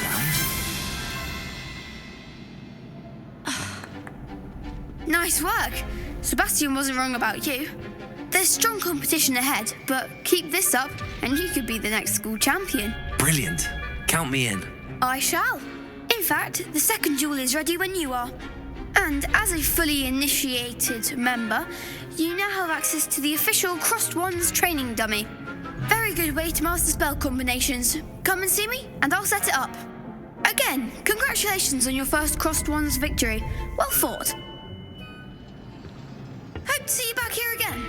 round. Nice work. Sebastian wasn't wrong about you. There's strong competition ahead, but keep this up and you could be the next school champion. Brilliant. Count me in. I shall. In fact, the second duel is ready when you are. And as a fully initiated member, you now have access to the official Crossed Wands training dummy. Very good way to master spell combinations. Come and see me, and I'll set it up. Again, congratulations on your first Crossed Wands victory. Well fought. Hope to see you back here again.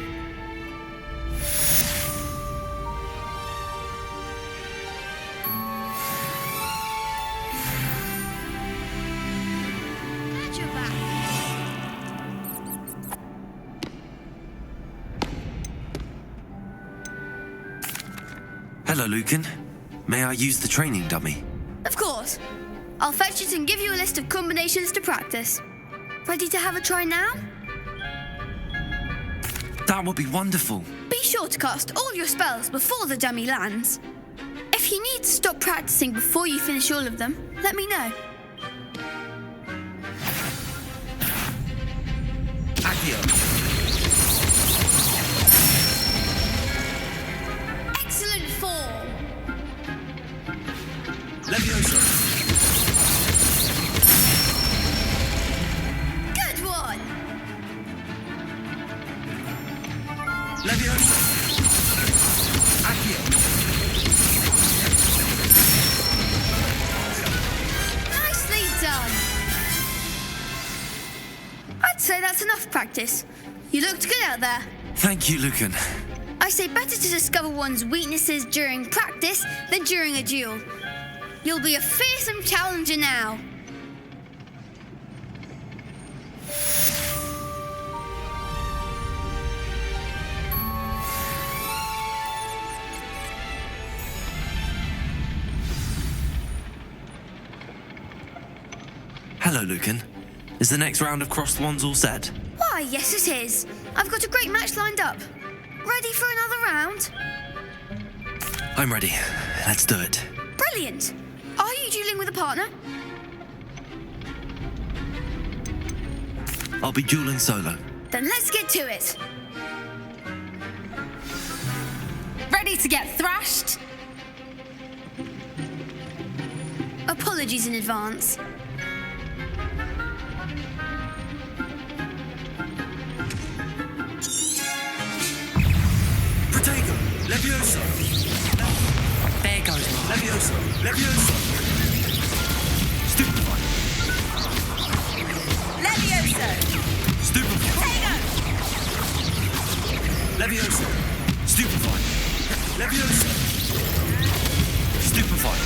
Glad you're back. Hello, Lucan. May I use the training dummy? Of course. I'll fetch it and give you a list of combinations to practice. Ready to have a try now? That would be wonderful. Be sure to cast all your spells before the dummy lands. If you need to stop practicing before you finish all of them, let me know. Accio. Excellent form. Levioso. Good one. Levioso. Accio. Nicely done. I'd say that's enough practice. You looked good out there. Thank you, Lucan. I say better to discover one's weaknesses during practice than during a duel. You'll be a fearsome challenger now. Hello, Lucan. Is the next round of Crossed Wands all set? Why, yes it is. I've got a great match lined up. Ready for another round? I'm ready. Let's do it. Brilliant. Are you dueling with a partner? I'll be dueling solo. Then let's get to it. Ready to get thrashed? Apologies in advance. Protego. Levioso. There goes Mark. Levioso. Levioso. Stupefy. Levioso! Stupefy. Potato! Levioso. Stupefy. Levioso. Stupefy.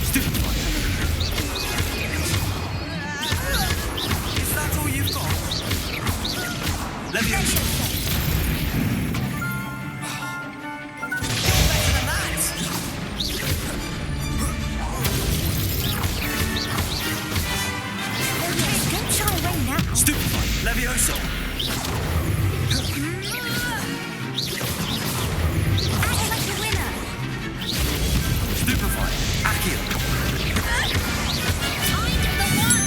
Stupefy. Is that all you've got? Levioso. Don't shy away now. Stupefy. Levioso. Act like a winner. Stupefy. Accio. I'm the one.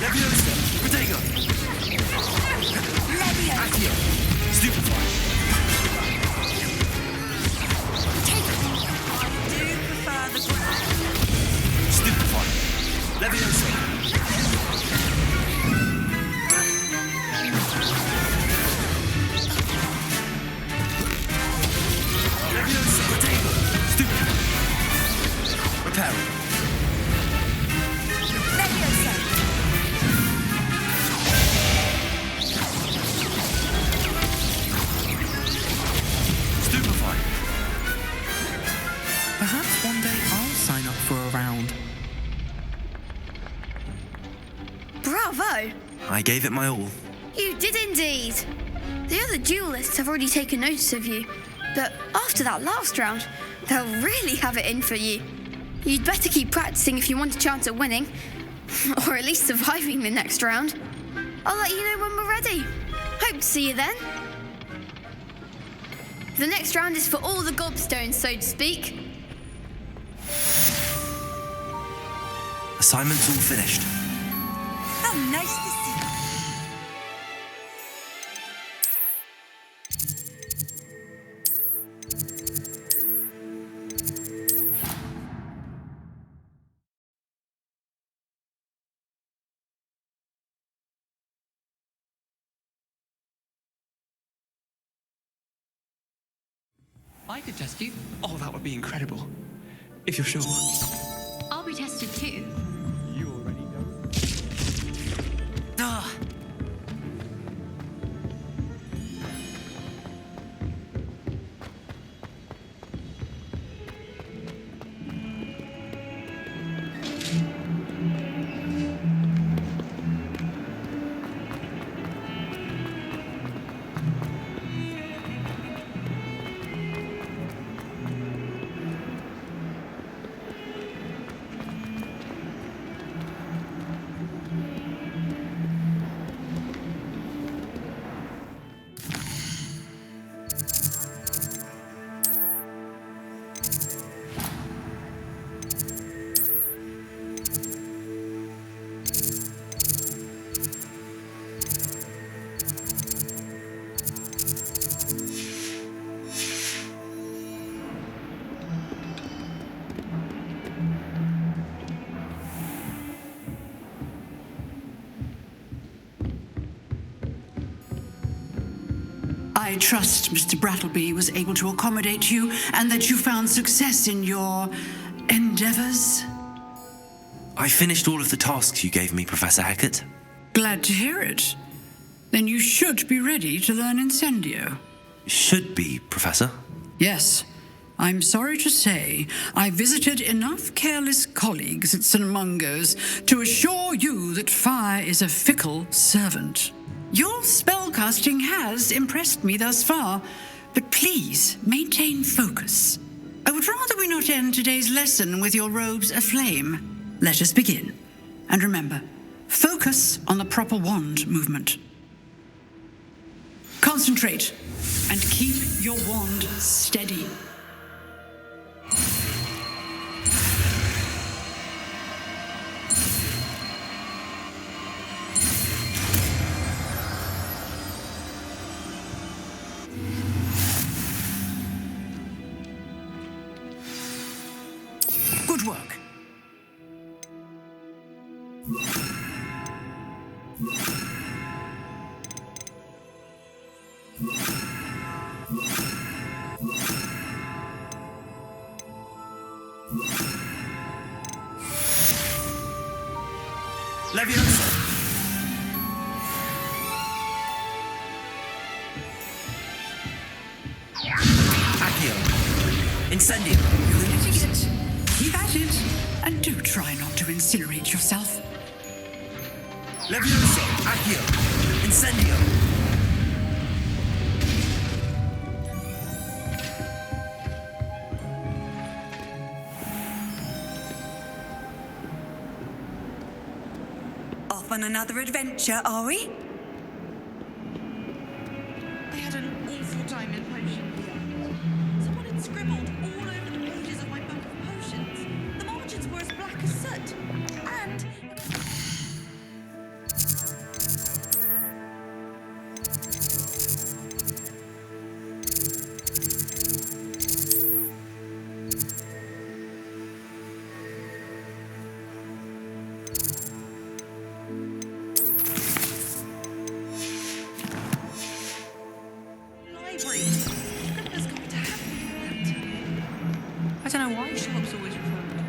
Levioso. Protego. Levioso. Accio. Stupefy. I do prefer the ground. Stupefy. Levioso. Levioso. Protego. Stupefy. Reparo. Levioso. Stupefy. Perhaps one day I'll sign up for a round. Bravo! I gave it my all. You did indeed. The other duelists have already taken notice of you, but after that last round, they'll really have it in for you. You'd better keep practicing if you want a chance at winning, or at least surviving the next round. I'll let you know when we're ready. Hope to see you then. The next round is for all the gobstones, so to speak. Assignment's all finished. How nice to see you. I could test you. Oh, that would be incredible. If you're sure. I'll be tested too. You already know. Ah, I trust Mr. Brattleby was able to accommodate you and that you found success in your endeavors. I finished all of the tasks you gave me, Professor Hecat. Glad to hear it. Then you should be ready to learn Incendio. Should be, Professor. Yes. I'm sorry to say, I visited enough careless colleagues at St. Mungo's to assure you that fire is a fickle servant. Your spellcasting has impressed me thus far, but please maintain focus. I would rather we not end today's lesson with your robes aflame. Let us begin. And remember, focus on the proper wand movement. Concentrate and keep your wand steady. Good work. Leviosa! Accio! Incendio! Good at it. Keep at it. And do try not to incinerate yourself. Leviosa! Accio! Incendio! Off on another adventure, are we? I had an awful time in potion here. Someone had scribbled all over the pages of my book of potions. The margins were as black as soot. And... I don't know why shops always refer to it.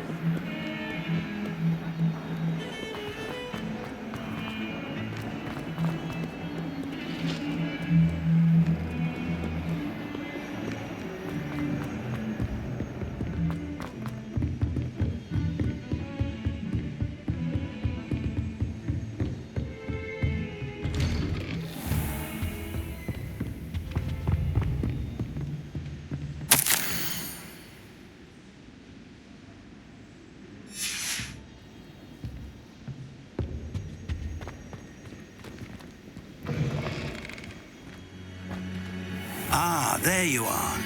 Ah, there you are.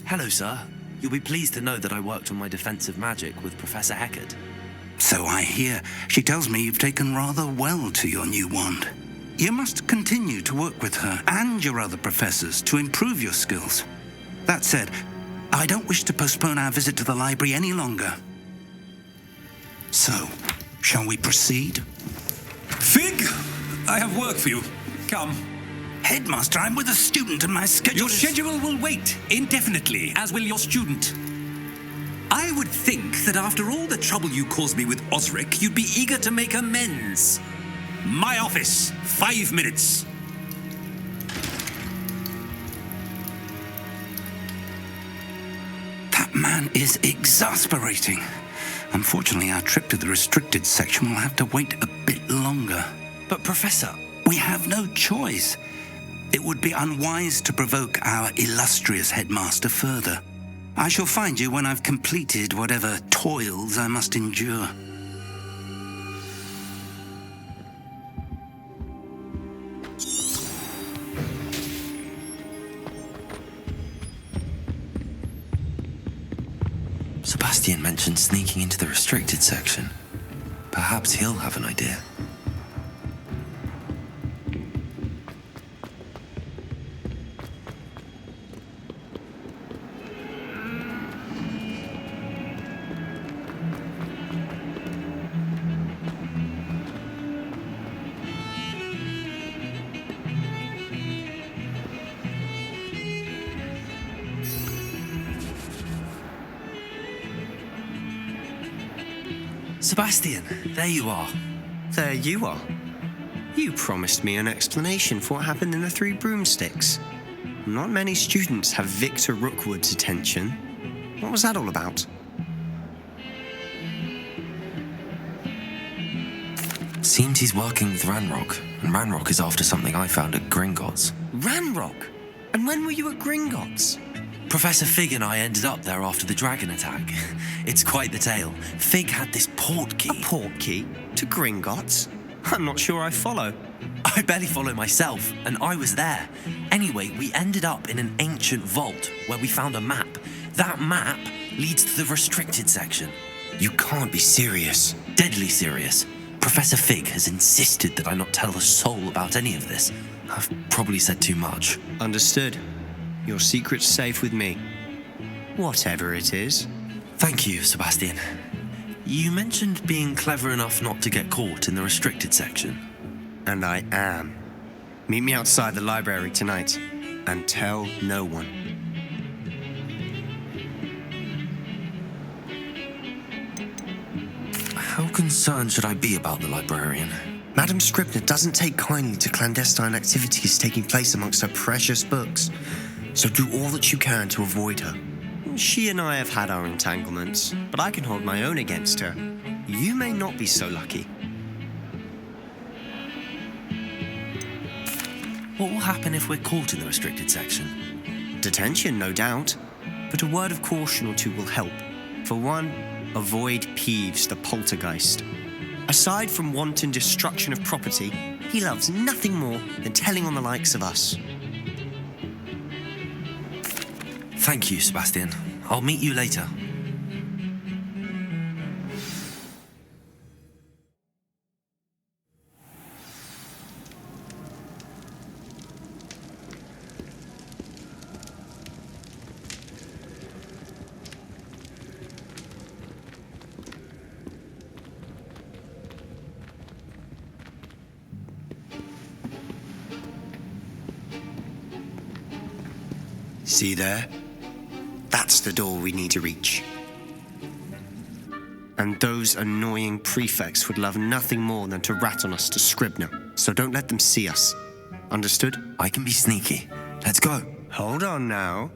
Hello, sir. You'll be pleased to know that I worked on my defensive magic with Professor Hecat. So I hear. She tells me you've taken rather well to your new wand. You must continue to work with her and your other professors to improve your skills. That said, I don't wish to postpone our visit to the library any longer. So, shall we proceed? Fig, I have work for you. Come. Headmaster, I'm with a student and my schedule Your schedule will wait indefinitely, as will your student. I would think that after all the trouble you caused me with Osric, you'd be eager to make amends. My office, 5 minutes. That man is exasperating. Unfortunately, our trip to the restricted section will have to wait a bit longer. But, Professor... We have no choice. It would be unwise to provoke our illustrious headmaster further. I shall find you when I've completed whatever toils I must endure. Sebastian mentioned sneaking into the restricted section. Perhaps he'll have an idea. Sebastian, there you are. There you are. You promised me an explanation for what happened in the Three Broomsticks. Not many students have Victor Rookwood's attention. What was that all about? Seems he's working with Ranrock, and Ranrock is after something I found at Gringotts. Ranrock? And when were you at Gringotts? Professor Fig and I ended up there after the dragon attack. It's quite the tale. Fig had this port key. A port key? To Gringotts? I'm not sure I follow. I barely follow myself, and I was there. Anyway, we ended up in an ancient vault where we found a map. That map leads to the restricted section. You can't be serious. Deadly serious. Professor Fig has insisted that I not tell a soul about any of this. I've probably said too much. Understood. Your secret's safe with me. Whatever it is. Thank you, Sebastian. You mentioned being clever enough not to get caught in the restricted section. And I am. Meet me outside the library tonight, and tell no one. How concerned should I be about the librarian? Madam Scribner doesn't take kindly to clandestine activities taking place amongst her precious books, so do all that you can to avoid her. She and I have had our entanglements, but I can hold my own against her. You may not be so lucky. What will happen if we're caught in the restricted section? Detention, no doubt, but a word of caution or two will help. For one, avoid Peeves the poltergeist. Aside from wanton destruction of property, he loves nothing more than telling on the likes of us. Thank you, Sebastian. I'll meet you later. See there? That's the door we need to reach. And those annoying prefects would love nothing more than to rat on us to Scribner, so don't let them see us. Understood? I can be sneaky. Let's go. Hold on now.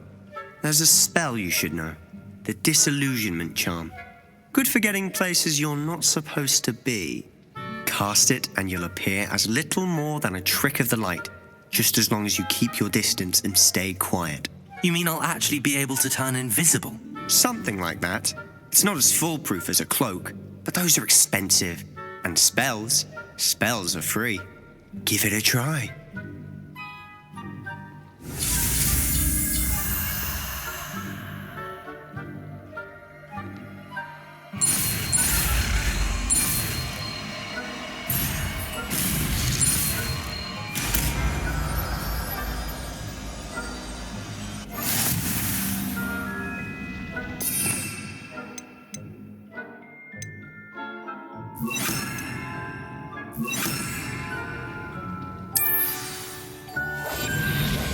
There's a spell you should know. The Disillusionment Charm. Good for getting places you're not supposed to be. Cast it and you'll appear as little more than a trick of the light, just as long as you keep your distance and stay quiet. You mean I'll actually be able to turn invisible? Something like that. It's not as foolproof as a cloak, but those are expensive. And spells are free. Give it a try.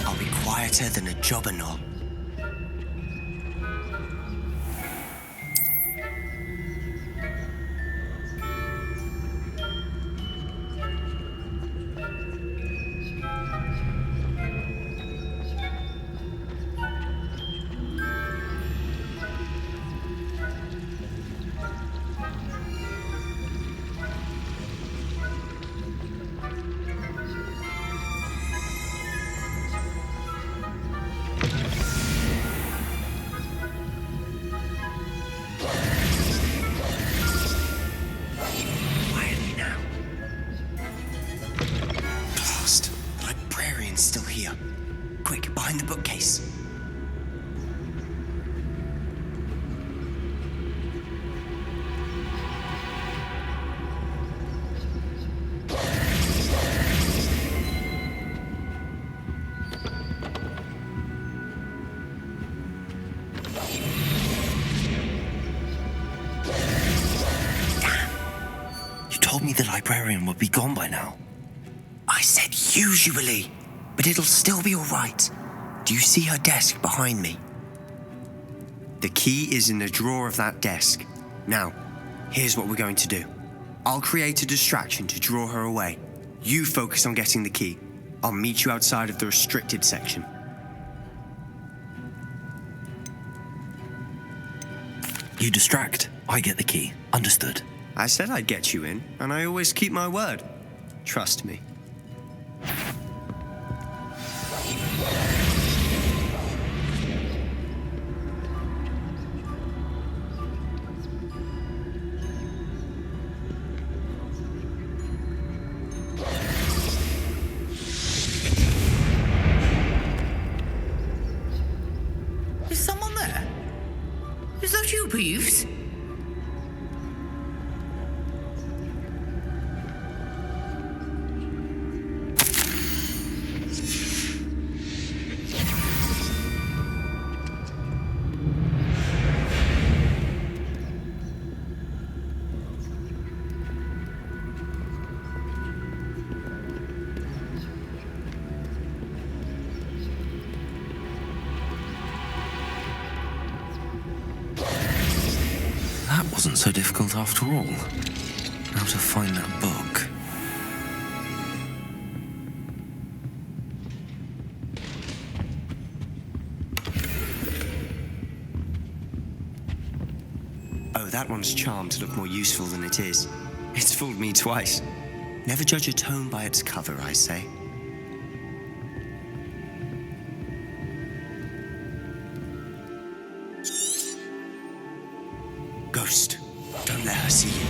I'll be quieter than a jobberknoll. Still here. Quick, behind the bookcase. You told me the librarian would be gone by now. I said usually. But it'll still be all right. Do you see her desk behind me? The key is in the drawer of that desk. Now, Here's what we're going to do. I'll create a distraction to draw her away. You focus on getting the key. I'll meet you outside of the restricted section. You distract, I get the key. Understood. I said I'd get you in, and I always keep my word. Trust me. Is someone there? Is that you, Peeves? That wasn't so difficult after all. How to find that book. Oh, that one's charmed to look more useful than it is. It's fooled me twice. Never judge a tome by its cover, I say. Ghost, don't let her see you.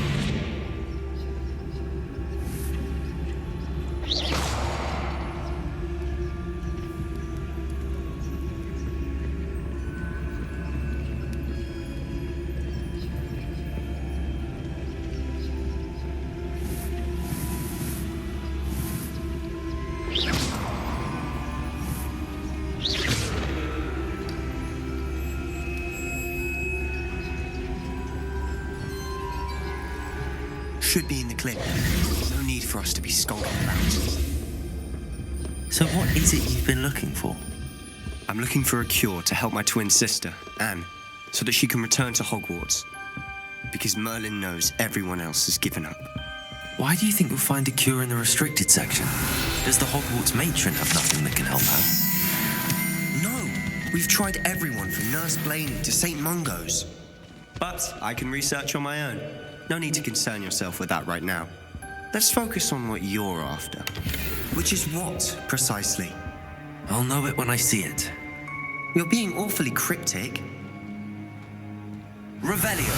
Should be in the clip. No need for us to be skulking about. So what is it you've been looking for? I'm looking for a cure to help my twin sister, Anne, so that she can return to Hogwarts. Because Merlin knows everyone else has given up. Why do you think we'll find a cure in the restricted section? Does the Hogwarts matron have nothing that can help out? No! We've tried everyone from Nurse Blaney to St. Mungo's. But I can research on my own. No need to concern yourself with that right now. Let's focus on what you're after. Which is what, precisely? I'll know it when I see it. You're being awfully cryptic. Revelio.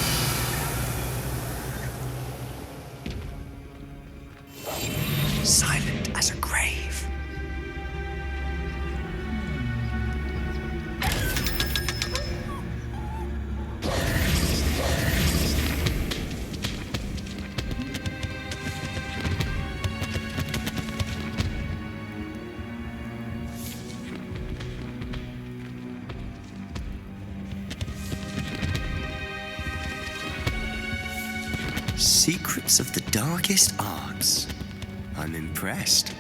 Silent as a grave. Secrets of the darkest arts. I'm impressed.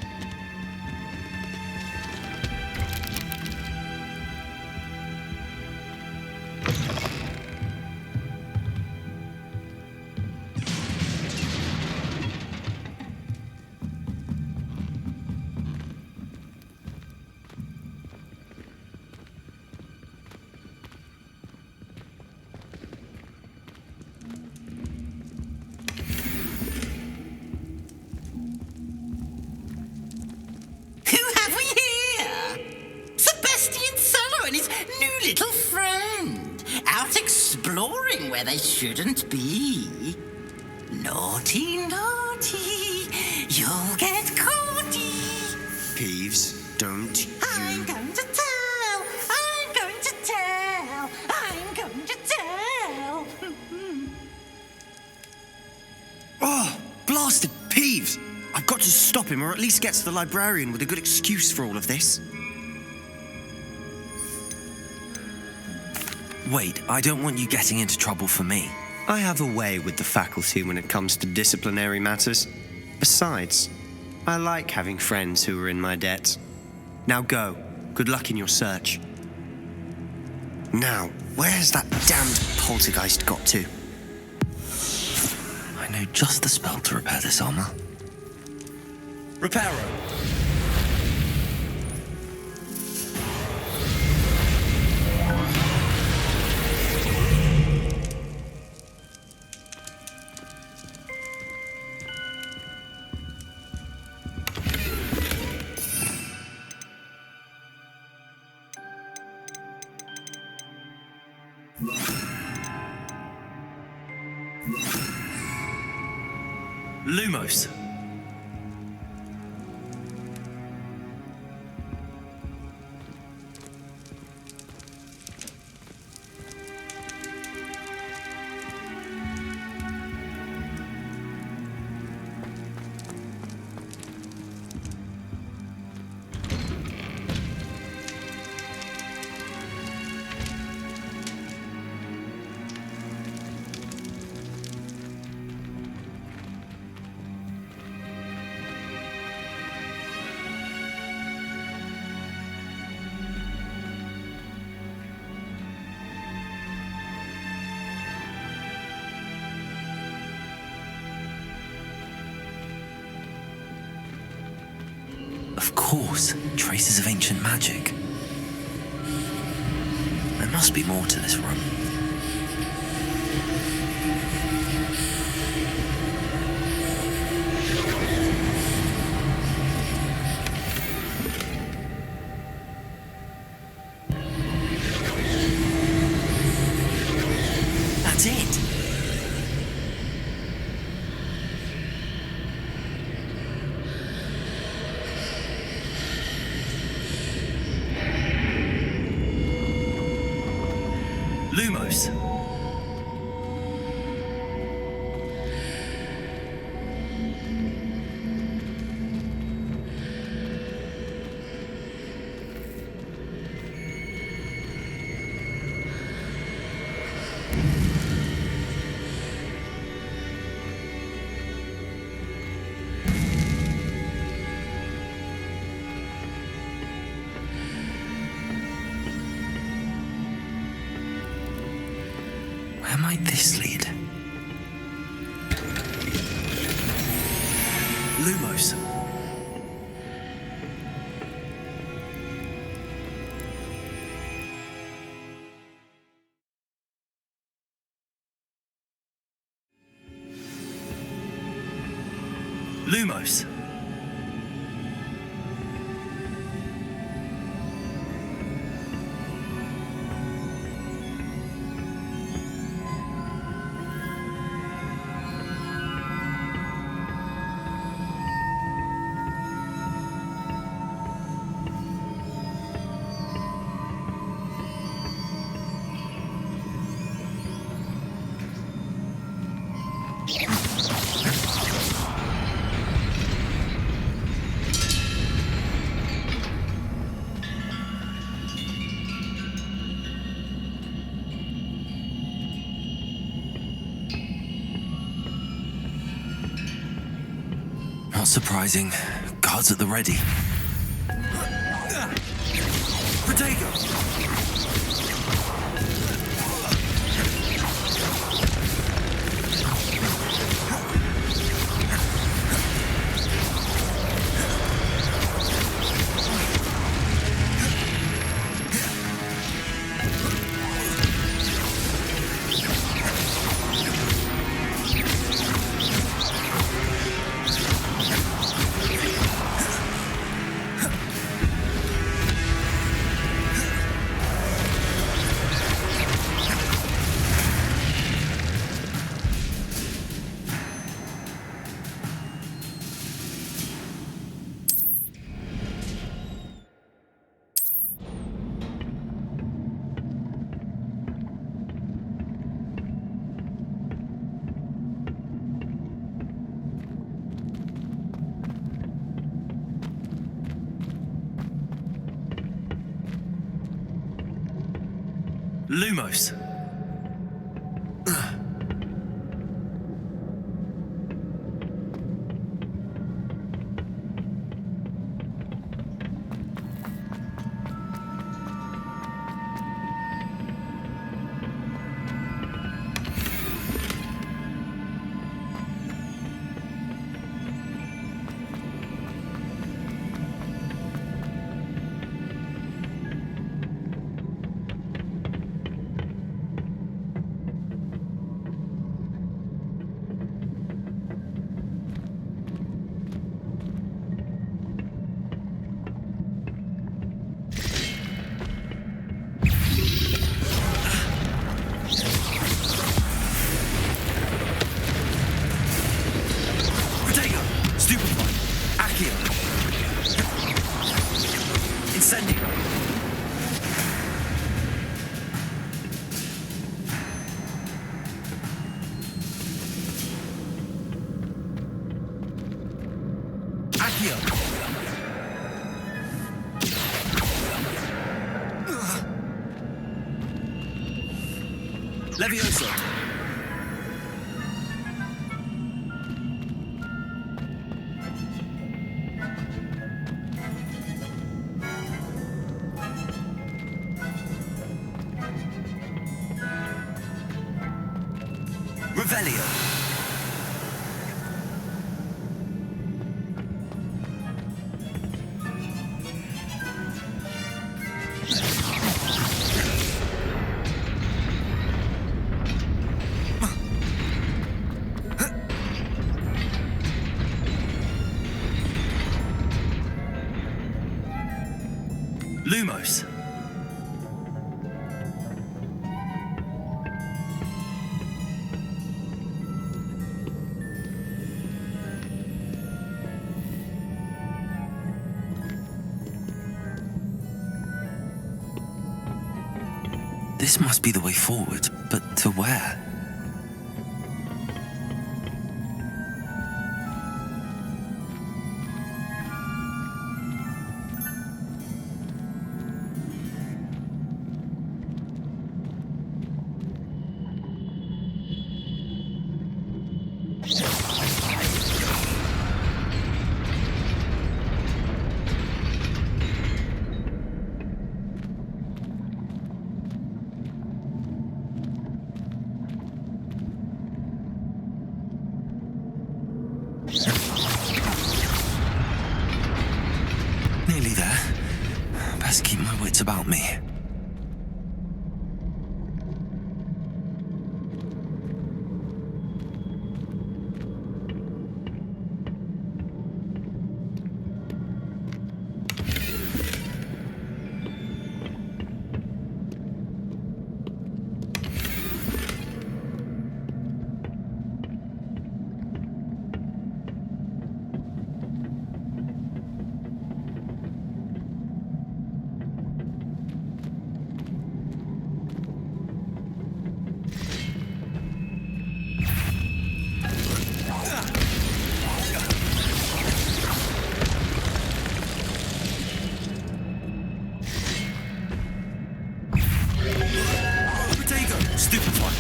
Little friend, out exploring where they shouldn't be. Naughty, naughty, you'll get caughty. Peeves, don't you... I'm going to tell, I'm going to tell, I'm going to tell. Oh, blasted Peeves! I've got to stop him, or at least get to the librarian with a good excuse for all of this. Wait, I don't want you getting into trouble for me. I have a way with the faculty when it comes to disciplinary matters. Besides, I like having friends who are in my debt. Now go. Good luck in your search. Now, where's that damned poltergeist got to? know just the spell to repair this armor. Reparo. Lumos. Of course, traces of ancient magic. There must be more to this room. That's it. Lumos. Where might this lead? Lumos. Lumos. Not surprising. Guards at the ready. Protego. Lumos. Accio! Levioso! Revelio! Lumos. This must be the way forward, but to where? Nearly there. Best keep my wits about me. Stupid one.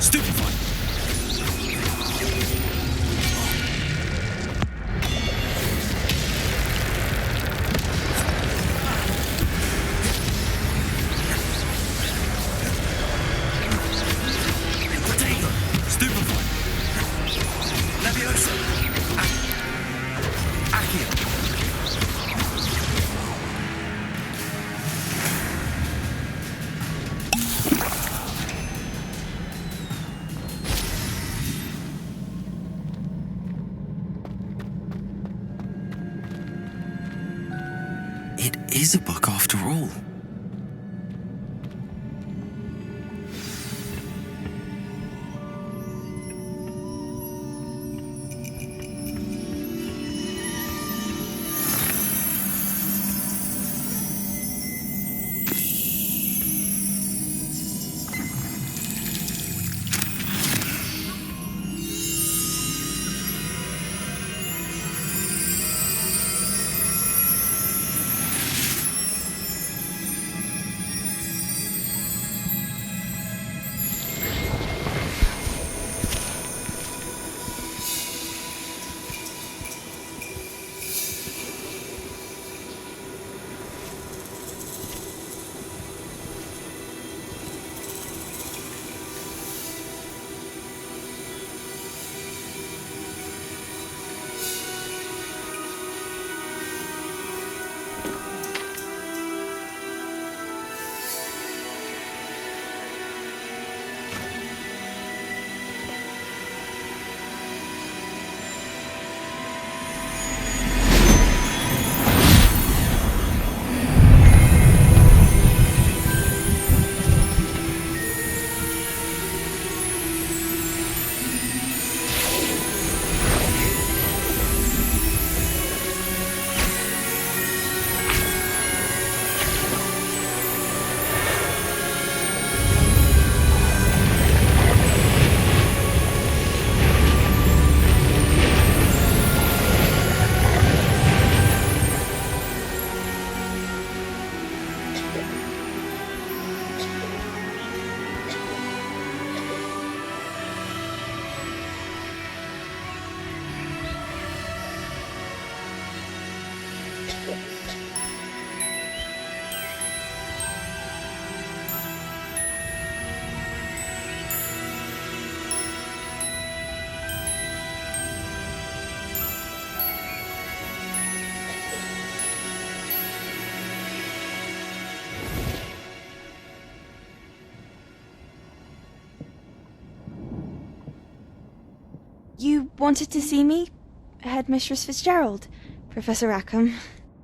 Stupid one. It is a book after all. You wanted to see me? Headmistress Fitzgerald, Professor Rackham.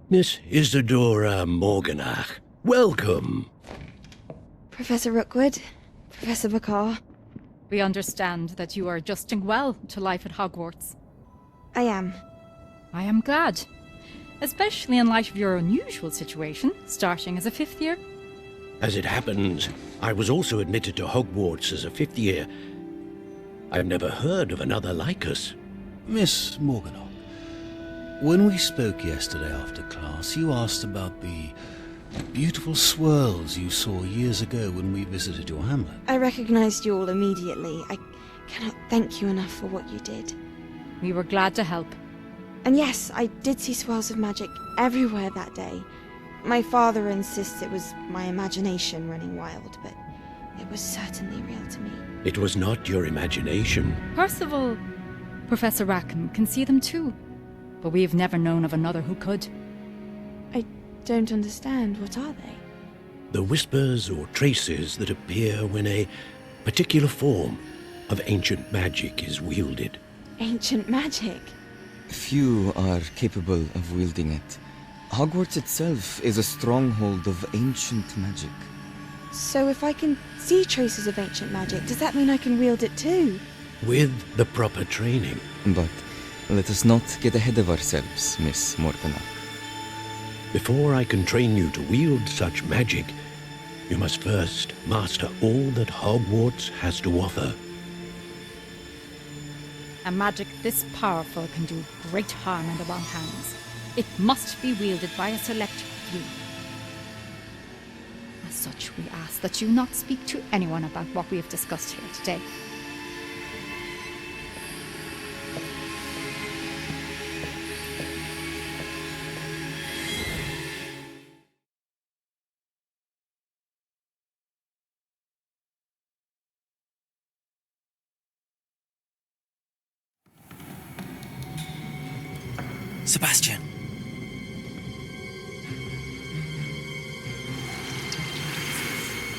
Miss Isadora Morganach, welcome. Professor Rookwood, Professor Bakar. We understand that you are adjusting well to life at Hogwarts. I am. I am glad. Especially in light of your unusual situation, starting as a 5th year. As it happens, I was also admitted to Hogwarts as a 5th year. I've never heard of another like us. Miss Morganach, when we spoke yesterday after class, you asked about the beautiful swirls you saw years ago when we visited your hamlet. I recognized you all immediately. I cannot thank you enough for what you did. We were glad to help. And yes, I did see swirls of magic everywhere that day. My father insists it was my imagination running wild, but it was certainly real to me. It was not your imagination. Percival, Professor Rackham can see them too, but we have never known of another who could. I don't understand. What are they? The whispers or traces that appear when a particular form of ancient magic is wielded. Ancient magic? Few are capable of wielding it. Hogwarts itself is a stronghold of ancient magic. So if I can see traces of ancient magic, does that mean I can wield it too? With the proper training. But let us not get ahead of ourselves, Miss Morganach. Before I can train you to wield such magic, you must first master all that Hogwarts has to offer. A magic this powerful can do great harm in the wrong hands. It must be wielded by a select few. As such, we ask that you not speak to anyone about what we have discussed here today. Sebastian.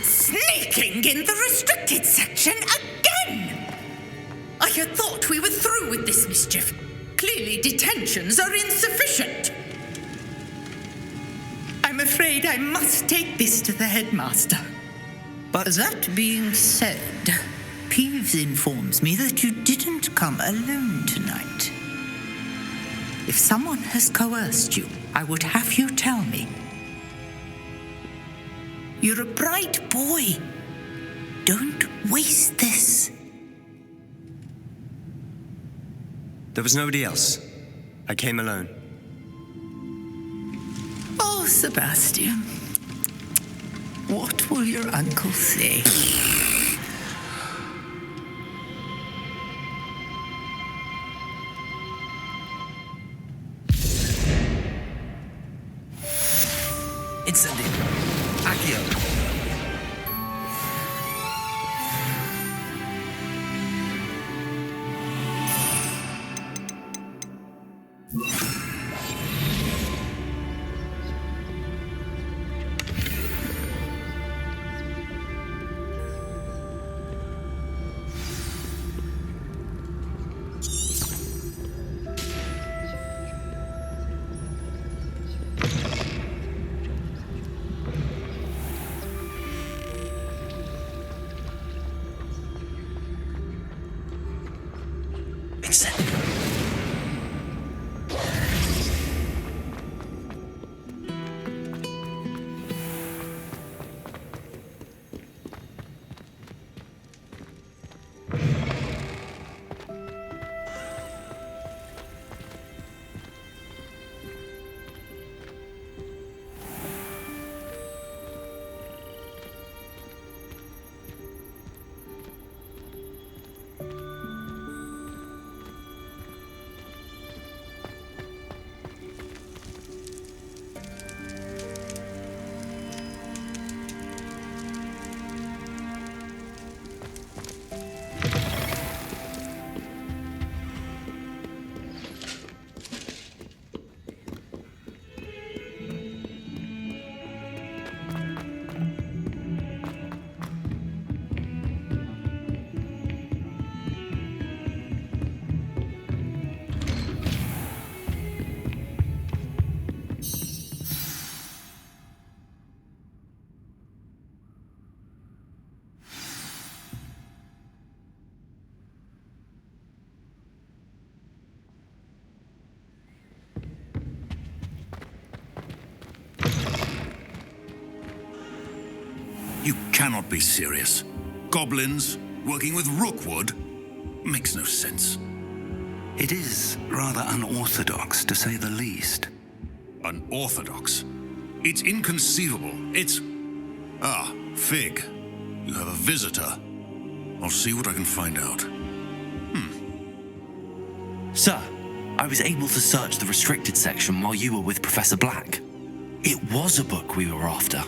Sneaking in the restricted section again! I had thought we were through with this mischief. Clearly detentions are insufficient. I'm afraid I must take this to the headmaster. But that being said, Peeves informs me that you didn't come alone tonight. If someone has coerced you, I would have you tell me. You're a bright boy. Don't waste this. There was nobody else. I came alone. Oh, Sebastian. What will your uncle say? Incendio. Accio. cannot be serious. Goblins working with Rookwood makes no sense. It is rather unorthodox, to say the least. Unorthodox? It's inconceivable. It's... Ah, Fig. You have a visitor. I'll see what I can find out. Sir, I was able to search the restricted section while you were with Professor Black. It was a book we were after.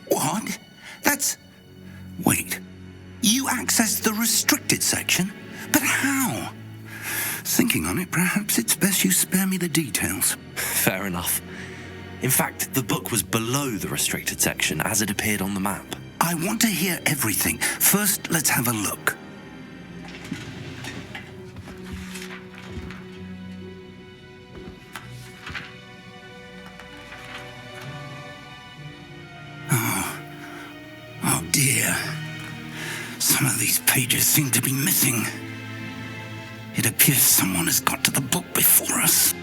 What? That's... Wait. You accessed the restricted section? But how? Thinking on it, perhaps it's best you spare me the details. Fair enough. In fact, the book was below the restricted section as it appeared on the map. I want to hear everything. First, let's have a look. Oh dear. Some of these pages seem to be missing. It appears someone has got to the book before us.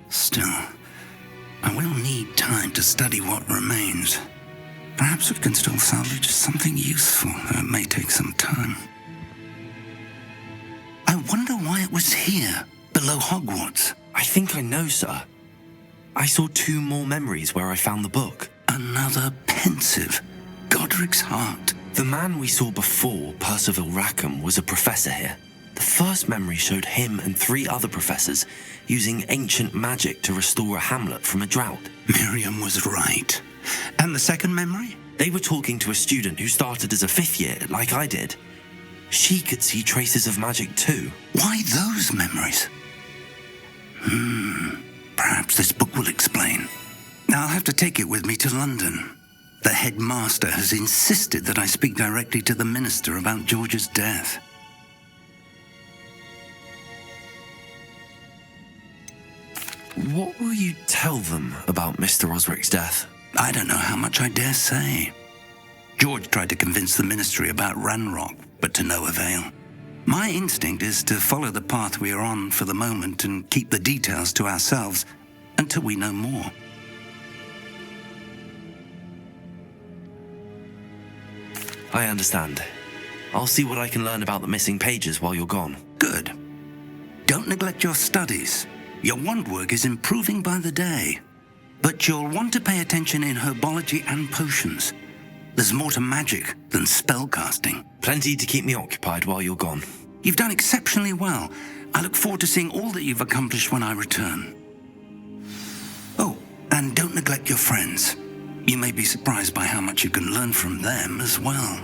Still, I will need time to study what remains. Perhaps we can still salvage something useful, though it may take some time. I wonder why it was here, below Hogwarts. I think I know, sir. I saw 2 more memories where I found the book. Another pensive. Godric's heart. The man we saw before, Percival Rackham, was a professor here. The first memory showed him and 3 other professors using ancient magic to restore a hamlet from a drought. Miriam was right. And the second memory? They were talking to a student who started as a 5th year, like I did. She could see traces of magic too. Why those memories? Perhaps this book will explain. Now I'll have to take it with me to London. The headmaster has insisted that I speak directly to the minister about George's death. What will you tell them about Mr. Osric's death? I don't know how much I dare say. George tried to convince the ministry about Ranrock, but to no avail. My instinct is to follow the path we are on for the moment and keep the details to ourselves until we know more. I understand. I'll see what I can learn about the missing pages while you're gone. Good. Don't neglect your studies. Your wand work is improving by the day. But you'll want to pay attention in herbology and potions. There's more to magic than spellcasting. Plenty to keep me occupied while you're gone. You've done exceptionally well. I look forward to seeing all that you've accomplished when I return. Oh, and don't neglect your friends. You may be surprised by how much you can learn from them as well.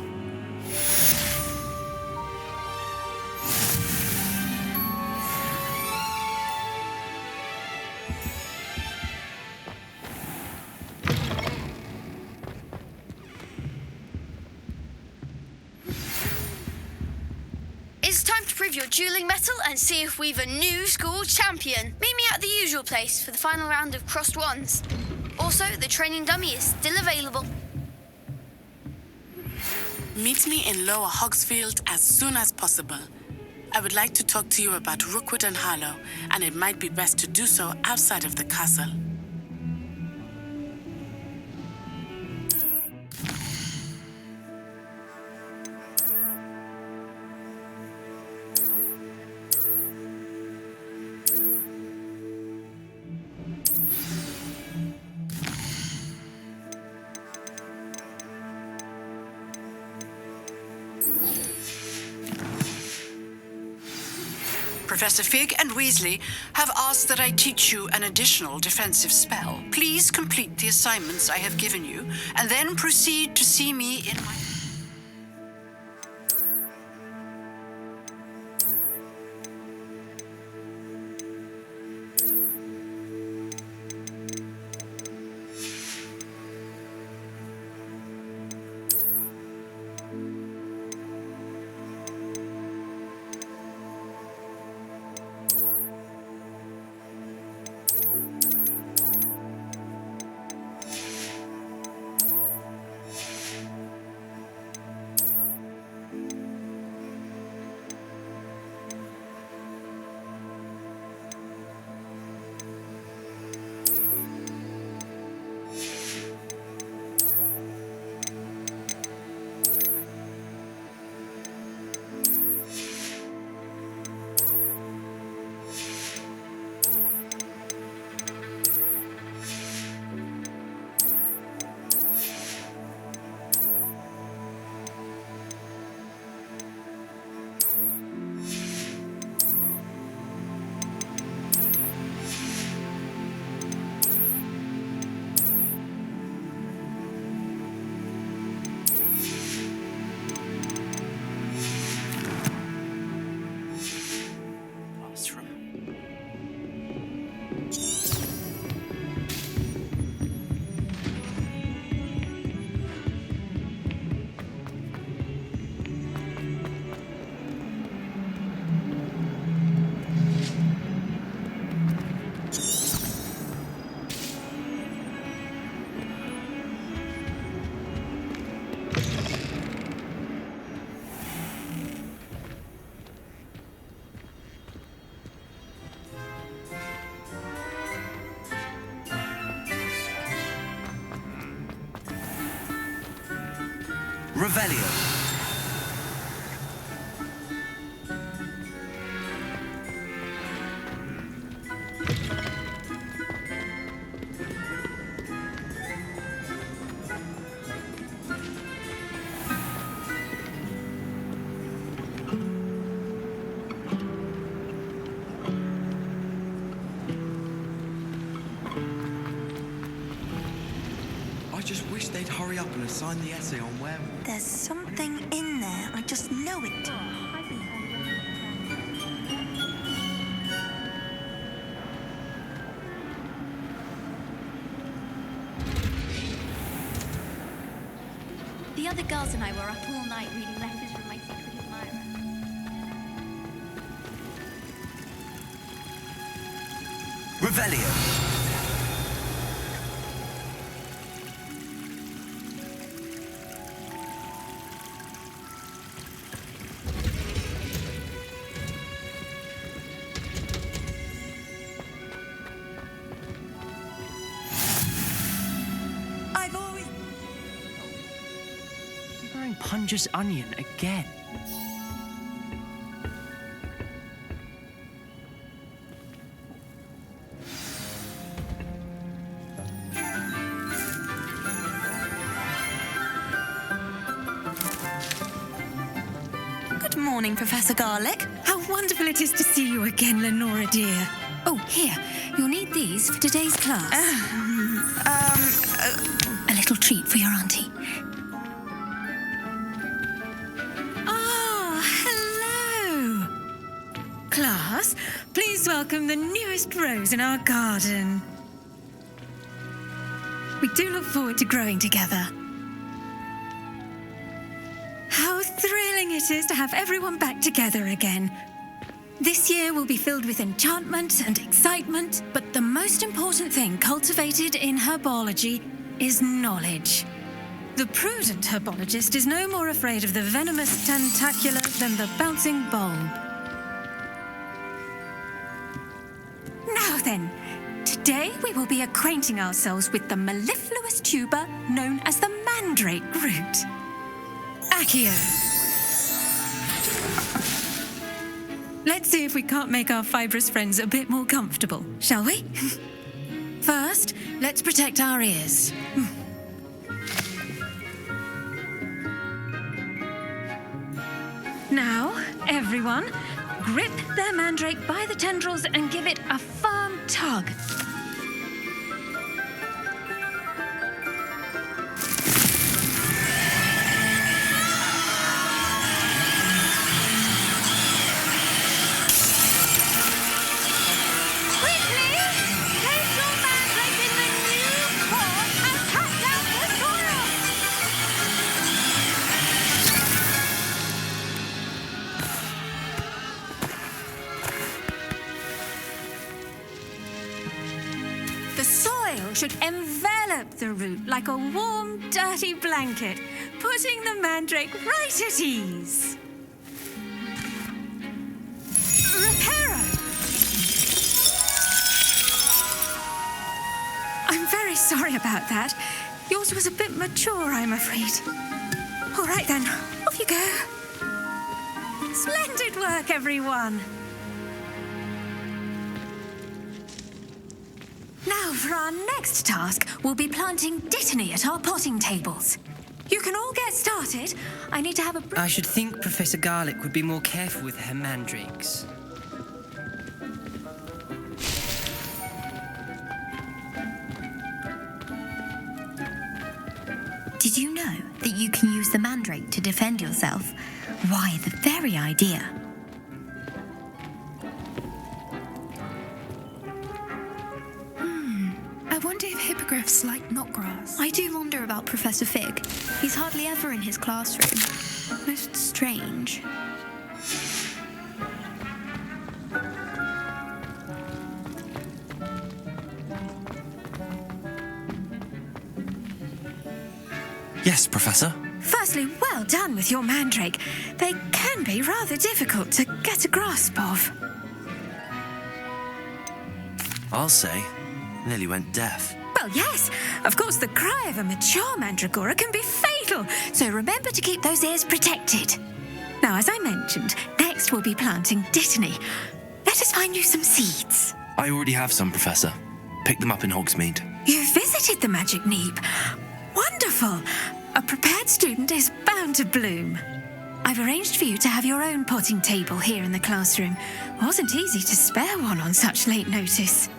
It's time to prove your dueling mettle and see if we've a new school champion. Meet me at the usual place for the final round of crossed wands. Also, the training dummy is still available. Meet me in Lower Hogsfield as soon as possible. I would like to talk to you about Rookwood and Harlow, and it might be best to do so outside of the castle. Professor Fig and Weasley have asked that I teach you an additional defensive spell. Please complete the assignments I have given you, and then proceed to see me in my... Revelio. I just wish they'd hurry up and assign the essay on werewolves. There's something in there. I just know it. The other girls and I were up all night reading letters from my secret admirer. Revelio. Punja's onion again. Good morning, Professor Garlick. How wonderful it is to see you again, Lenora dear. Oh, here, you'll need these for today's class. A little treat for your auntie. Class, please welcome the newest rose in our garden. We do look forward to growing together. How thrilling it is to have everyone back together again. This year will be filled with enchantment and excitement, but the most important thing cultivated in herbology is knowledge. The prudent herbologist is no more afraid of the venomous tentacula than the bouncing bulb. Now then, today we will be acquainting ourselves with the mellifluous tuber known as the mandrake root. Accio. Let's see if we can't make our fibrous friends a bit more comfortable, shall we? First, let's protect our ears. Now, everyone, grip their mandrake by the tendrils and give it a firm tug. Should envelop the root like a warm, dirty blanket, putting the mandrake right at ease. Reparo! I'm very sorry about that. Yours was a bit mature, I'm afraid. All right then, off you go. Splendid work, everyone. Now, for our next task, we'll be planting dittany at our potting tables. You can all get started. I need to have a... I should think Professor Garlick would be more careful with her mandrakes. Did you know that you can use the mandrake to defend yourself? Why, the very idea. I wonder if hippogriffs like knotgrass. I do wonder about Professor Fig. He's hardly ever in his classroom. Most strange. Yes, Professor? Firstly, well done with your mandrake. They can be rather difficult to get a grasp of. I'll say. Nearly went deaf. Well, yes. Of course, the cry of a mature mandragora can be fatal. vital, so remember to keep those ears protected. Now, as I mentioned, next we'll be planting Dittany. Let us find you some seeds. I already have some, Professor. Pick them up in Hogsmeade. You've visited the Magic Neep. Wonderful. A prepared student is bound to bloom. I've arranged for you to have your own potting table here in the classroom. Wasn't easy to spare one on such late notice.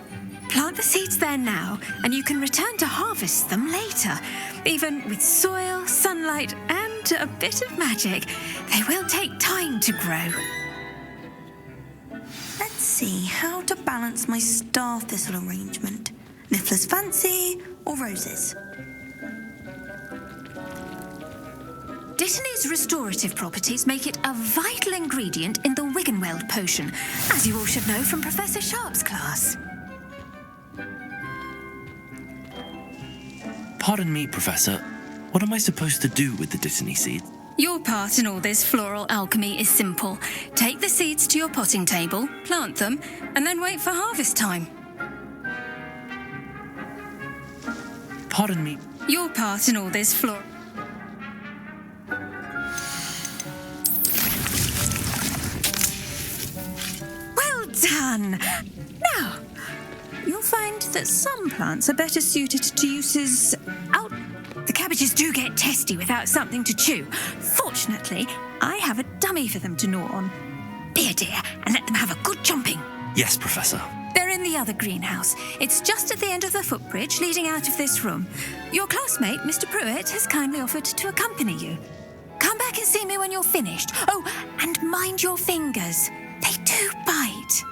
Plant the seeds there now, and you can return to harvest them later. Even with soil, sunlight, and a bit of magic, they will take time to grow. Let's see how to balance my star thistle arrangement. Niffler's Fancy or roses? Dittany's restorative properties make it a vital ingredient in the Wiggenweld potion, as you all should know from Professor Sharp's class. Pardon me, Professor. What am I supposed to do with the Dittany seed? Your part in all this floral alchemy is simple. Take the seeds to your potting table, plant them, and then wait for harvest time. Pardon me. Your part in all this floral... Well done! Now, you'll find that some plants are better suited to uses out... The cabbages do get testy without something to chew. Fortunately, I have a dummy for them to gnaw on. Be a dear and let them have a good chomping. Yes, Professor. They're in the other greenhouse. It's just at the end of the footbridge leading out of this room. Your classmate, Mr. Pruitt, has kindly offered to accompany you. Come back and see me when you're finished. Oh, and mind your fingers. They do bite.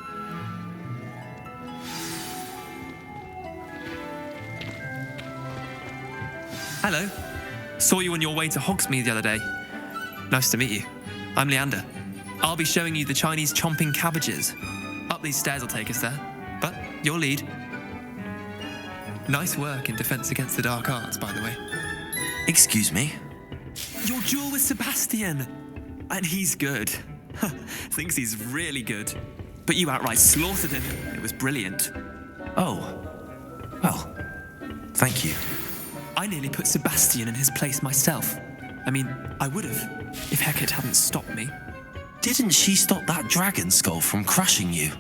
Hello. Saw you on your way to Hogsmeade the other day. Nice to meet you. I'm Leander. I'll be showing you the Chinese chomping cabbages. Up these stairs will take us there. But your lead. Nice work in Defense Against the Dark Arts, by the way. Excuse me? Your duel with Sebastian. And he's good. Thinks he's really good. But you outright slaughtered him. It was brilliant. Oh. Well, thank you. I nearly put Sebastian in his place myself. I mean, I would have, if Hecate hadn't stopped me. Didn't she stop that dragon skull from crushing you?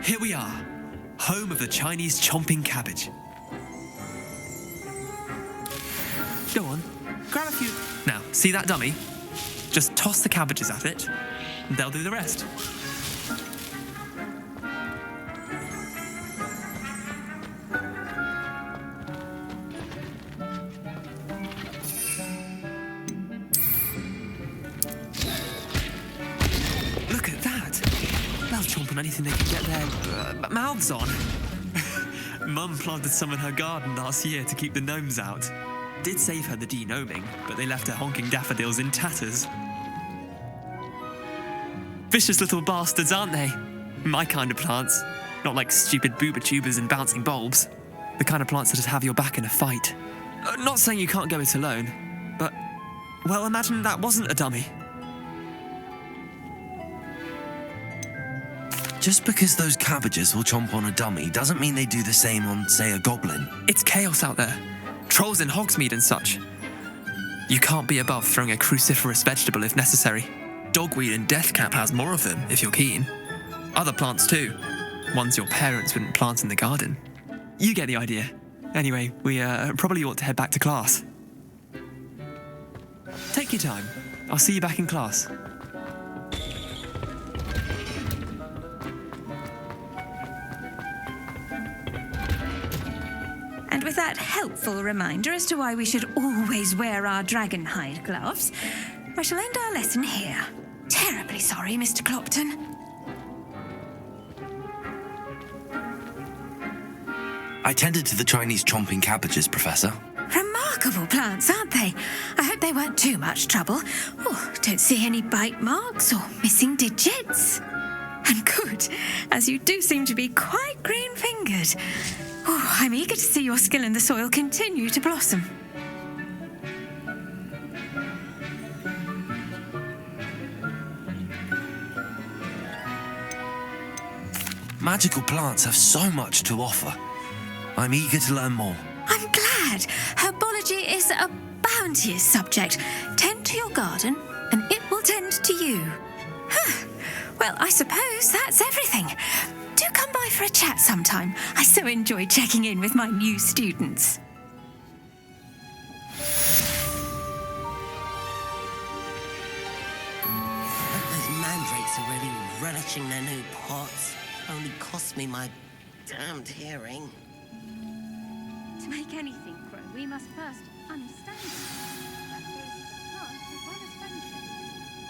Here we are, home of the Chinese chomping cabbage. Go on, grab a few. Now, see that dummy? Just toss the cabbages at it, and they'll do the rest. Look at that! They'll chomp on anything they can get their mouths on. Mum planted some in her garden last year to keep the gnomes out. Did save her the de-gnoming, but they left her honking daffodils in tatters. Vicious little bastards, aren't they? My kind of plants. Not like stupid booba tubers and bouncing bulbs. The kind of plants that just have your back in a fight. Not saying you can't go it alone, but, well, imagine that wasn't a dummy. Just because those cabbages will chomp on a dummy doesn't mean they do the same on, say, a goblin. It's chaos out there. Trolls in Hogsmeade and such. You can't be above throwing a cruciferous vegetable if necessary. Dogweed and Deathcap has more of them, if you're keen. Other plants too. Ones your parents wouldn't plant in the garden. You get the idea. Anyway, we probably ought to head back to class. Take your time. I'll see you back in class. And with that helpful reminder as to why we should always wear our dragon hide gloves, I shall end our lesson here. Terribly sorry, Mr. Clopton. I tended to the Chinese chomping cabbages, Professor. Remarkable plants, aren't they? I hope they weren't too much trouble. Oh, don't see any bite marks or missing digits. And good, as you do seem to be quite green-fingered. Oh, I'm eager to see your skill in the soil continue to blossom. Magical plants have so much to offer. I'm eager to learn more. I'm glad. Herbology is a bounteous subject. Tend to your garden, and it will tend to you. Well, I suppose that's everything. Do come by for a chat sometime. I so enjoy checking in with my new students. Those mandrakes are really relishing their new pots. Only cost me my damned hearing. To make anything grow, we must first understand it. That goes for plants as well as friendship.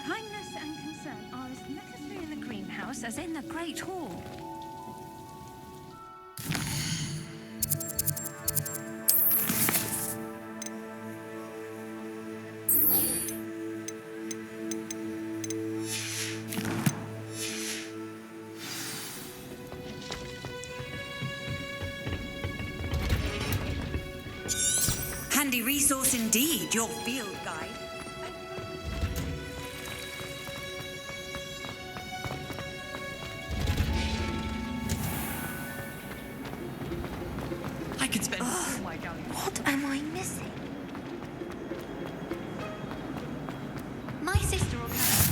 Kindness and concern are as necessary in the greenhouse as in the Great Hall. Handy resource indeed, your field guide. I could spend all my galleons. What am I missing? My sister or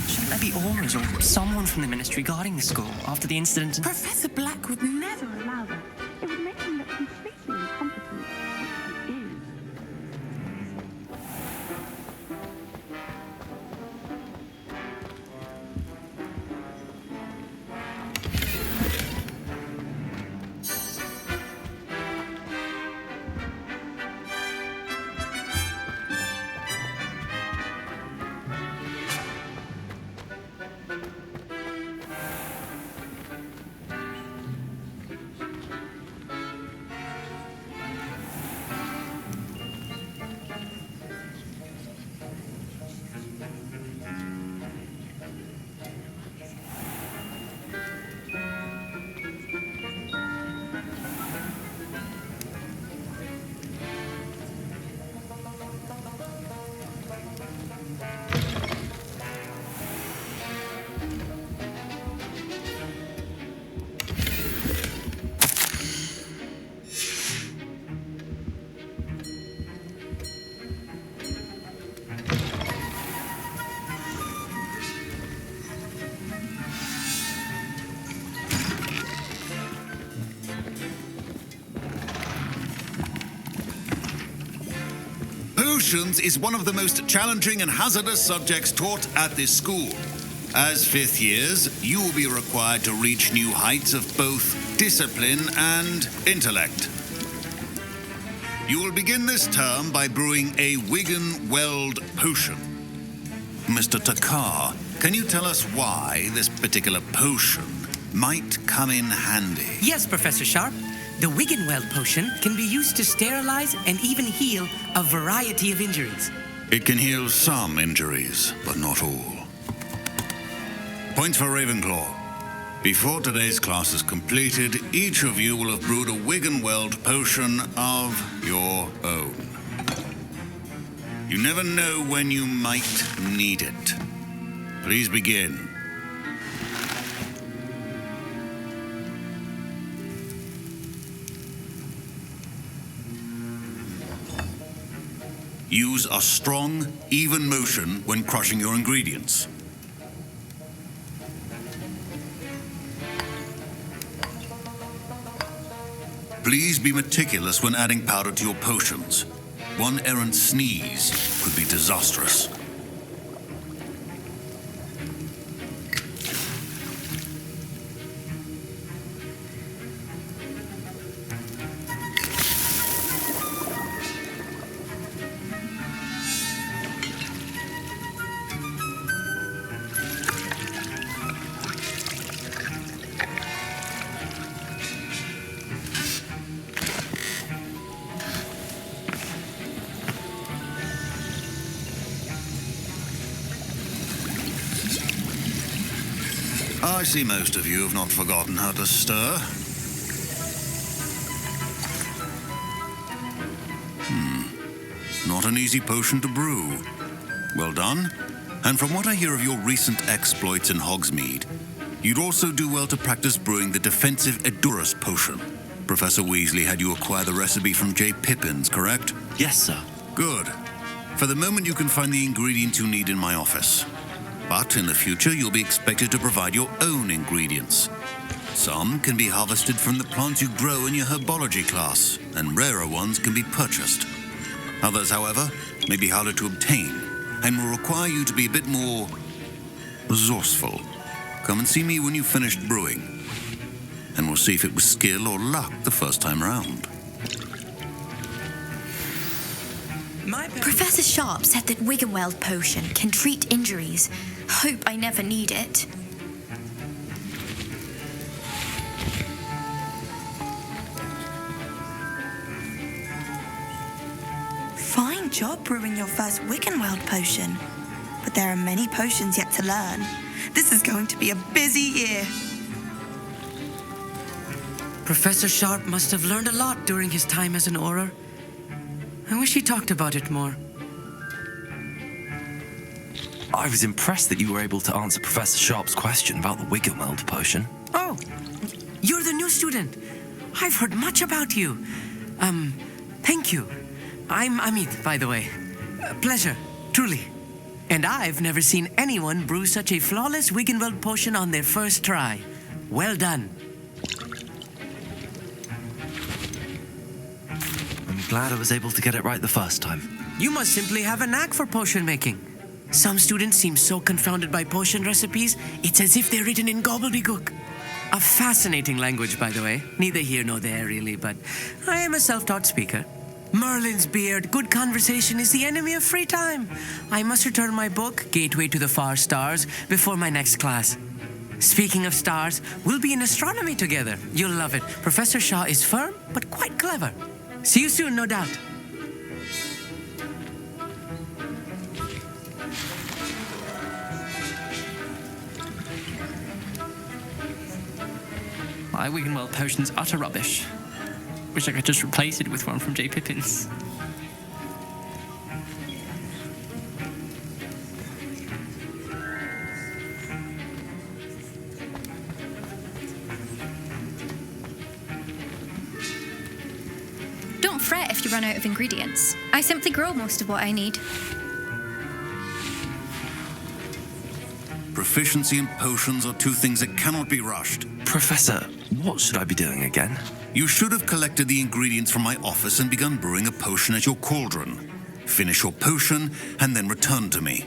Shouldn't there be auras or someone from the ministry guarding the school after the incident? Professor Black would never allow that. It would make him look completely incompetent, which he is. Potions is one of the most challenging and hazardous subjects taught at this school. As fifth years, you will be required to reach new heights of both discipline and intellect. You will begin this term by brewing a Wigan Weld potion. Mr. Takar, can you tell us why this particular potion might come in handy? Yes, Professor Sharp. The Wiggenweld potion can be used to sterilize and even heal a variety of injuries. It can heal some injuries, but not all. Points for Ravenclaw. Before today's class is completed, each of you will have brewed a Wiggenweld potion of your own. You never know when you might need it. Please begin. Use a strong, even motion when crushing your ingredients. Please be meticulous when adding powder to your potions. One errant sneeze could be disastrous. I see most of you have not forgotten how to stir. Not an easy potion to brew. Well done. And from what I hear of your recent exploits in Hogsmeade, you'd also do well to practice brewing the defensive Edurus potion. Professor Weasley had you acquire the recipe from J. Pippins, correct? Yes, sir. Good. For the moment, you can find the ingredients you need in my office. But in the future, you'll be expected to provide your own ingredients. Some can be harvested from the plants you grow in your herbology class, and rarer ones can be purchased. Others, however, may be harder to obtain, and will require you to be a bit more resourceful. Come and see me when you've finished brewing, and we'll see if it was skill or luck the first time around. Professor Sharp said that Wiggenweld potion can treat injuries. Hope I never need it. Fine job brewing your first Wiggenweld potion. But there are many potions yet to learn. This is going to be a busy year. Professor Sharp must have learned a lot during his time as an Auror. I wish he talked about it more. I was impressed that you were able to answer Professor Sharp's question about the Wiggenweld potion. Oh, you're the new student. I've heard much about you. Thank you. I'm Amit, by the way. Pleasure, truly. And I've never seen anyone brew such a flawless Wiggenweld potion on their first try. Well done. I'm glad I was able to get it right the first time. You must simply have a knack for potion making. Some students seem so confounded by potion recipes, it's as if they're written in gobbledygook. A fascinating language, by the way. Neither here nor there, really, but I am a self-taught speaker. Merlin's beard, good conversation is the enemy of free time. I must return my book, Gateway to the Far Stars, before my next class. Speaking of stars, we'll be in astronomy together. You'll love it. Professor Shaw is firm, but quite clever. See you soon, no doubt. My Wiggenweld potion's utter rubbish. Wish I could just replace it with one from J. Pippin's. Don't fret if you run out of ingredients. I simply grow most of what I need. Proficiency and potions are two things that cannot be rushed. Professor, what should I be doing again? You should have collected the ingredients from my office and begun brewing a potion at your cauldron. Finish your potion and then return to me.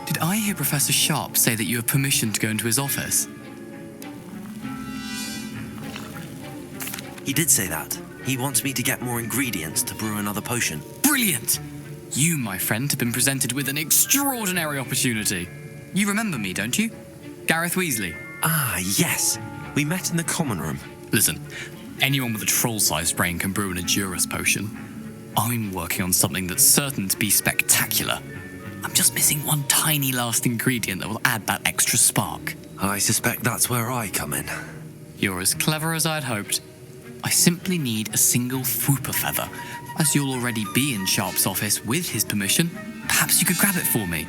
Did I hear Professor Sharp say that you have permission to go into his office? He did say that. He wants me to get more ingredients to brew another potion. Brilliant! You, my friend, have been presented with an extraordinary opportunity. You remember me, don't you? Gareth Weasley. Ah, yes. We met in the common room. Listen, anyone with a troll-sized brain can brew an Adurus potion. I'm working on something that's certain to be spectacular. I'm just missing one tiny last ingredient that will add that extra spark. I suspect that's where I come in. You're as clever as I'd hoped. I simply need a single Fwooper feather. As you'll already be in Sharp's office with his permission, perhaps you could grab it for me.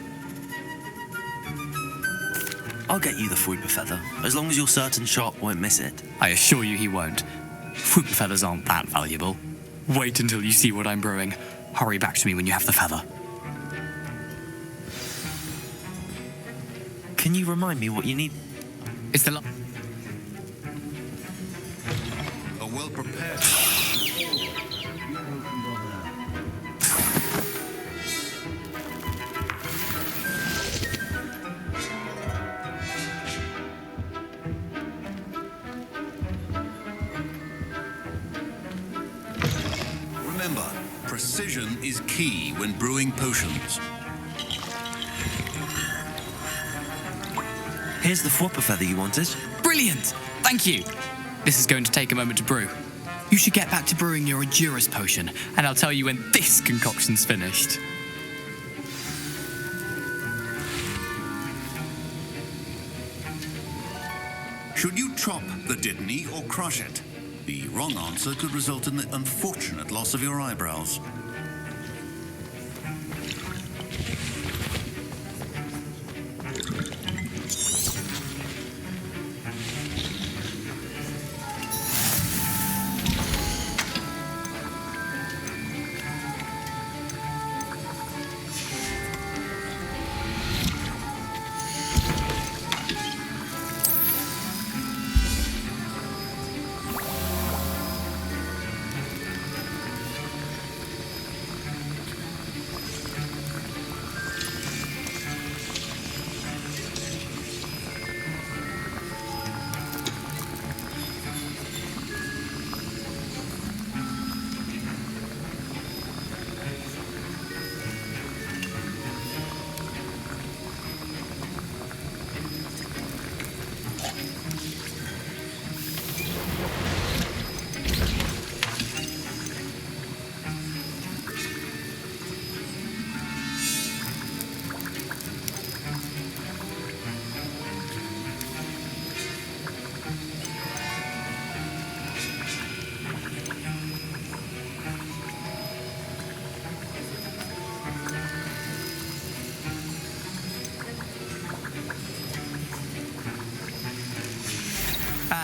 I'll get you the Fwooper feather, as long as you're certain Sharp won't miss it. I assure you he won't. Fwooper feathers aren't that valuable. Wait until you see what I'm brewing. Hurry back to me when you have the feather. Can you remind me what you need? It's the well-prepared. Remember, precision is key when brewing potions. Here's the Fwooper feather you wanted. Brilliant! Thank you! This is going to take a moment to brew. You should get back to brewing your Adurus potion, and I'll tell you when this concoction's finished. Should you chop the Dittany or crush it? The wrong answer could result in the unfortunate loss of your eyebrows.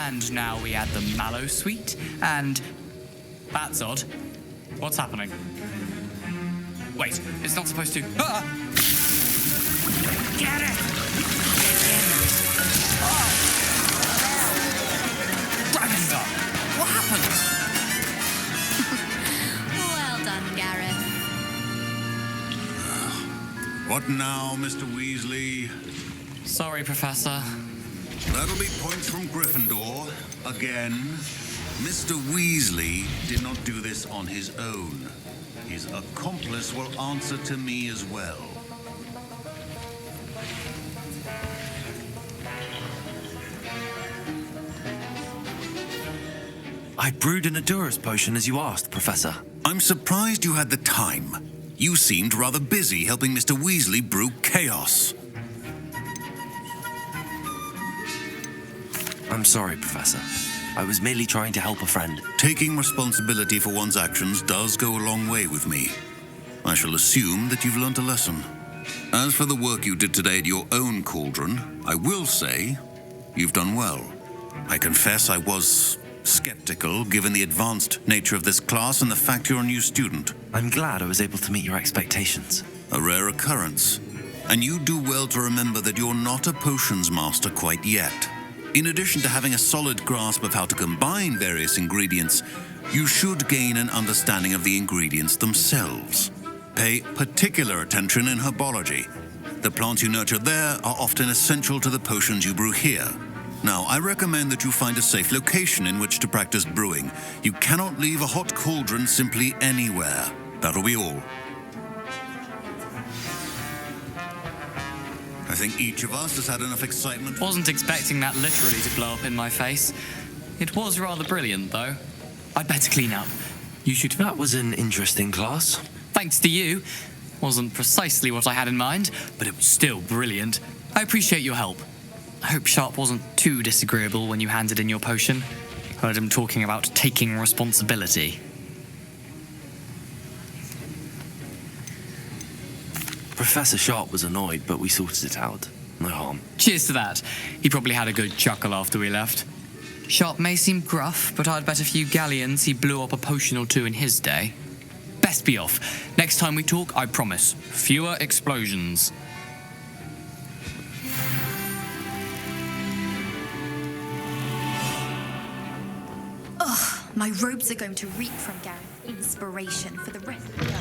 And now we add the mallow sweet, and... That's odd. What's happening? Wait, it's not supposed to... Ah! Get it! Dragon's up! What happened? Well done, Gareth. What now, Mr. Weasley? Sorry, Professor. That'll be points from Gryffindor. Again. Mr. Weasley did not do this on his own. His accomplice will answer to me as well. I brewed an Adurus potion as you asked, Professor. I'm surprised you had the time. You seemed rather busy helping Mr. Weasley brew chaos. I'm sorry, Professor. I was merely trying to help a friend. Taking responsibility for one's actions does go a long way with me. I shall assume that you've learnt a lesson. As for the work you did today at your own cauldron, I will say you've done well. I confess I was skeptical, given the advanced nature of this class and the fact you're a new student. I'm glad I was able to meet your expectations. A rare occurrence. And you do well to remember that you're not a potions master quite yet. In addition to having a solid grasp of how to combine various ingredients, you should gain an understanding of the ingredients themselves. Pay particular attention in herbology. The plants you nurture there are often essential to the potions you brew here. Now, I recommend that you find a safe location in which to practice brewing. You cannot leave a hot cauldron simply anywhere. That'll be all. I think each of us has had enough excitement. Wasn't expecting that literally to blow up in my face. It was rather brilliant, though. I'd better clean up. You should... That was an interesting class. Thanks to you. Wasn't precisely what I had in mind, but it was still brilliant. I appreciate your help. I hope Sharp wasn't too disagreeable when you handed in your potion. Heard him talking about taking responsibility. Professor Sharp was annoyed, but we sorted it out. No harm. Cheers to that. He probably had a good chuckle after we left. Sharp may seem gruff, but I'd bet a few galleons he blew up a potion or two in his day. Best be off. Next time we talk, I promise, fewer explosions. Ugh, my robes are going to reek from Gareth's inspiration for the rest of the day.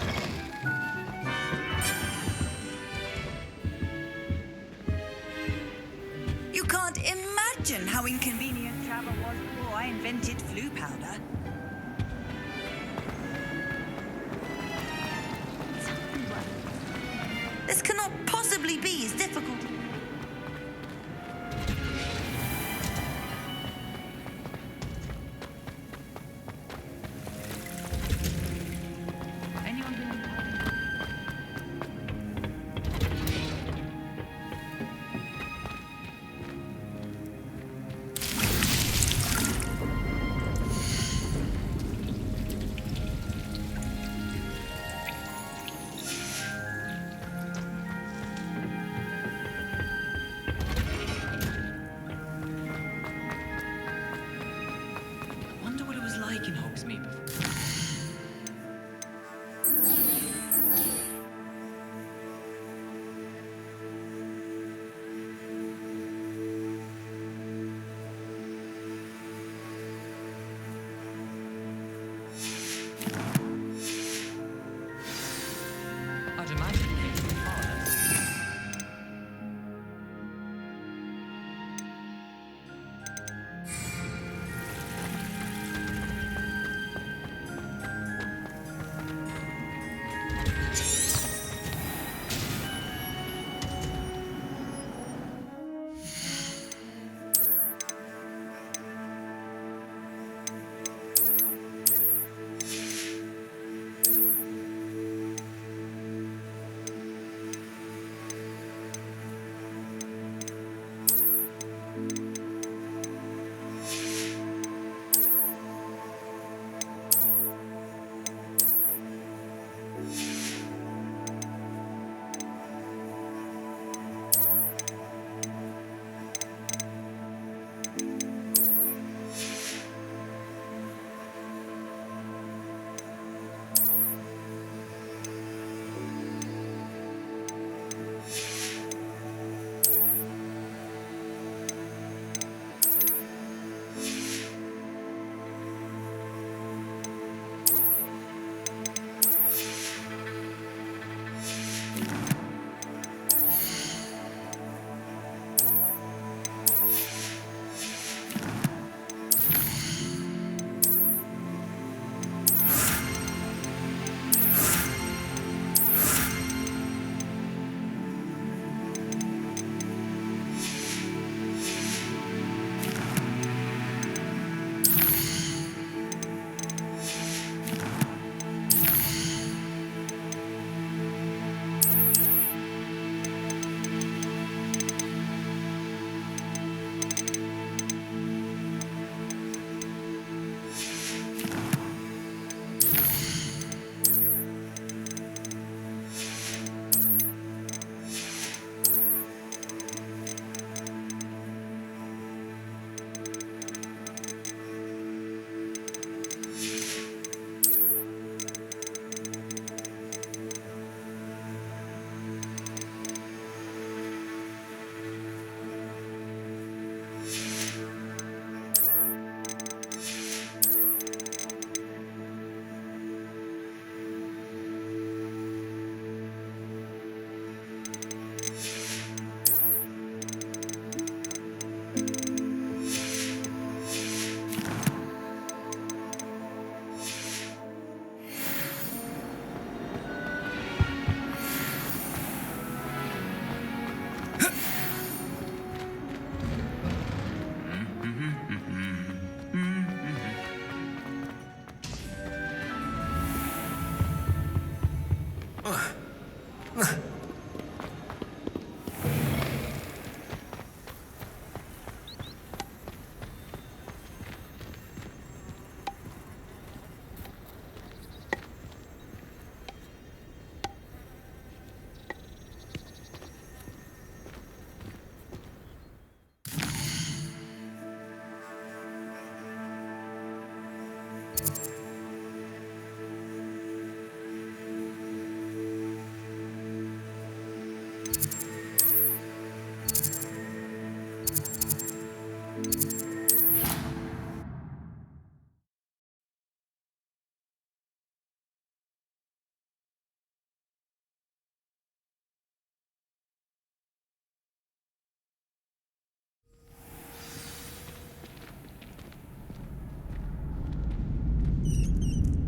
You can't imagine how inconvenient travel was before I invented flu powder. This cannot possibly be as difficult.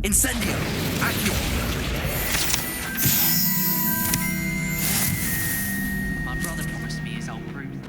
Incendio! Accio! My brother promised me his old broom.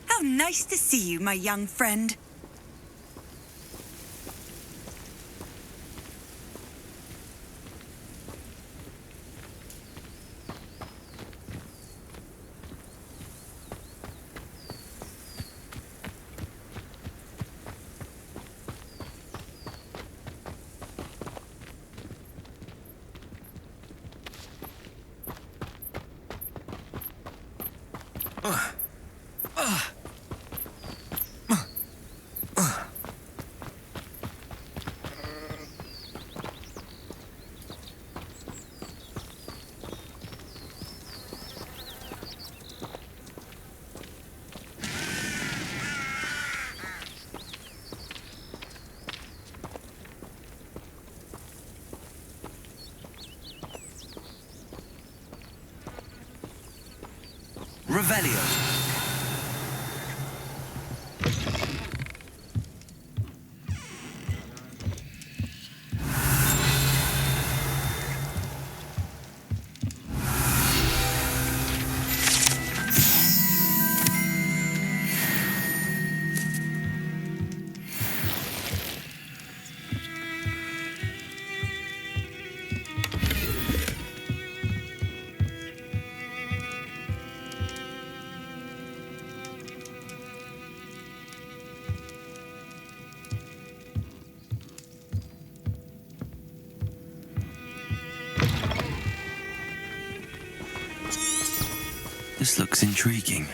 How nice to see you, my young friend. Revelio. This looks intriguing.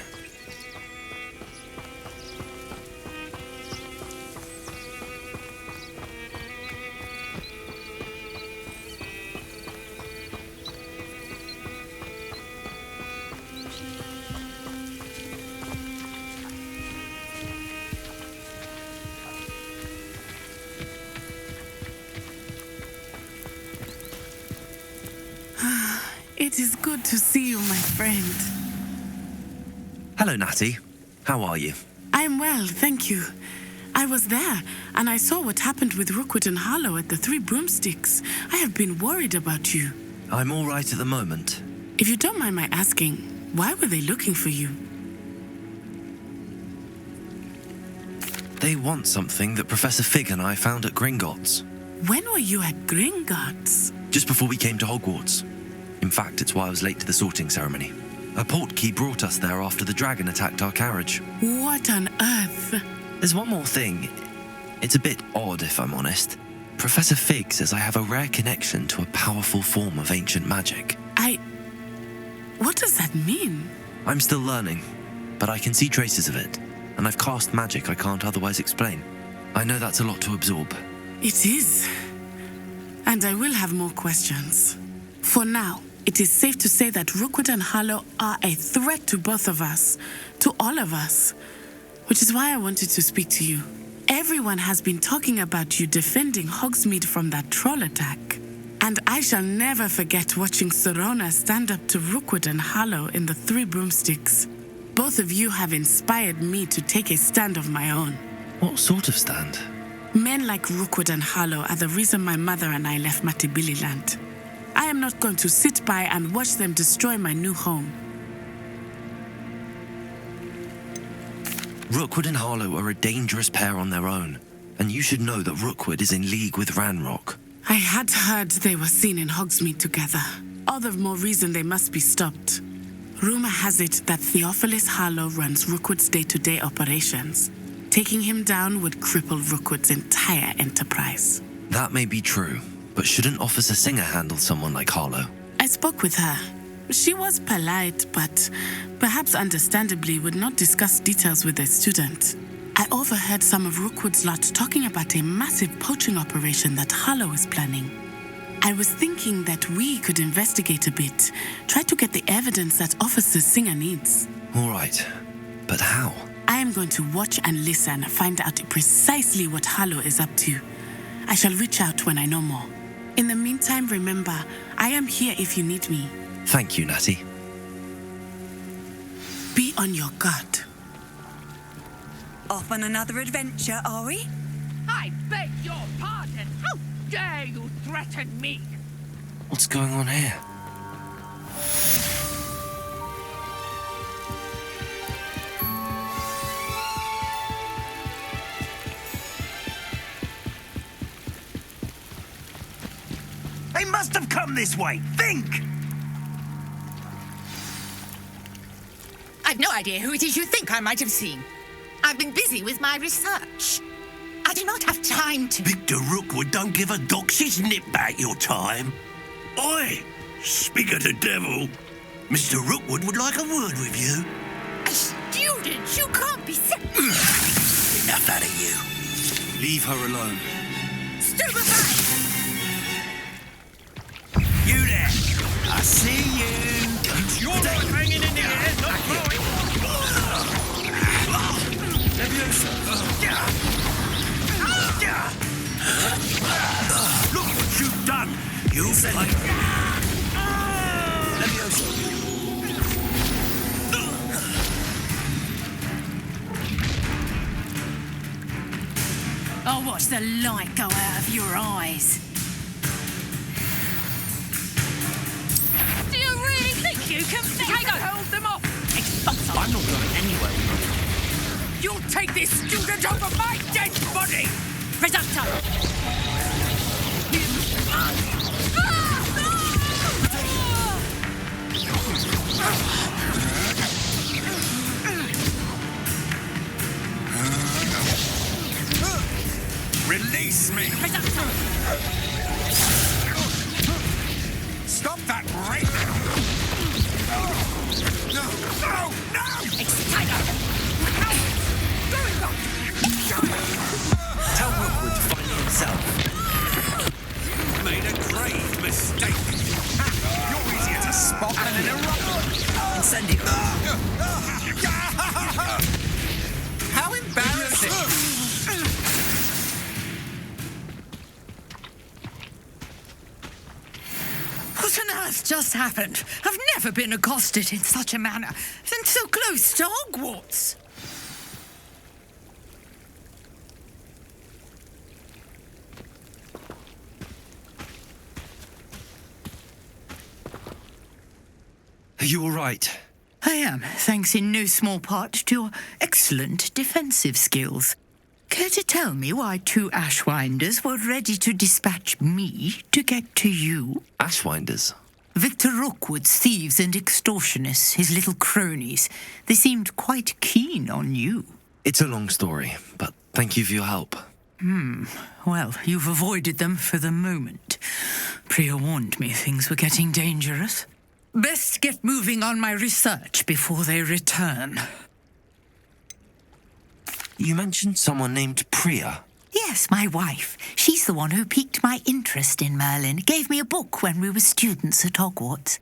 It is good to see you, my friend. Hello, Natty. How are you? I'm well, thank you. I was there, and I saw what happened with Rookwood and Harlow at the Three Broomsticks. I have been worried about you. I'm all right at the moment. If you don't mind my asking, why were they looking for you? They want something that Professor Fig and I found at Gringotts. When were you at Gringotts? Just before we came to Hogwarts. In fact, it's why I was late to the sorting ceremony. A portkey brought us there after the dragon attacked our carriage. What on earth? There's one more thing. It's a bit odd, if I'm honest. Professor Fig says I have a rare connection to a powerful form of ancient magic. What does that mean? I'm still learning, but I can see traces of it, and I've cast magic I can't otherwise explain. I know that's a lot to absorb. It is. And I will have more questions. For now, it is safe to say that Rookwood and Harlow are a threat to both of us, to all of us, which is why I wanted to speak to you. Everyone has been talking about you defending Hogsmeade from that troll attack. And I shall never forget watching Sorona stand up to Rookwood and Harlow in the Three Broomsticks. Both of you have inspired me to take a stand of my own. What sort of stand? Men like Rookwood and Harlow are the reason my mother and I left Matabeleland. I am not going to sit by and watch them destroy my new home. Rookwood and Harlow are a dangerous pair on their own, and you should know that Rookwood is in league with Ranrock. I had heard they were seen in Hogsmeade together. All the more reason they must be stopped. Rumor has it that Theophilus Harlow runs Rookwood's day-to-day operations. Taking him down would cripple Rookwood's entire enterprise. That may be true, but shouldn't Officer Singer handle someone like Harlow? I spoke with her. She was polite, but perhaps understandably would not discuss details with a student. I overheard some of Rookwood's lot talking about a massive poaching operation that Harlow is planning. I was thinking that we could investigate a bit, try to get the evidence that Officer Singer needs. All right, but how? I am going to watch and listen, find out precisely what Harlow is up to. I shall reach out when I know more. In the meantime, remember, I am here if you need me. Thank you, Natty. Be on your guard. Off on another adventure, are we? I beg your pardon. How dare you threaten me? What's going on here? They must have come this way. Think! I've no idea who it is you think I might have seen. I've been busy with my research. I do not have time to... Victor Rookwood don't give a doxy's nip back your time. Oi! Speak of the devil. Mr. Rookwood would like a word with you. A student? You can't be... Enough out of you. Leave her alone. Stupefy! You there! I see you! It's your life hanging in the air, not mine! Look what you've done! You fight! I'll watch the light go out of your eyes. Do you really think you can hold them off? I'm not going anywhere. You'll take this student over my dead body! Reducto! Release me! Reducto! Stop that rape! No! No! No! Exciter! Tell Rookwood to find himself. Made a grave mistake. You're easier to spot than an eruption. Incendio. How embarrassing! What on earth just happened? I've never been accosted in such a manner, and so close to Hogwarts. Are you all right? I am, thanks in no small part to your excellent defensive skills. Care to tell me why two Ashwinders were ready to dispatch me to get to you? Ashwinders? Victor Rookwood's thieves and extortionists, his little cronies. They seemed quite keen on you. It's a long story, but thank you for your help. Well, you've avoided them for the moment. Priya warned me things were getting dangerous. Best get moving on my research before they return. You mentioned someone named Priya. Yes, my wife. She's the one who piqued my interest in Merlin. Gave me a book when we were students at Hogwarts.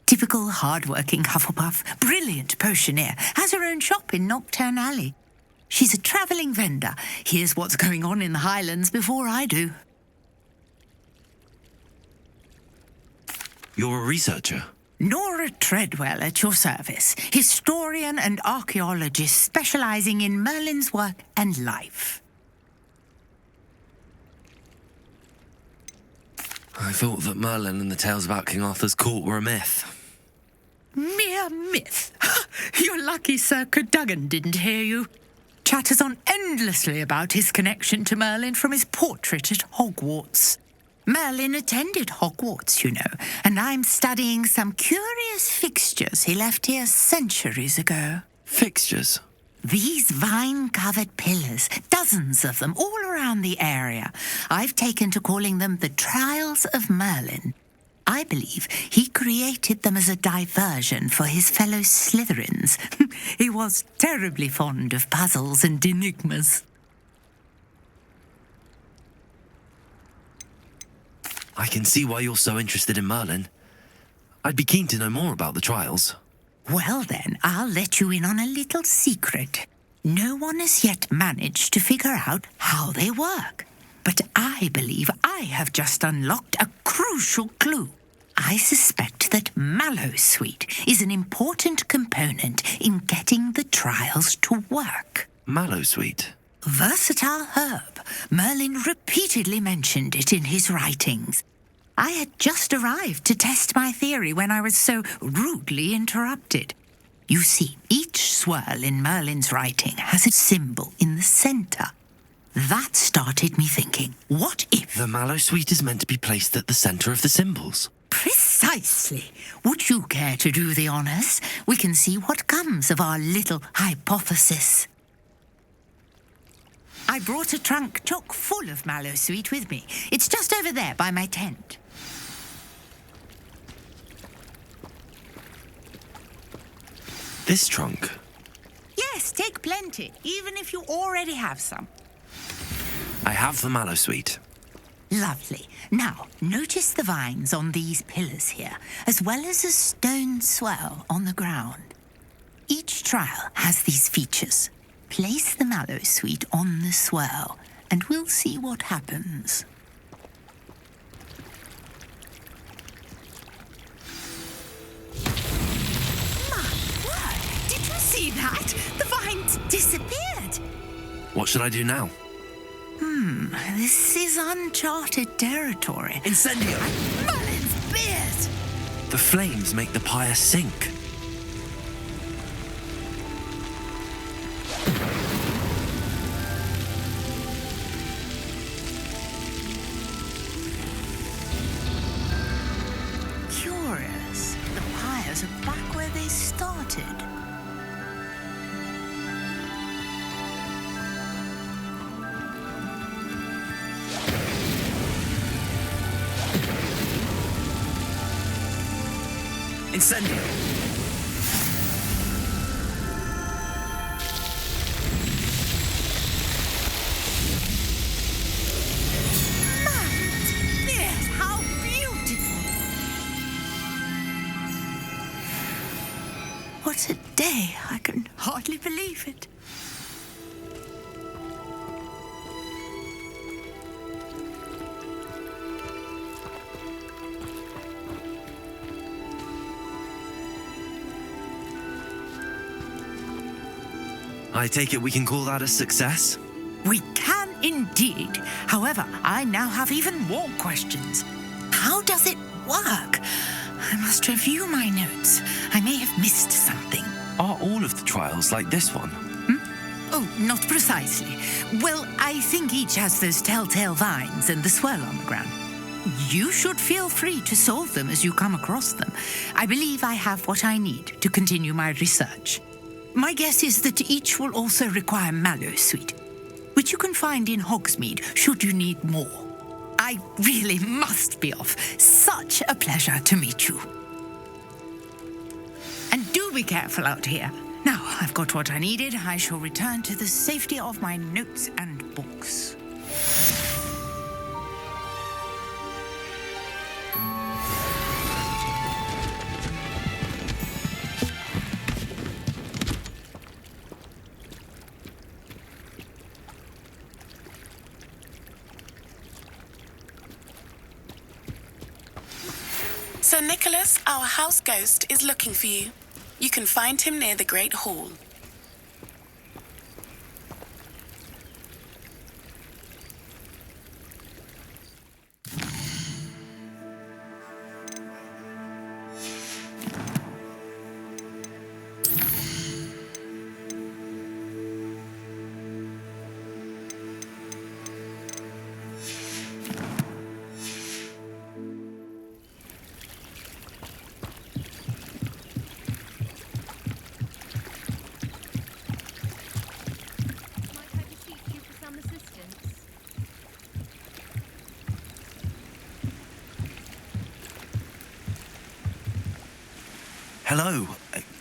Typical hard-working Hufflepuff, brilliant potioneer, has her own shop in Nocturne Alley. She's a travelling vendor. Hears what's going on in the Highlands before I do. You're a researcher? Nora Treadwell at your service, historian and archaeologist specialising in Merlin's work and life. I thought that Merlin and the tales about King Arthur's court were a myth. Mere myth. You're lucky Sir Cadogan didn't hear you. Chatters on endlessly about his connection to Merlin from his portrait at Hogwarts. Merlin attended Hogwarts, you know, and I'm studying some curious fixtures he left here centuries ago. Fixtures? These vine-covered pillars, dozens of them all around the area. I've taken to calling them the Trials of Merlin. I believe he created them as a diversion for his fellow Slytherins. He was terribly fond of puzzles and enigmas. I can see why you're so interested in Merlin. I'd be keen to know more about the trials. Well then, I'll let you in on a little secret. No one has yet managed to figure out how they work. But I believe I have just unlocked a crucial clue. I suspect that Mallowsweet is an important component in getting the trials to work. Mallowsweet? Versatile herb. Merlin repeatedly mentioned it in his writings. I had just arrived to test my theory when I was so rudely interrupted. You see, each swirl in Merlin's writing has a symbol in the centre. That started me thinking, what if... The Mallowsweet is meant to be placed at the centre of the symbols. Precisely. Would you care to do the honours? We can see what comes of our little hypothesis. I brought a trunk chock full of Mallowsweet with me. It's just over there by my tent. This trunk? Yes, take plenty, even if you already have some. I have the Mallowsweet. Lovely. Now, notice the vines on these pillars here, as well as a stone swirl on the ground. Each trial has these features. Place the Mallowsweet on the swirl, and we'll see what happens. My word! Did you see that? The vines disappeared! What should I do now? This is uncharted territory. Incendio! Merlin's beard! The flames make the pyre sink. Curious. The pyres are back where they started. Incendio! Beard, how beautiful! What a day! I can hardly believe it. I take it we can call that a success? We can indeed. However, I now have even more questions. How does it work? I must review my notes. I may have missed something. Are all of the trials like this one? Oh, not precisely. Well, I think each has those telltale vines and the swirl on the ground. You should feel free to solve them as you come across them. I believe I have what I need to continue my research. My guess is that each will also require Mallowsweet, which you can find in Hogsmeade should you need more. I really must be off. Such a pleasure to meet you. Do be careful out here. Now, I've got what I needed. I shall return to the safety of my notes and books. Sir Nicholas, our house ghost, is looking for you. You can find him near the Great Hall. Hello,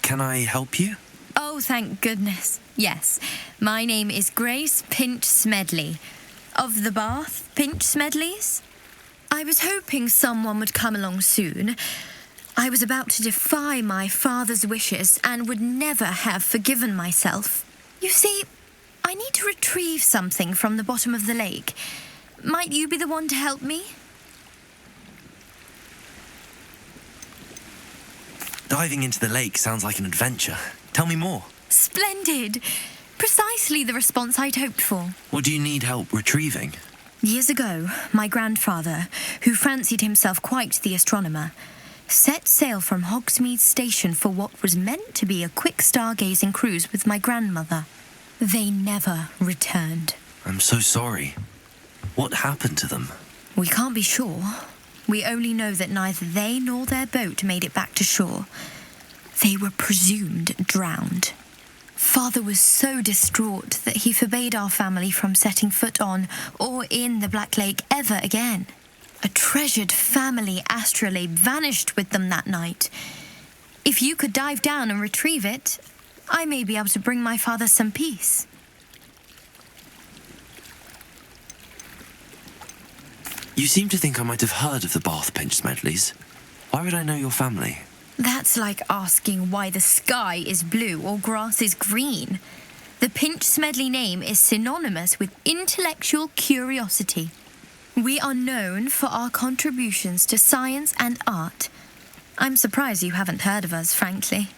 can I help you? Oh, thank goodness. Yes, my name is Grace Pinch Smedley, of the Bath Pinch Smedleys. I was hoping someone would come along soon. I was about to defy my father's wishes and would never have forgiven myself. You see, I need to retrieve something from the bottom of the lake. Might you be the one to help me? Diving into the lake sounds like an adventure. Tell me more. Splendid! Precisely the response I'd hoped for. What do you need help retrieving? Years ago, my grandfather, who fancied himself quite the astronomer, set sail from Hogsmeade Station for what was meant to be a quick stargazing cruise with my grandmother. They never returned. I'm so sorry. What happened to them? We can't be sure. We only know that neither they nor their boat made it back to shore. They were presumed drowned. Father was so distraught that he forbade our family from setting foot on or in the Black Lake ever again. A treasured family astrolabe vanished with them that night. If you could dive down and retrieve it, I may be able to bring my father some peace. You seem to think I might have heard of the Bath Pinch Smedleys. Why would I know your family? That's like asking why the sky is blue or grass is green. The Pinch Smedley name is synonymous with intellectual curiosity. We are known for our contributions to science and art. I'm surprised you haven't heard of us, frankly.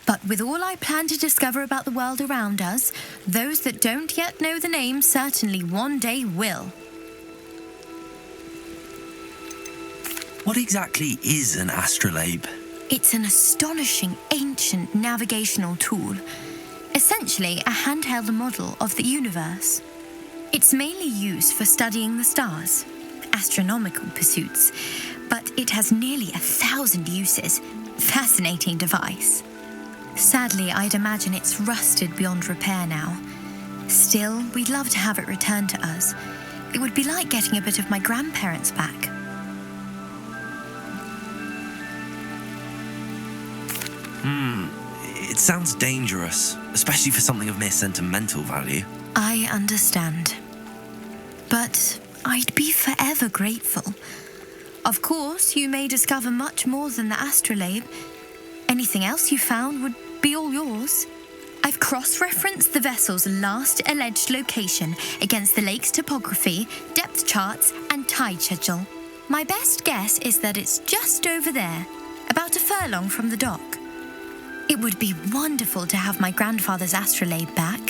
But with all I plan to discover about the world around us, those that don't yet know the name certainly one day will. What exactly is an astrolabe? It's an astonishing ancient navigational tool. Essentially a handheld model of the universe. It's mainly used for studying the stars, astronomical pursuits, but it has nearly 1,000 uses. Fascinating device. Sadly, I'd imagine it's rusted beyond repair now. Still, we'd love to have it returned to us. It would be like getting a bit of my grandparents back. It sounds dangerous, especially for something of mere sentimental value. I understand. But I'd be forever grateful. Of course, you may discover much more than the astrolabe. Anything else you found would be all yours. I've cross-referenced the vessel's last alleged location against the lake's topography, depth charts, and tide schedule. My best guess is that it's just over there, about a furlong from the dock. It would be wonderful to have my grandfather's astrolabe back.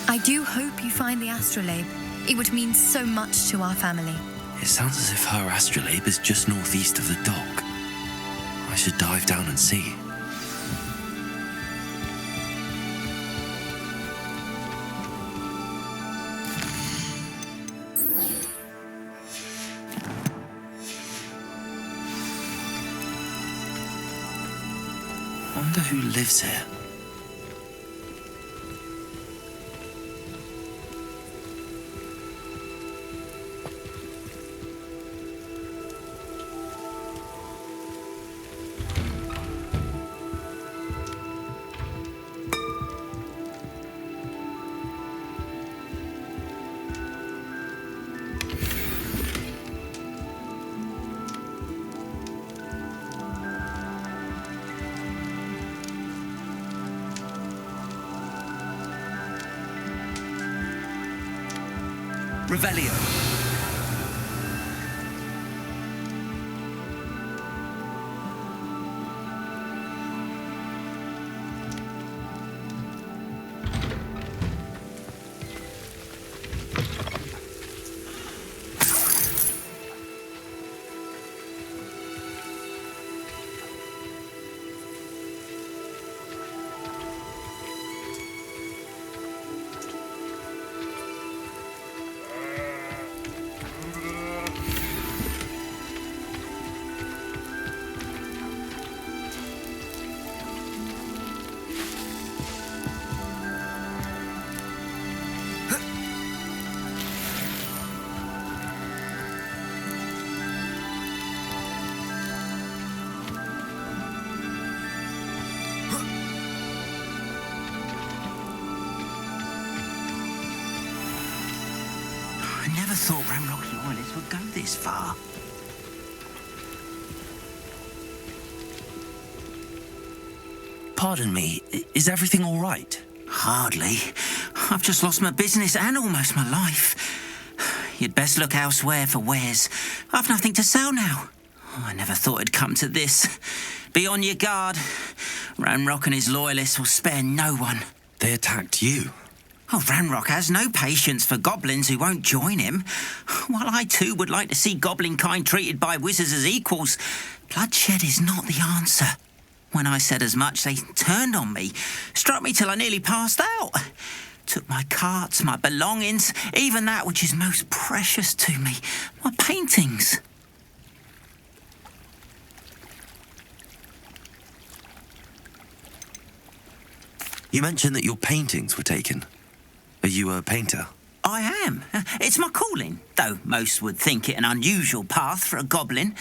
I do hope you find the astrolabe. It would mean so much to our family. It sounds as if her astrolabe is just northeast of the dock. I should dive down and see. Wonder who lives here. Revelio. I never thought Ramrock's loyalists would go this far. Pardon me, is everything all right? Hardly. I've just lost my business and almost my life. You'd best look elsewhere for wares. I've nothing to sell now. I never thought it'd come to this. Be on your guard. Ranrock and his loyalists will spare no one. They attacked you? Oh, Ranrock has no patience for goblins who won't join him. While I too would like to see goblin kind treated by wizards as equals, bloodshed is not the answer. When I said as much, they turned on me, struck me till I nearly passed out. Took my carts, my belongings, even that which is most precious to me, my paintings. You mentioned that your paintings were taken. Are you a painter? I am. It's my calling, though most would think it an unusual path for a goblin.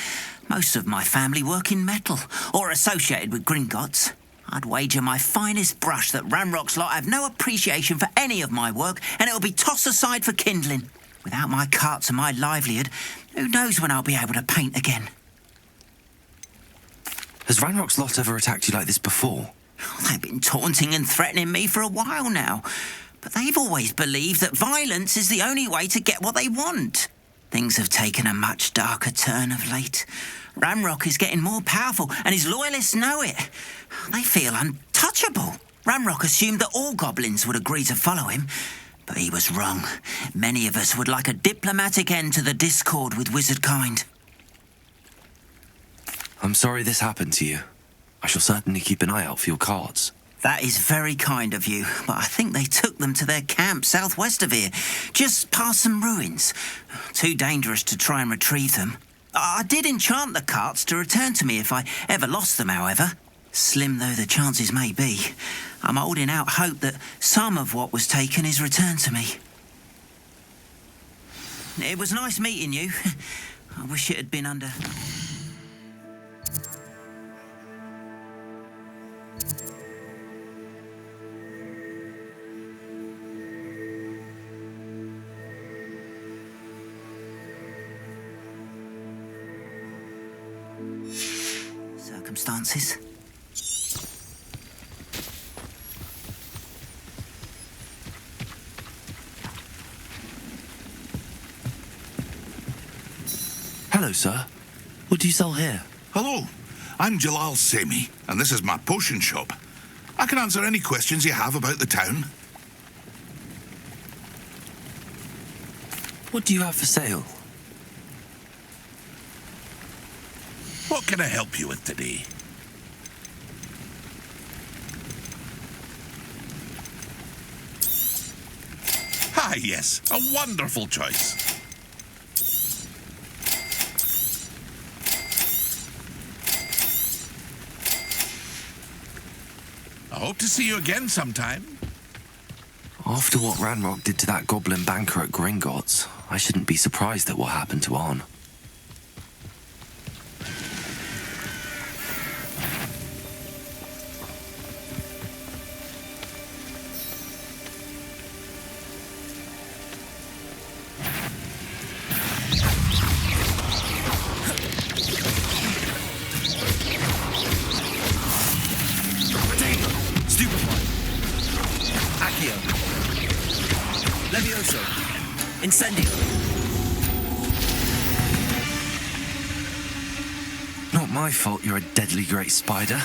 Most of my family work in metal, or associated with Gringotts. I'd wager my finest brush that Ranrock's lot have no appreciation for any of my work, and it'll be tossed aside for kindling. Without my carts and my livelihood, who knows when I'll be able to paint again? Has Ranrock's lot ever attacked you like this before? They've been taunting and threatening me for a while now, but they've always believed that violence is the only way to get what they want. Things have taken a much darker turn of late. Ranrock is getting more powerful, and his loyalists know it. They feel untouchable. Ranrock assumed that all goblins would agree to follow him, but he was wrong. Many of us would like a diplomatic end to the discord with wizard kind. I'm sorry this happened to you. I shall certainly keep an eye out for your cards. That is very kind of you, but I think they took them to their camp southwest of here, just past some ruins. Too dangerous to try and retrieve them. I did enchant the carts to return to me if I ever lost them, however. Slim though the chances may be, I'm holding out hope that some of what was taken is returned to me. It was nice meeting you. I wish it had been under... circumstances. Hello, sir. What do you sell here? Hello, I'm Jalal Semi, and this is my potion shop. I can answer any questions you have about the town. What do you have for sale? What can I help you with today? Ah, yes, a wonderful choice. I hope to see you again sometime. After what Ranrock did to that goblin banker at Gringotts, I shouldn't be surprised at what happened to Arn. Levioso. Incendio. my fault you're a deadly great spider.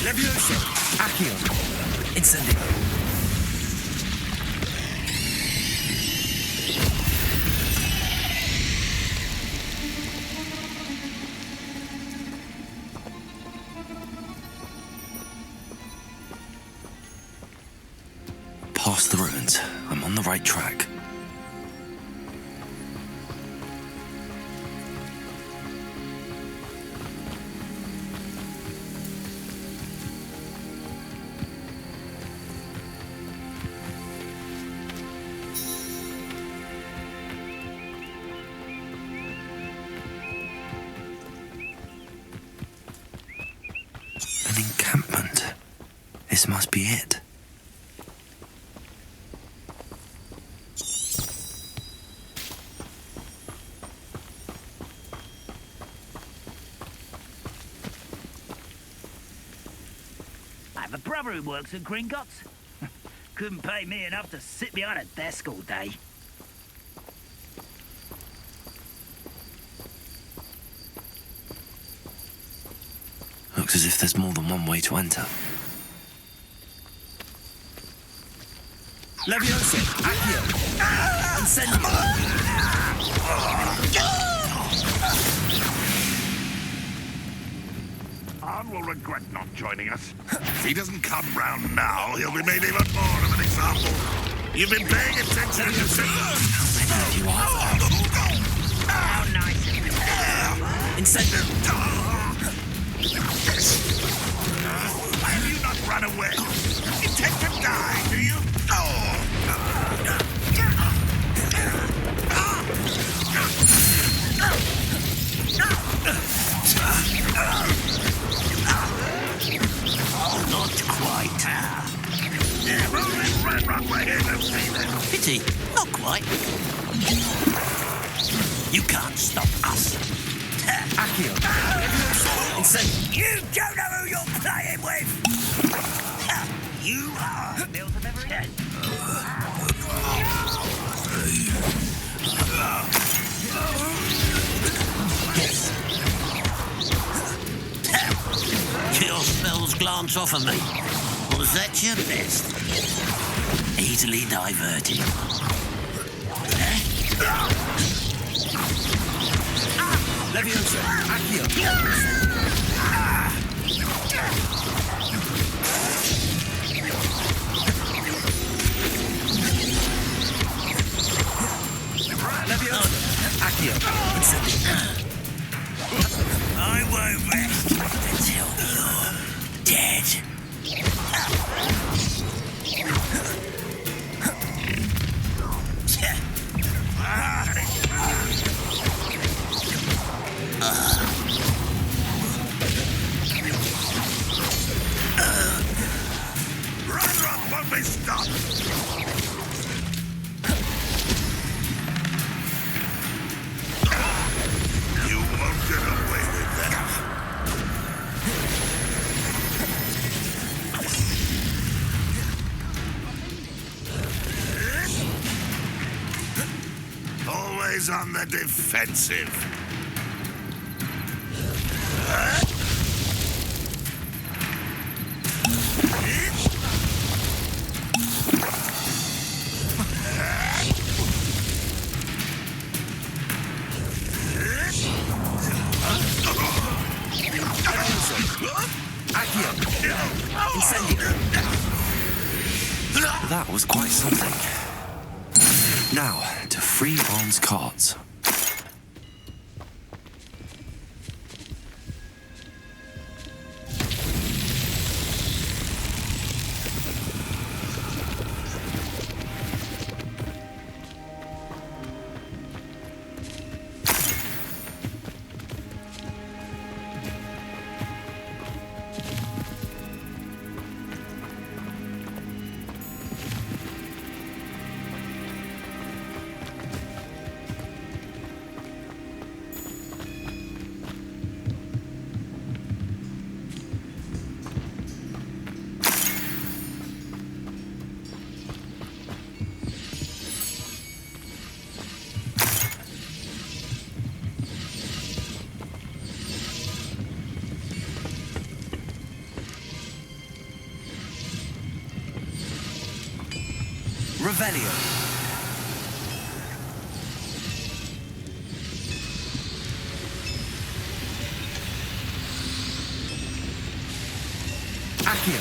Leviosa, Accio, Incendio. Past the ruins. I'm on the right track. An encampment. This must be it. I have a brother who works at Gringotts. Couldn't pay me enough to sit behind a desk all day. Looks as if there's more than one way to enter. Leviosa, Accio, Incendio. Arn will regret not joining us. If he doesn't come round now, he'll be made even more of an example. You've been paying attention to You are. How nice of you. Incendio. Will you not run away? You intend to die, do you? Not quite. Pity, not quite. You can't stop us. Accio, Incendio. You don't know who you're playing with. You are Mills of every end. Your spells glance off of me. Was that your best? Easily diverted. Leviosa, Accio. be stopped! You won't get away with that. Always on the defensive. That was quite something. Now, to free Arn's cards. Revelio. Accio.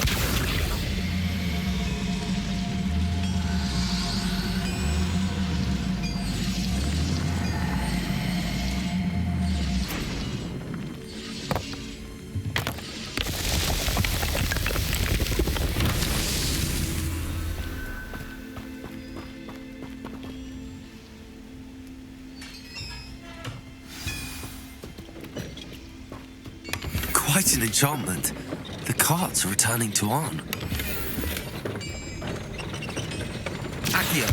Quite an enchantment. The carts are returning to Arn. Accio.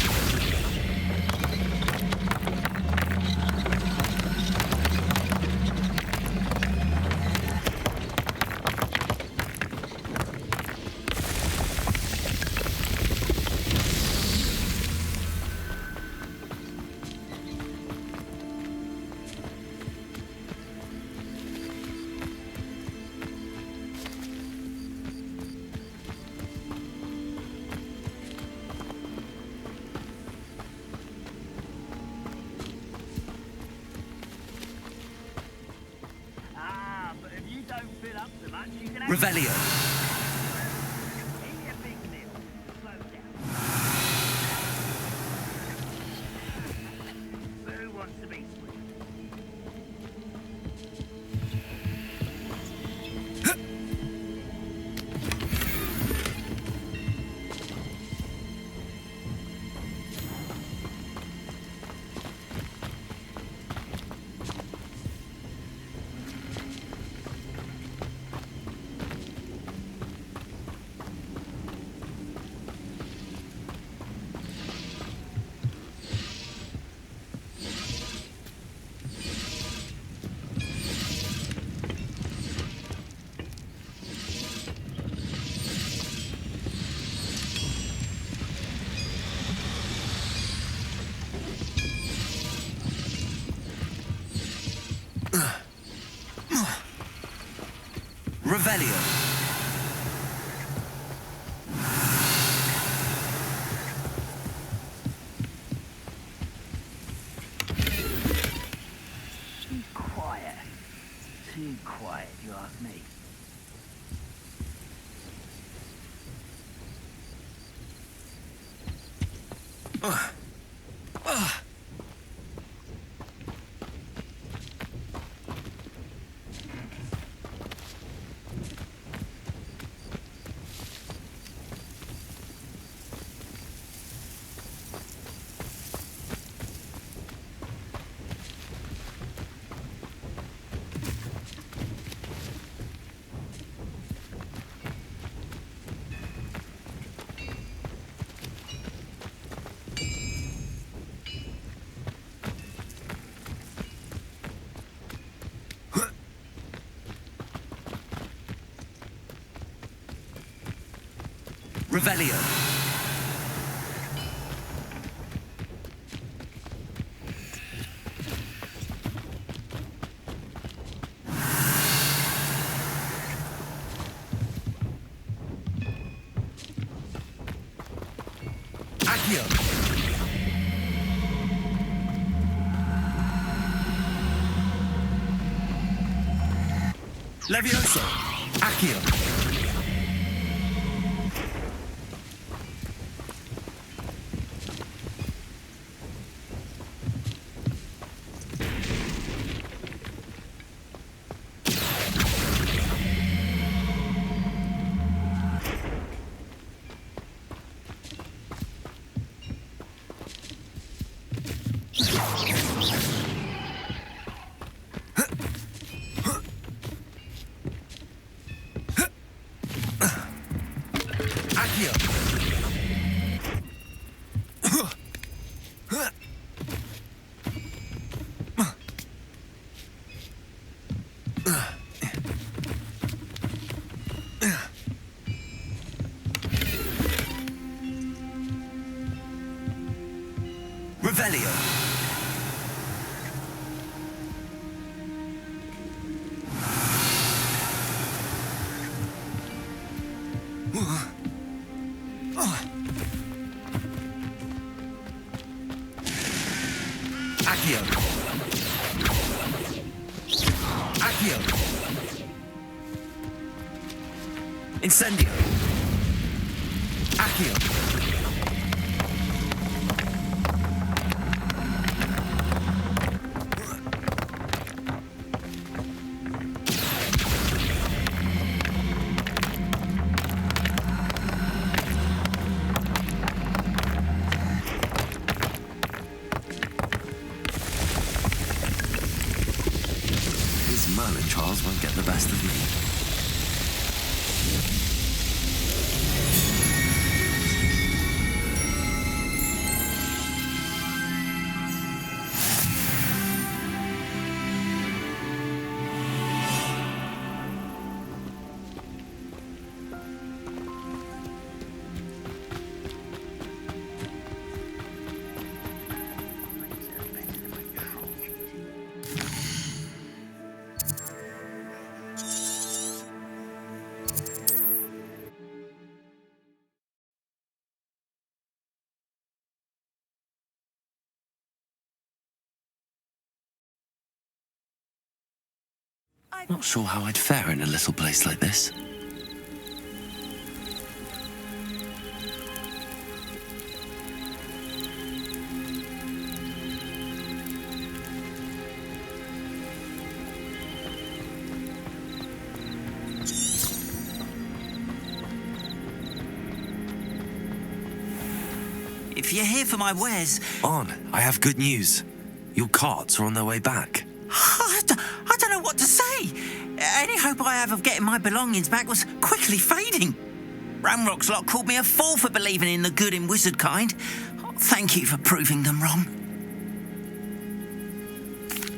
Revelio. Who wants to be sweet? Revelio. Too quiet. Too quiet, you ask me. Revelio. Accio. Levioso. Accio. Revelio. Accio. Accio. Incendio. Accio. Merlin Charles won't get the best of me. Not sure how I'd fare in a little place like this. If you're here for my wares... On, I have good news. Your carts are on their way back. I don't know what to say. Any hope I have of getting my belongings back was quickly fading. Ramrock's lot called me a fool for believing in the good in wizard kind. Thank you for proving them wrong.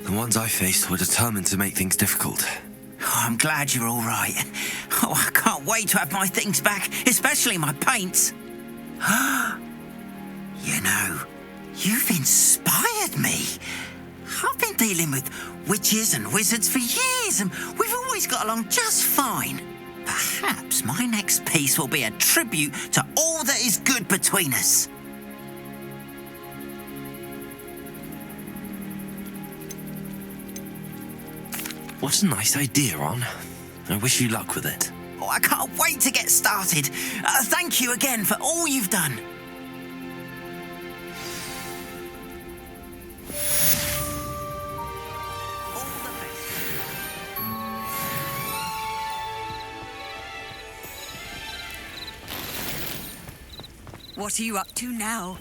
The ones I faced were determined to make things difficult. Oh, I'm glad you're all right. Oh, I can't wait to have my things back, especially my paints. You know, you've inspired me. I've been dealing with witches and wizards for years, and we've always got along just fine. Perhaps my next piece will be a tribute to all that is good between us. What a nice idea, Ron. I wish you luck with it. Oh, I can't wait to get started. Thank you again for all you've done. What are you up to now?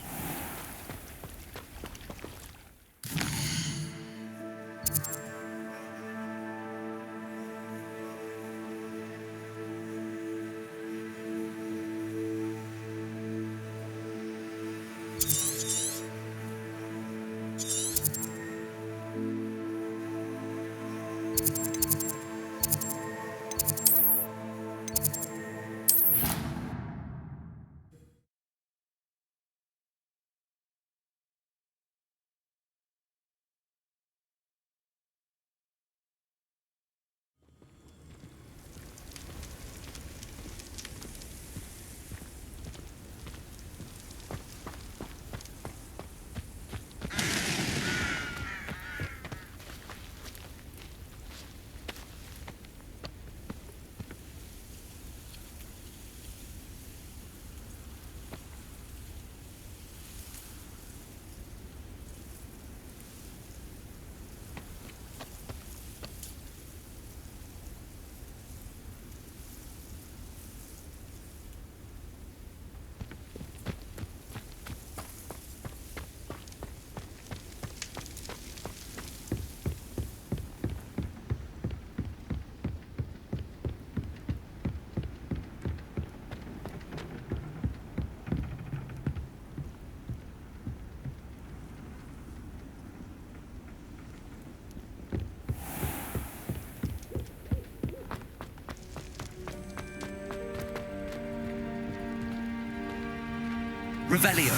Revelio.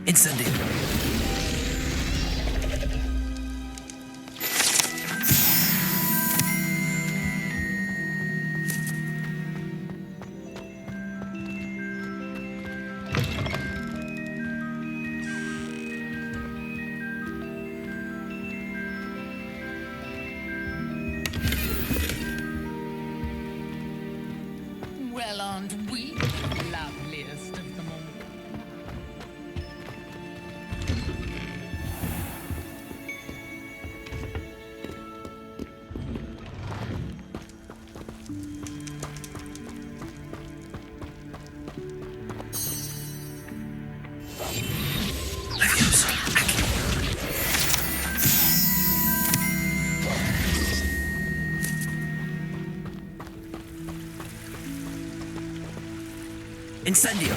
Incendio. Well, aren't we loveliest of them all? Incendio.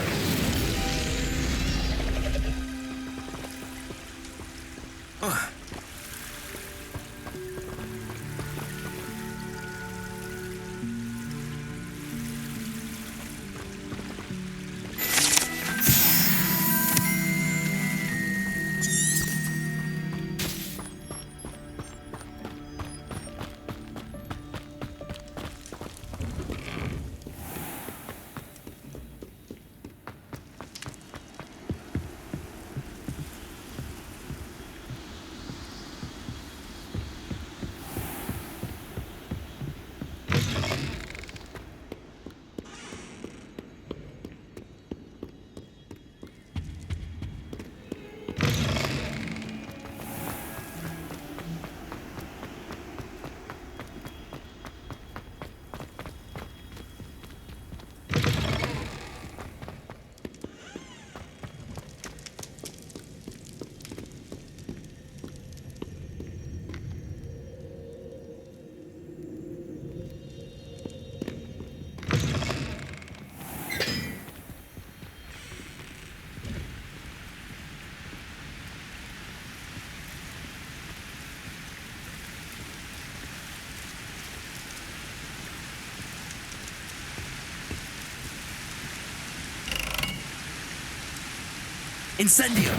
Incendio.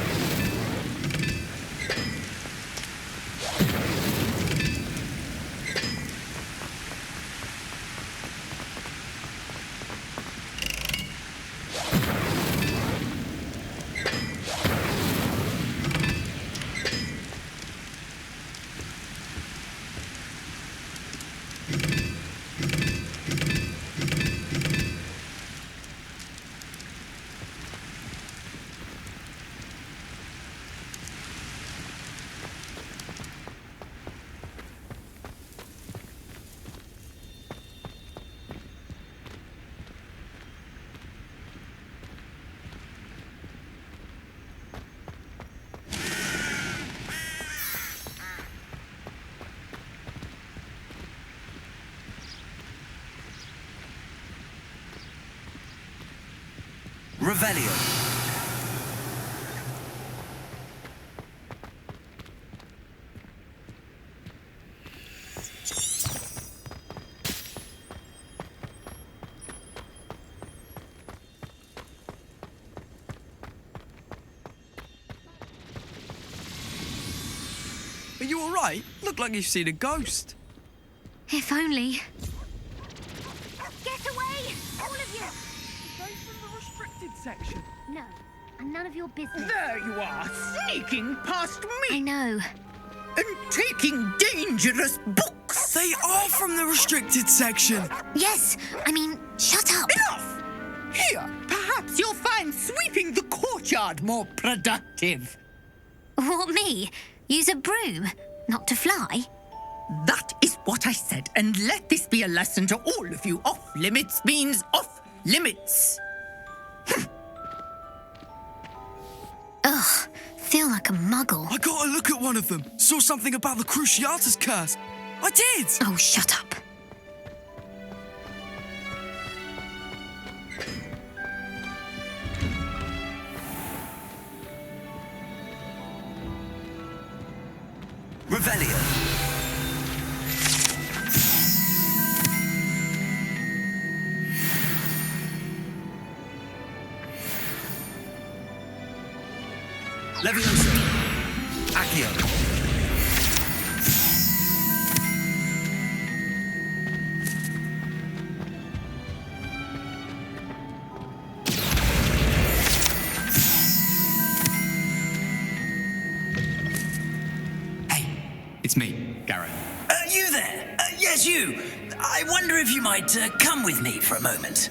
Revelio. Are you all right? Look like you've seen a ghost. If only. Get away, all of you! Go from the restricted section. No, and none of your business. There you are, sneaking past me! I know. and taking dangerous books. They are from the restricted section. Yes, I mean, shut up. Enough! Here, perhaps you'll find sweeping the courtyard more productive. What, me? Use a broom, not to fly? That is what I said, and let this be a lesson to all of you. Off limits means off limits. Ugh, feel like a muggle. I got a look at one of them. Saw something about the Cruciatus curse. I did! Oh, shut up. Revelio. Levioso. Accio. It's me, Garrett. You there? Yes, you. I wonder if you might come with me for a moment.